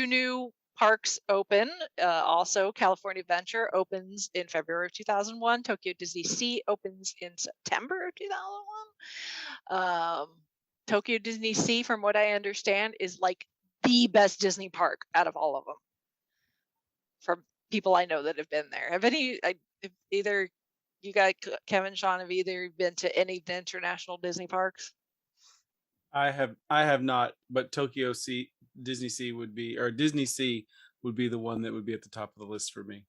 [SPEAKER 2] new parks open. Also, California Adventure opens in February of 2001. Tokyo Disney Sea opens in September of 2001. Tokyo Disney Sea, from what I understand, is like the best Disney park out of all of them. From people I know that have been there. Have either you guys, Kevin, Sean, have either been to any of the international Disney parks?
[SPEAKER 7] I have not, but Disney Sea would be the one that would be at the top of the list for me.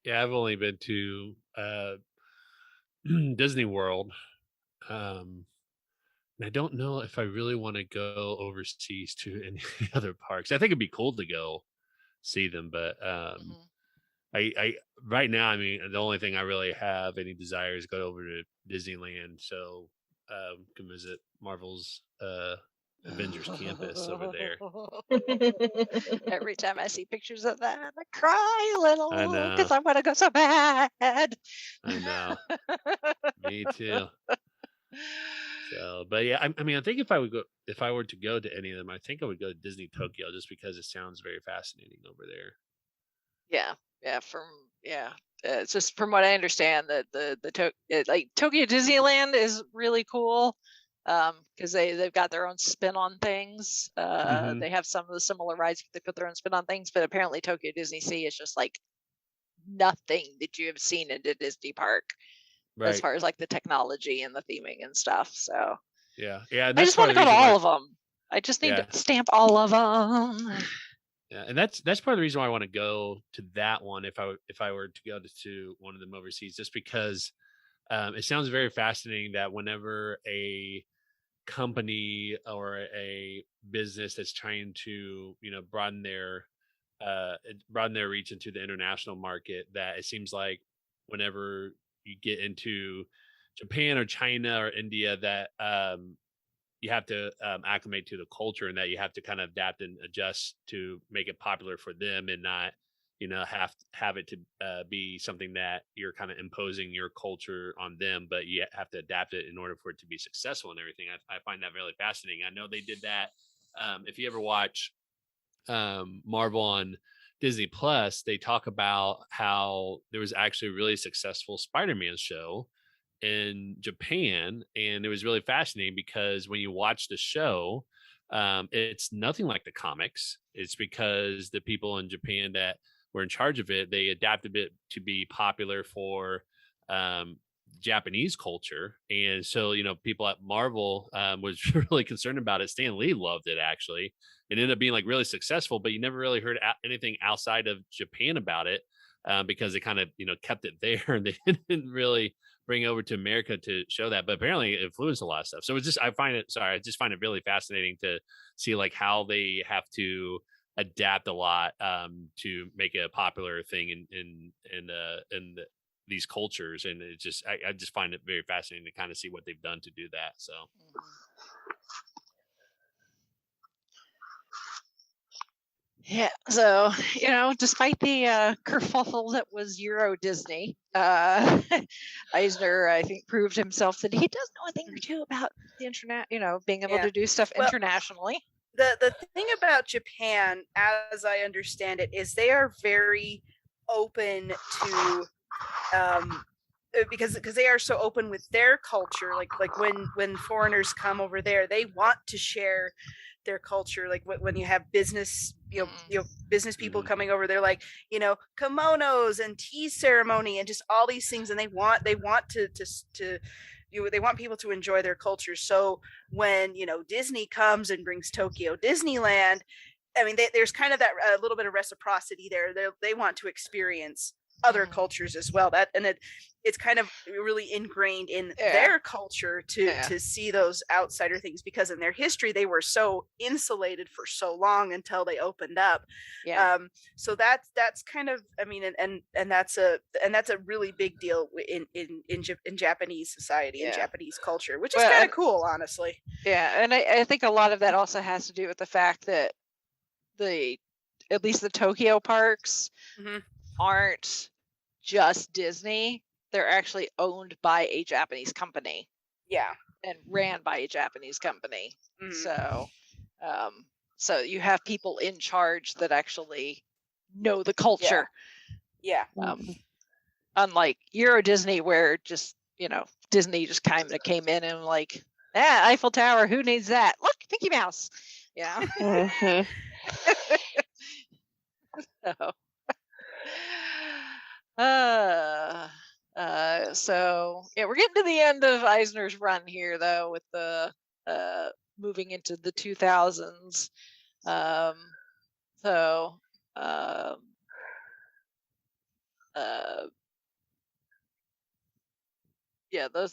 [SPEAKER 6] Yeah, I've only been to Disney World. And I don't know if I really want to go overseas to any other parks. I think it'd be cool to go see them, but I right now, I mean, the only thing I really have any desire is go over to Disneyland, so can visit Marvel's Avengers campus over there.
[SPEAKER 2] Every time I see pictures of that, I cry a little
[SPEAKER 6] I know.
[SPEAKER 2] because I want to go so bad.
[SPEAKER 6] I know. Me too. So, but yeah, I mean, I think if I were to go to any of them, I think I would go to Disney Tokyo just because it sounds very fascinating over there.
[SPEAKER 2] Yeah, it's just from what I understand that like Tokyo Disneyland is really cool because they've got their own spin on things. They have some of the similar rides, but they put their own spin on things. But apparently Tokyo Disney Sea is just like nothing that you have seen in a Disney park as far as like the technology and the theming and stuff. So
[SPEAKER 6] yeah,
[SPEAKER 2] I just want to go to all of them. I just need to stamp all of them.
[SPEAKER 6] Yeah, and that's part of the reason why I want to go to that one if I were to go to one of them overseas, just because it sounds very fascinating that whenever a company or a business that's trying to broaden their reach into the international market, that it seems like whenever you get into Japan or China or India, that you have to acclimate to the culture, and that you have to kind of adapt and adjust to make it popular for them, and not have it to be something that you're kind of imposing your culture on them, but you have to adapt it in order for it to be successful and everything. I find that really fascinating. I know they did that. If you ever watch Marvel on Disney Plus, they talk about how there was actually a really successful Spider-Man show in Japan, and it was really fascinating because when you watch the show, it's nothing like the comics. It's because the people in Japan that were in charge of it, they adapted it to be popular for Japanese culture. And so people at Marvel was really concerned about it. Stan Lee loved it, actually. It ended up being like really successful, but you never really heard anything outside of Japan about it because they kind of kept it there, and they didn't really bring over to America to show that. But apparently it influenced a lot of stuff. So it's just I just find it really fascinating to see like how they have to adapt a lot to make it a popular thing in these cultures. And it just I just find it very fascinating to kind of see what they've done to do that. So
[SPEAKER 2] yeah, so despite the kerfuffle that was Euro Disney, Eisner, I think, proved himself that he does know a thing or two about the internet, being able to do stuff internationally.
[SPEAKER 4] The thing about Japan, as I understand it, is they are very open to because they are so open with their culture. Like when foreigners come over there, they want to share their culture. Like when you have business business people coming over, they're like kimonos and tea ceremony and just all these things, and they want to they want people to enjoy their culture. So when Disney comes and brings Tokyo Disneyland, I mean there's kind of that a little bit of reciprocity there. They want to experience other cultures as well. It's kind of really ingrained in their culture to see those outsider things, because in their history they were so insulated for so long until they opened up. So that's kind of, I mean, and that's a really big deal in Japanese society and Japanese culture, which is kind of cool, honestly.
[SPEAKER 2] And I think a lot of that also has to do with the fact that at least the Tokyo parks aren't just Disney. They're actually owned by a Japanese company. And ran by a Japanese company. So you have people in charge that actually know the culture. Unlike Euro Disney, where just Disney just kind of came in and like, Eiffel Tower, who needs that? Look, Mickey Mouse. So we're getting to the end of Eisner's run here, though, with the moving into the 2000s.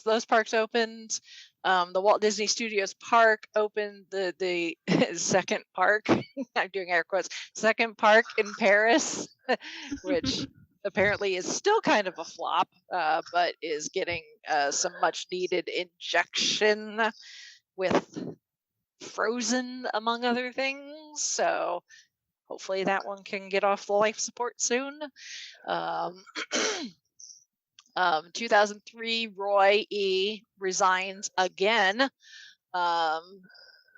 [SPEAKER 2] Those parks opened. The Walt Disney Studios Park opened, the second park. I'm doing air quotes. Second park in Paris, which apparently is still kind of a flop, but is getting some much needed injection with Frozen, among other things. So hopefully that one can get off the life support soon. 2003, Roy E. resigns again.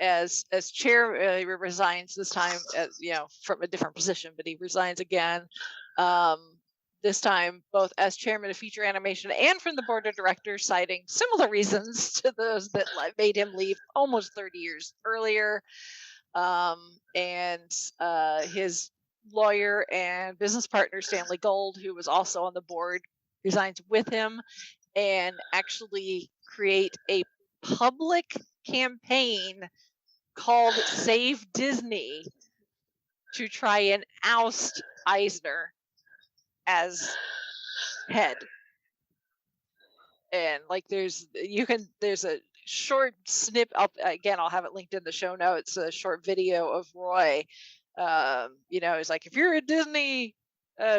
[SPEAKER 2] As chair, he resigns this time as from a different position, but he resigns again. This time both as chairman of feature animation and from the board of directors, citing similar reasons to those that made him leave almost 30 years earlier. And his lawyer and business partner Stanley Gold, who was also on the board, resigns with him and actually create a public campaign called Save Disney to try and oust Eisner as head. And there's a short snip up again, I'll have it linked in the show notes, a short video of Roy. He's like, if you're a Disney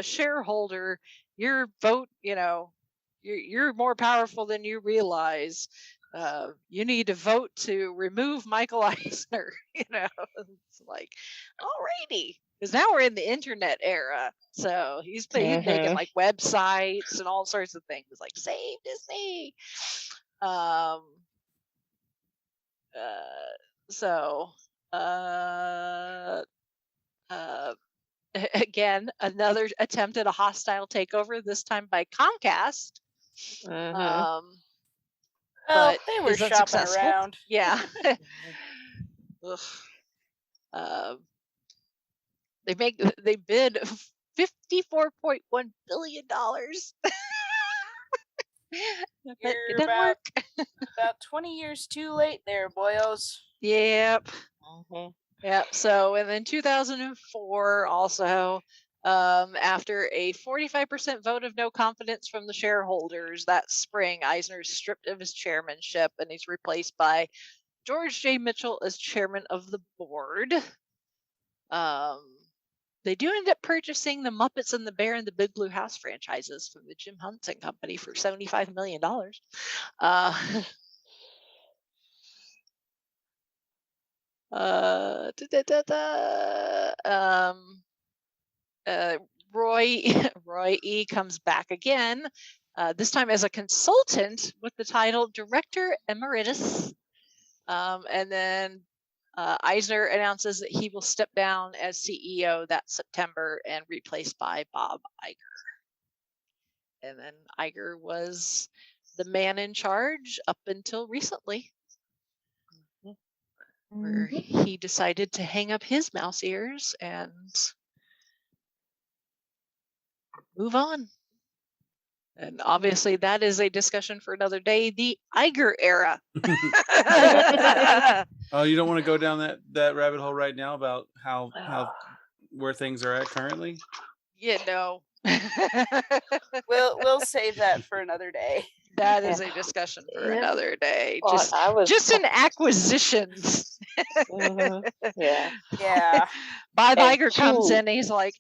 [SPEAKER 2] shareholder, your vote, you're more powerful than you realize. You need to vote to remove Michael Eisner. It's like, alrighty, because now we're in the internet era. So he's making like websites and all sorts of things, like Save Disney. Again, another attempt at a hostile takeover, this time by Comcast.
[SPEAKER 4] But they were shopping around.
[SPEAKER 2] Yeah. They bid $54.1 billion.
[SPEAKER 4] You're about 20 years too late there, boyos.
[SPEAKER 2] Yep. Yep. So, and then 2004 also, after a 45% vote of no confidence from the shareholders that spring, Eisner is stripped of his chairmanship and he's replaced by George J. Mitchell as chairman of the board. They do end up purchasing the Muppets and the Bear and the Big Blue House franchises from the Jim Henson Company for $75 million. Roy E. comes back again, this time as a consultant with the title Director Emeritus. And then Eisner announces that he will step down as CEO that September and replaced by Bob Iger. And then Iger was the man in charge up until recently, where he decided to hang up his mouse ears and move on. And obviously that is a discussion for another day, the Iger era.
[SPEAKER 7] Oh, you don't want to go down that rabbit hole right now about how where things are at currently?
[SPEAKER 4] We'll save that for another day.
[SPEAKER 2] That is a discussion for another day.
[SPEAKER 5] Well,
[SPEAKER 2] just in acquisitions.
[SPEAKER 4] Yeah.
[SPEAKER 2] Bob Iger comes in and he's like,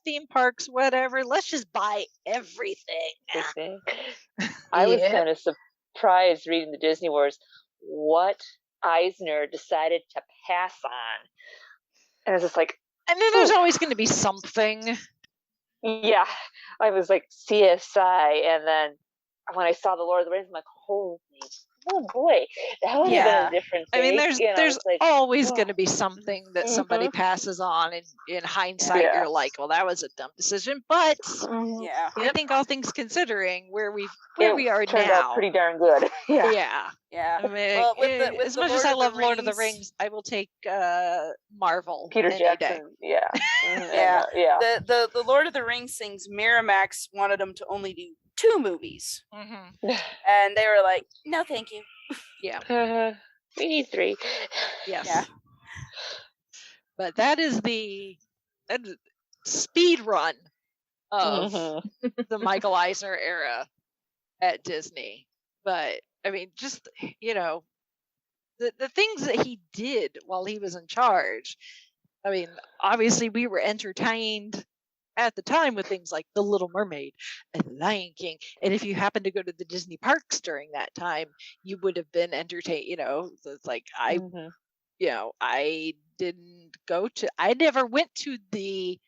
[SPEAKER 2] theme parks, whatever. Let's just buy everything.
[SPEAKER 5] I was kind of surprised reading the Disney Wars what Eisner decided to pass on. And I was just like,
[SPEAKER 2] and then there's always going to be something.
[SPEAKER 5] Yeah. I was like CSI, and then when I saw the Lord of the Rings, I'm like, oh boy, that would have been a different thing.
[SPEAKER 2] I mean, there's always going to be something that somebody passes on, and in hindsight, you're like, well, that was a dumb decision. But I think all things considering, where we are
[SPEAKER 5] turned
[SPEAKER 2] now,
[SPEAKER 5] out pretty darn good.
[SPEAKER 2] Yeah.
[SPEAKER 4] I
[SPEAKER 2] mean, with as much as I love Lord of the Rings, I will take Marvel.
[SPEAKER 5] Peter Jackson.
[SPEAKER 2] Day.
[SPEAKER 5] Yeah.
[SPEAKER 4] The Lord of the Rings things, Miramax wanted them to only do 2 movies, and they were like, no thank you.
[SPEAKER 5] We need 3.
[SPEAKER 2] Yes. But that is the speed run of the Michael Eisner era at Disney. But I mean, just the things that he did while he was in charge. I mean, obviously we were entertained at the time with things like The Little Mermaid and Lion King. And if you happen to go to the Disney parks during that time, you would have been entertained. It's like I never went to the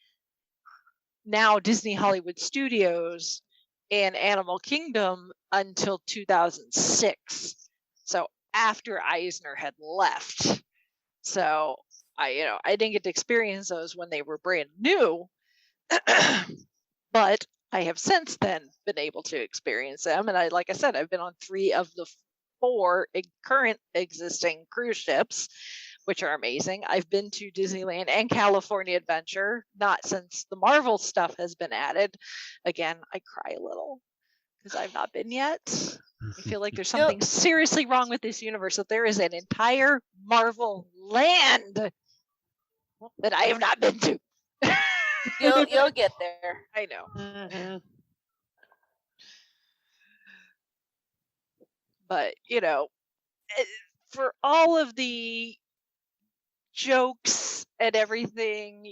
[SPEAKER 2] now Disney Hollywood Studios and Animal Kingdom until 2006. So after Eisner had left. So I didn't get to experience those when they were brand new, but I have since then been able to experience them. And like I said, I've been on 3 of the 4 current existing cruise ships, which are amazing. I've been to Disneyland and California Adventure, not since the Marvel stuff has been added. Again, I cry a little because I've not been yet. I feel like there's something seriously wrong with this universe, that there is an entire Marvel land that I have not been to.
[SPEAKER 4] You'll get there.
[SPEAKER 2] I know. But, for all of the jokes and everything,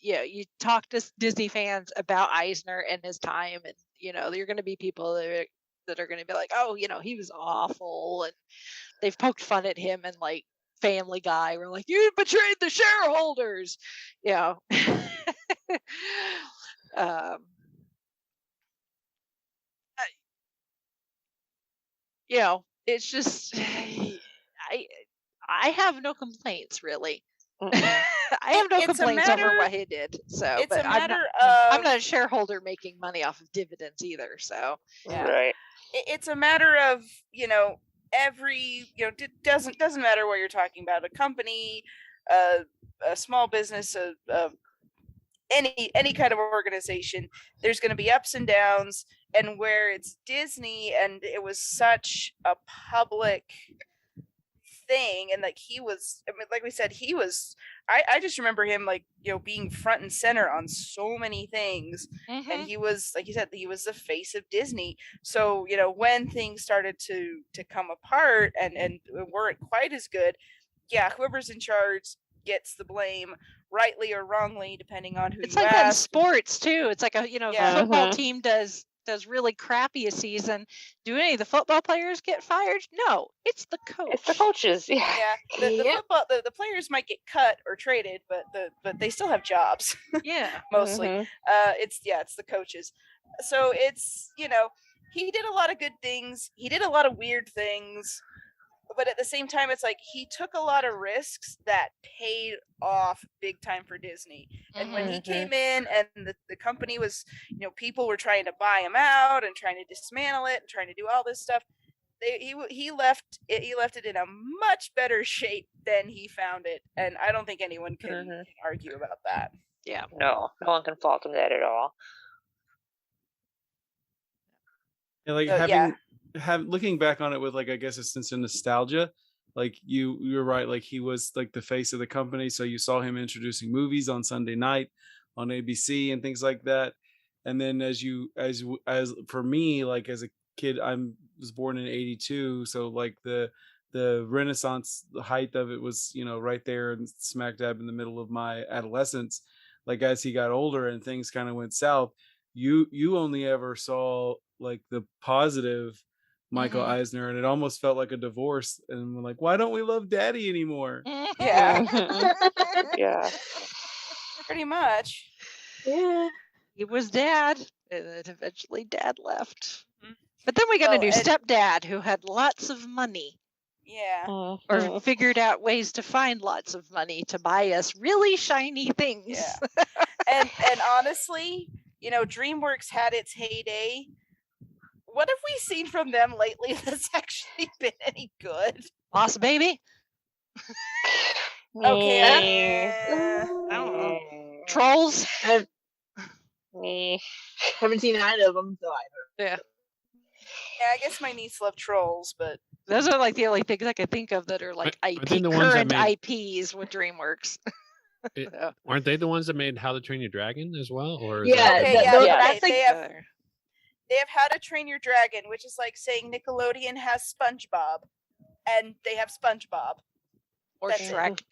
[SPEAKER 2] you talk to Disney fans about Eisner and his time, and you're going to be people that are going to be like, oh, he was awful, and they've poked fun at him, and like Family Guy, we're like, you betrayed the shareholders, it's just I have no complaints, really. I have no complaints over what he did. So
[SPEAKER 4] it's
[SPEAKER 2] but
[SPEAKER 4] a matter
[SPEAKER 2] I'm not a shareholder making money off of dividends either. So
[SPEAKER 4] yeah.
[SPEAKER 5] Right.
[SPEAKER 4] It's a matter of every doesn't matter what you're talking about, a company, a small business, any kind of organization, there's going to be ups and downs. And where it's Disney and it was such a public thing, and like he was, like we said, he was, I just remember him like being front and center on so many things. And he was, like you said, he was the face of Disney. So when things started to come apart and weren't quite as good, whoever's in charge gets the blame, rightly or wrongly, depending on who
[SPEAKER 2] it's
[SPEAKER 4] you
[SPEAKER 2] like that in
[SPEAKER 4] ask.
[SPEAKER 2] sports too. It's like a football team does really crappy a season. Do any of the football players get fired? No, it's the coach.
[SPEAKER 5] It's the coaches.
[SPEAKER 4] The football, the players might get cut or traded, but they still have jobs.
[SPEAKER 2] Yeah,
[SPEAKER 4] mostly. It's the coaches. So it's he did a lot of good things. He did a lot of weird things. But at the same time, it's like he took a lot of risks that paid off big time for Disney. And when he came in and the company was, people were trying to buy him out and trying to dismantle it and trying to do all this stuff, he left it in a much better shape than he found it. And I don't think anyone can argue about that.
[SPEAKER 2] Yeah.
[SPEAKER 5] No one can fault him that at all.
[SPEAKER 7] And like looking back on it with, like, I guess a sense of nostalgia, like you're right, like he was like the face of the company, so you saw him introducing movies on Sunday night on ABC and things like that. And then as for me, like as a kid, was born in 82, so like the Renaissance, the height of it was right there and smack dab in the middle of my adolescence. Like as he got older and things kind of went south, you only ever saw like the positive Michael Eisner, and it almost felt like a divorce. And we're like, why don't we love Daddy anymore?
[SPEAKER 4] Yeah.
[SPEAKER 5] Yeah.
[SPEAKER 4] Pretty much.
[SPEAKER 2] Yeah. He was Dad, and then eventually Dad left. But then we got a new stepdad who had lots of money.
[SPEAKER 4] Yeah.
[SPEAKER 2] Or figured out ways to find lots of money to buy us really shiny things.
[SPEAKER 4] Yeah. And honestly, DreamWorks had its heyday. What have we seen from them lately that's actually been any good?
[SPEAKER 2] Boss Baby?
[SPEAKER 4] Okay.
[SPEAKER 2] I don't know. Trolls?
[SPEAKER 5] Me.
[SPEAKER 3] Haven't seen either of them, so I don't know.
[SPEAKER 2] Yeah.
[SPEAKER 4] Yeah, I guess my niece loved Trolls, but
[SPEAKER 2] those are like the only things I could think of that are like current IPs with DreamWorks.
[SPEAKER 6] Aren't they the ones that made How to Train Your Dragon as well? Or
[SPEAKER 4] they have How to Train Your Dragon, which is like saying Nickelodeon has SpongeBob, and they have SpongeBob.
[SPEAKER 2] Or Shrek.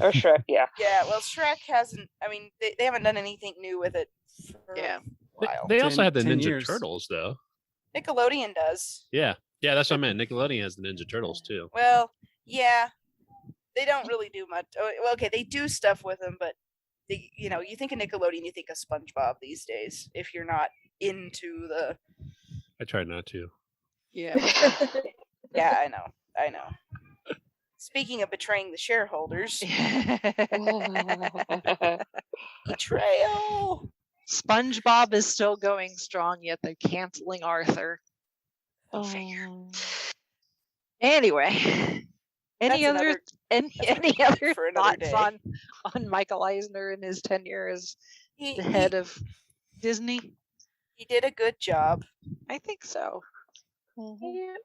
[SPEAKER 5] Or Shrek, yeah.
[SPEAKER 4] Yeah, well, Shrek hasn't. I mean, they haven't done anything new with it for
[SPEAKER 2] Yeah.
[SPEAKER 4] a while.
[SPEAKER 6] They also
[SPEAKER 7] 10
[SPEAKER 6] have the
[SPEAKER 7] 10
[SPEAKER 6] Ninja
[SPEAKER 7] years.
[SPEAKER 6] Turtles, though.
[SPEAKER 4] Nickelodeon does.
[SPEAKER 6] Yeah, that's what I meant. Nickelodeon has the Ninja Turtles too.
[SPEAKER 4] Well, yeah, they don't really do much. Oh, well, okay, they do stuff with them, but you think of Nickelodeon, you think of SpongeBob these days. If you're not into the,
[SPEAKER 6] I try not to.
[SPEAKER 2] Yeah.
[SPEAKER 4] yeah, I know. Speaking of betraying the shareholders, betrayal.
[SPEAKER 2] SpongeBob is still going strong, yet they're canceling Arthur. Go
[SPEAKER 5] Oh.
[SPEAKER 2] figure. Anyway, any
[SPEAKER 4] That's
[SPEAKER 2] other
[SPEAKER 4] another
[SPEAKER 2] other
[SPEAKER 4] for another
[SPEAKER 2] thoughts
[SPEAKER 4] day.
[SPEAKER 2] on Michael Eisner and his tenure as
[SPEAKER 4] He,
[SPEAKER 2] the
[SPEAKER 4] he,
[SPEAKER 2] head of Disney?
[SPEAKER 4] he did a good job.
[SPEAKER 2] I think so.
[SPEAKER 5] Mhm.
[SPEAKER 2] Yeah,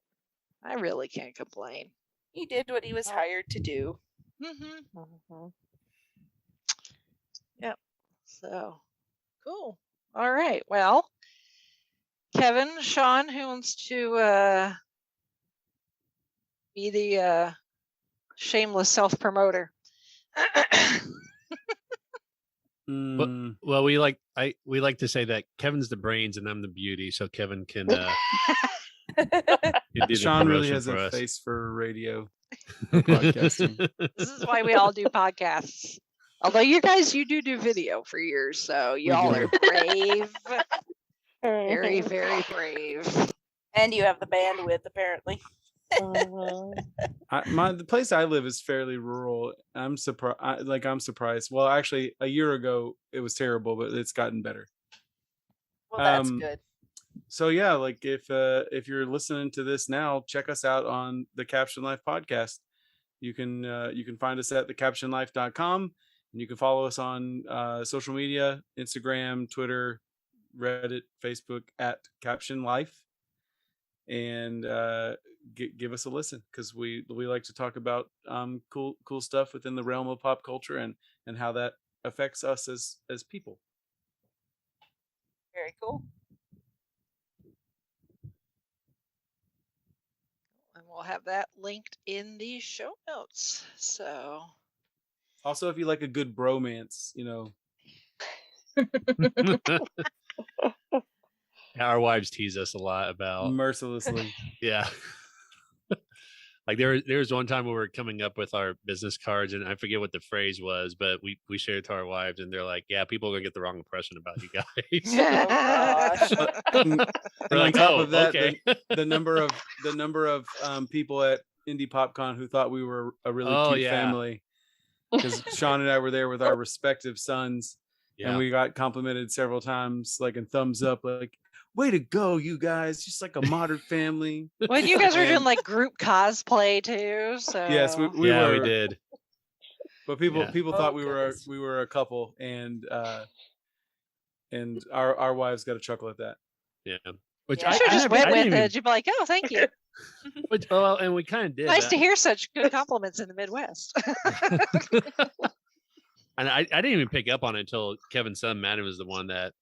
[SPEAKER 2] I really can't complain.
[SPEAKER 4] He did what he was hired to do.
[SPEAKER 2] Mm-hmm.
[SPEAKER 5] Mhm.
[SPEAKER 2] So cool. All right. Well, Kevin, Sean, who wants to be the shameless self-promoter?
[SPEAKER 7] Mm,
[SPEAKER 6] Well, we like to say that Kevin's the brains and I'm the beauty, so Kevin can do the
[SPEAKER 7] Sean really
[SPEAKER 6] promotion
[SPEAKER 7] has
[SPEAKER 6] for
[SPEAKER 7] a
[SPEAKER 6] us.
[SPEAKER 7] face for radio. Podcasting.
[SPEAKER 2] This is why we all do podcasts. Although you do video for years, so y'all
[SPEAKER 7] do.
[SPEAKER 2] are brave. Very, very brave.
[SPEAKER 4] And you have the bandwidth, apparently.
[SPEAKER 5] Mhm.
[SPEAKER 7] The place I live is fairly rural. I'm surprised. Well, actually, a year ago it was terrible, but it's gotten better.
[SPEAKER 4] Well, that's
[SPEAKER 7] Um,
[SPEAKER 4] good.
[SPEAKER 7] So yeah, like if you're listening to this now, check us out on the Captioned Life Podcast. You can find us at thecaptionedlife.com, and you can follow us on social media: Instagram, Twitter, Reddit, Facebook at Captioned Life, and give us a listen, because we like to talk about cool stuff within the realm of pop culture and how that affects us as people.
[SPEAKER 4] Very cool.
[SPEAKER 2] And we'll have that linked in the show notes. So
[SPEAKER 7] Also, if you like a good bromance,
[SPEAKER 6] Our wives tease us a lot about
[SPEAKER 7] mercilessly.
[SPEAKER 6] yeah. Like there was one time we were coming up with our business cards, and I forget what the phrase was, but we shared it to our wives, and they're like, "Yeah, people are gonna get the wrong impression about you guys."
[SPEAKER 4] Oh, gosh.
[SPEAKER 7] And
[SPEAKER 6] We're
[SPEAKER 7] on
[SPEAKER 6] like,
[SPEAKER 7] top
[SPEAKER 6] "Oh,
[SPEAKER 7] of that,
[SPEAKER 6] okay."
[SPEAKER 7] the number of people at Indie PopCon who thought we were a really
[SPEAKER 6] Oh,
[SPEAKER 7] cute
[SPEAKER 6] yeah.
[SPEAKER 7] family, because Sean and I were there with our respective sons,
[SPEAKER 6] Yeah.
[SPEAKER 7] and we got complimented several times, like in thumbs up, like, "Way to go, you guys! Just like a modern family."
[SPEAKER 2] well, you guys were doing
[SPEAKER 7] And-
[SPEAKER 2] like group cosplay too. So
[SPEAKER 7] Yes, we
[SPEAKER 6] we
[SPEAKER 7] were.
[SPEAKER 6] did.
[SPEAKER 7] But people
[SPEAKER 6] Yeah.
[SPEAKER 7] people
[SPEAKER 4] Oh,
[SPEAKER 7] thought
[SPEAKER 4] goodness.
[SPEAKER 7] we were a couple, and our wives got a chuckle at that.
[SPEAKER 6] Yeah. Which
[SPEAKER 4] Yeah.
[SPEAKER 2] you should have just went
[SPEAKER 6] I didn't
[SPEAKER 2] with
[SPEAKER 6] even-
[SPEAKER 2] it. You'd be like, "Oh, thank you.
[SPEAKER 6] Which, well, and we kind of did.
[SPEAKER 2] Nice to hear such good compliments in the Midwest."
[SPEAKER 6] And I didn't even pick up on it until Kevin's son Madden was the one that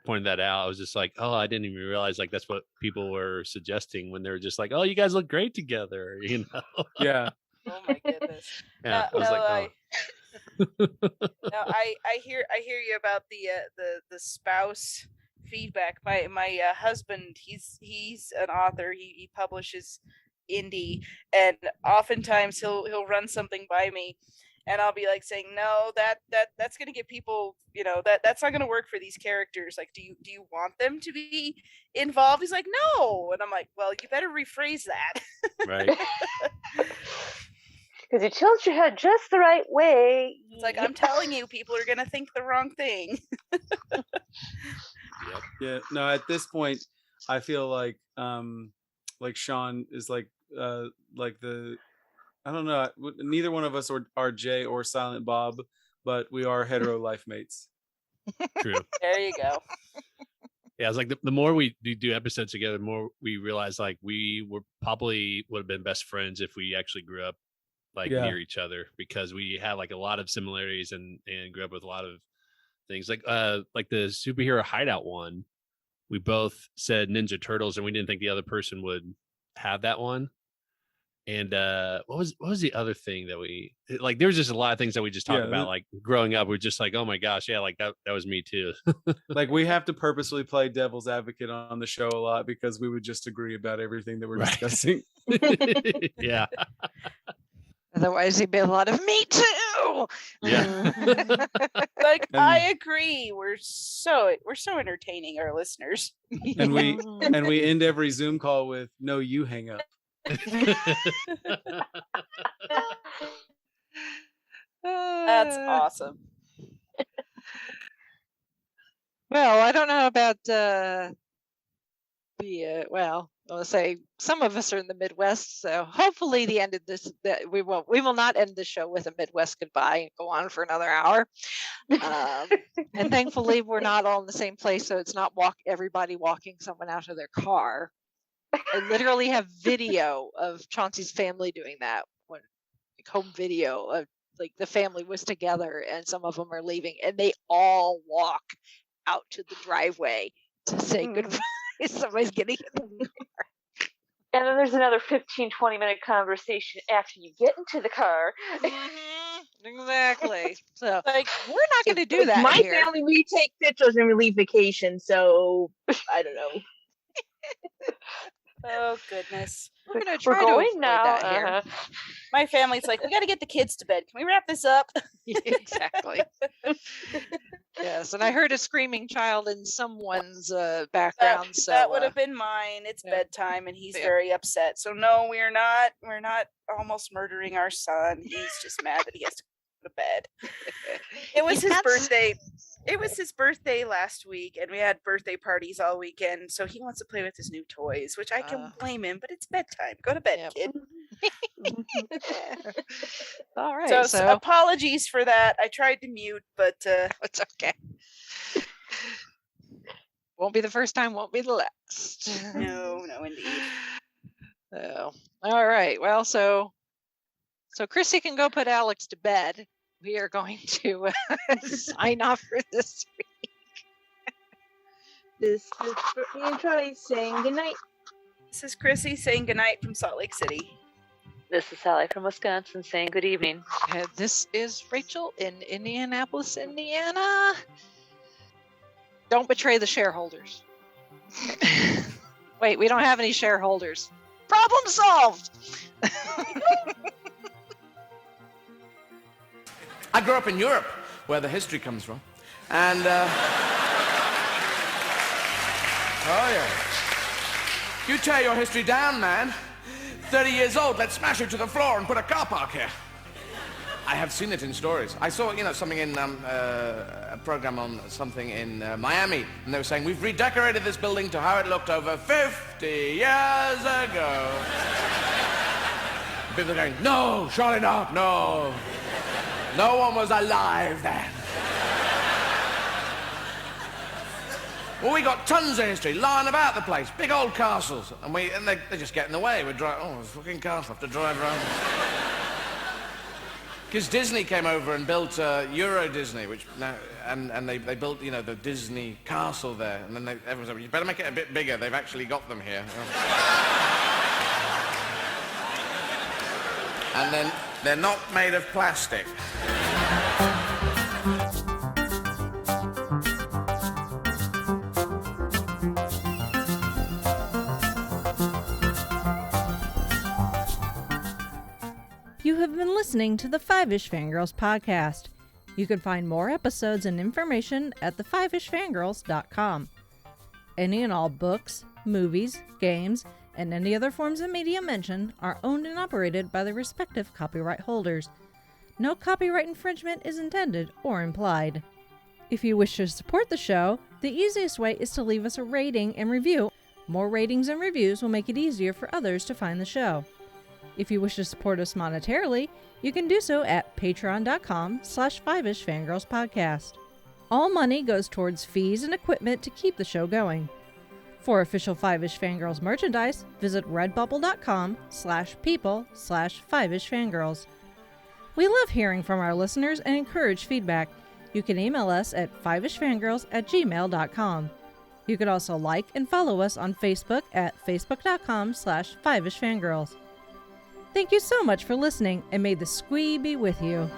[SPEAKER 6] pointed that out. I was just like, oh, I didn't even realize like that's what people were suggesting when they were just like, oh, you guys look great together, you know?
[SPEAKER 7] Yeah.
[SPEAKER 4] Oh my goodness.
[SPEAKER 6] Yeah, I was like,
[SPEAKER 4] No, I hear you about the spouse feedback. My husband, he's an author. He publishes indie, and oftentimes he'll run something by me, and I'll be like saying, no, that's gonna get people, that's not gonna work for these characters. Like, do you want them to be involved? He's like, no, and I'm like, well, you better rephrase that.
[SPEAKER 6] right.
[SPEAKER 5] Because you tilt your head just the right way.
[SPEAKER 4] It's like, I'm telling you, people are gonna think the wrong thing.
[SPEAKER 6] Yep.
[SPEAKER 7] Yeah. No, at this point, I feel like Sean is like the, I don't know. Neither one of us are Jay or Silent Bob, but we are hetero life mates.
[SPEAKER 6] True.
[SPEAKER 4] There you go.
[SPEAKER 6] Yeah, it's like the more we do episodes together, the more we realize like we would have been best friends if we actually grew up like
[SPEAKER 7] Yeah.
[SPEAKER 6] near each other, because we had like a lot of similarities and grew up with a lot of things. Like the superhero hideout one, we both said Ninja Turtles, and we didn't think the other person would have that one. And what was the other thing that we like? There was just a lot of things that we just talked about, like growing up. We're just like, oh my gosh, yeah, like that was me too.
[SPEAKER 7] Like we have to purposely play devil's advocate on the show a lot because we would just agree about everything that we're discussing.
[SPEAKER 6] Yeah.
[SPEAKER 2] Otherwise, he'd be a lot of me too.
[SPEAKER 6] Yeah.
[SPEAKER 4] Like I agree. We're so entertaining, our listeners.
[SPEAKER 7] And we end every Zoom call with "No, you hang up."
[SPEAKER 4] That's awesome.
[SPEAKER 2] Well, I don't know about well, I'll say some of us are in the Midwest, so hopefully the end of this that we will not end the show with a Midwest goodbye and go on for another hour. And thankfully we're not all in the same place, so it's not everybody walking someone out of their car. I literally have video of Chauncey's family doing that, like home video of like the family was together and some of them are leaving and they all walk out to the driveway to say goodbye. Somebody's getting in the car.
[SPEAKER 5] And then there's another 15-20 minute conversation after you get into the car.
[SPEAKER 2] Exactly. So
[SPEAKER 4] Like
[SPEAKER 2] we're not going to do that
[SPEAKER 3] My
[SPEAKER 2] here.
[SPEAKER 3] family, we take pictures and we leave vacation, so I don't know.
[SPEAKER 4] oh goodness.
[SPEAKER 2] We're going to
[SPEAKER 5] We're
[SPEAKER 2] try to
[SPEAKER 5] going
[SPEAKER 2] avoid
[SPEAKER 5] now.
[SPEAKER 2] that here.
[SPEAKER 4] My family's like, we got to get the kids to bed. Can we wrap this up?
[SPEAKER 2] Exactly. Yes, and I heard a screaming child in someone's background. So
[SPEAKER 4] that would have been mine. It's
[SPEAKER 2] yeah.
[SPEAKER 4] bedtime, and he's
[SPEAKER 2] Yeah.
[SPEAKER 4] very upset. So no, we're not almost murdering our son. He's just mad that he has to go to bed. It was his birthday. It was his birthday last week, and we had birthday parties all weekend. So he wants to play with his new toys, which I can blame him. But it's bedtime. Go to bed,
[SPEAKER 2] Yep.
[SPEAKER 4] kid.
[SPEAKER 2] All right.
[SPEAKER 4] So apologies for that. I tried to mute, but
[SPEAKER 2] it's okay. Won't be the first time, won't be the last.
[SPEAKER 4] no, indeed.
[SPEAKER 2] So, all right. Well, so Chrissy can go put Alex to bed. We are going to sign off for this week.
[SPEAKER 3] This is Brittany and Troy saying goodnight.
[SPEAKER 4] This is Chrissy saying goodnight from Salt Lake City.
[SPEAKER 5] This is Sally from Wisconsin saying good evening.
[SPEAKER 2] And this is Rachel in Indianapolis, Indiana. Don't betray the shareholders. Wait, we don't have any shareholders. Problem solved.
[SPEAKER 8] I grew up in Europe, where the history comes from. And, oh, yeah. You tear your history down, man. 30 years old, let's smash it to the floor and put a car park here. I have seen it in stories. I saw, something in a program on something in Miami, and they were saying, we've redecorated this building to how it looked over 50 years ago. People are going, no, surely not, no. No one was alive then. Well, we got tons of history lying about the place, big old castles, and they just get in the way. We drive, oh, fucking castle, have to drive around. Because Disney came over and built Euro Disney, which now, and they built, the Disney castle there, and then everyone said, you better make it a bit bigger. They've actually got them here. And then they're not made of plastic.
[SPEAKER 9] You have been listening to the Five-ish Fangirls podcast. You can find more episodes and information at thefivishfangirls.com. Any and all books, movies, games, and any other forms of media mentioned are owned and operated by the respective copyright holders. No copyright infringement is intended or implied. If you wish to support the show, the easiest way is to leave us a rating and review. More ratings and reviews will make it easier for others to find the show. If you wish to support us monetarily, you can do so at patreon.com/5ishfangirlspodcast. All money goes towards fees and equipment to keep the show going. For official Five-ish Fangirls merchandise, visit redbubble.com/people/5ishfangirls. We love hearing from our listeners and encourage feedback. You can email us at fiveishfangirls@gmail.com. You could also like and follow us on Facebook at facebook.com/5ishfangirls. Thank you so much for listening, and may the squee be with you.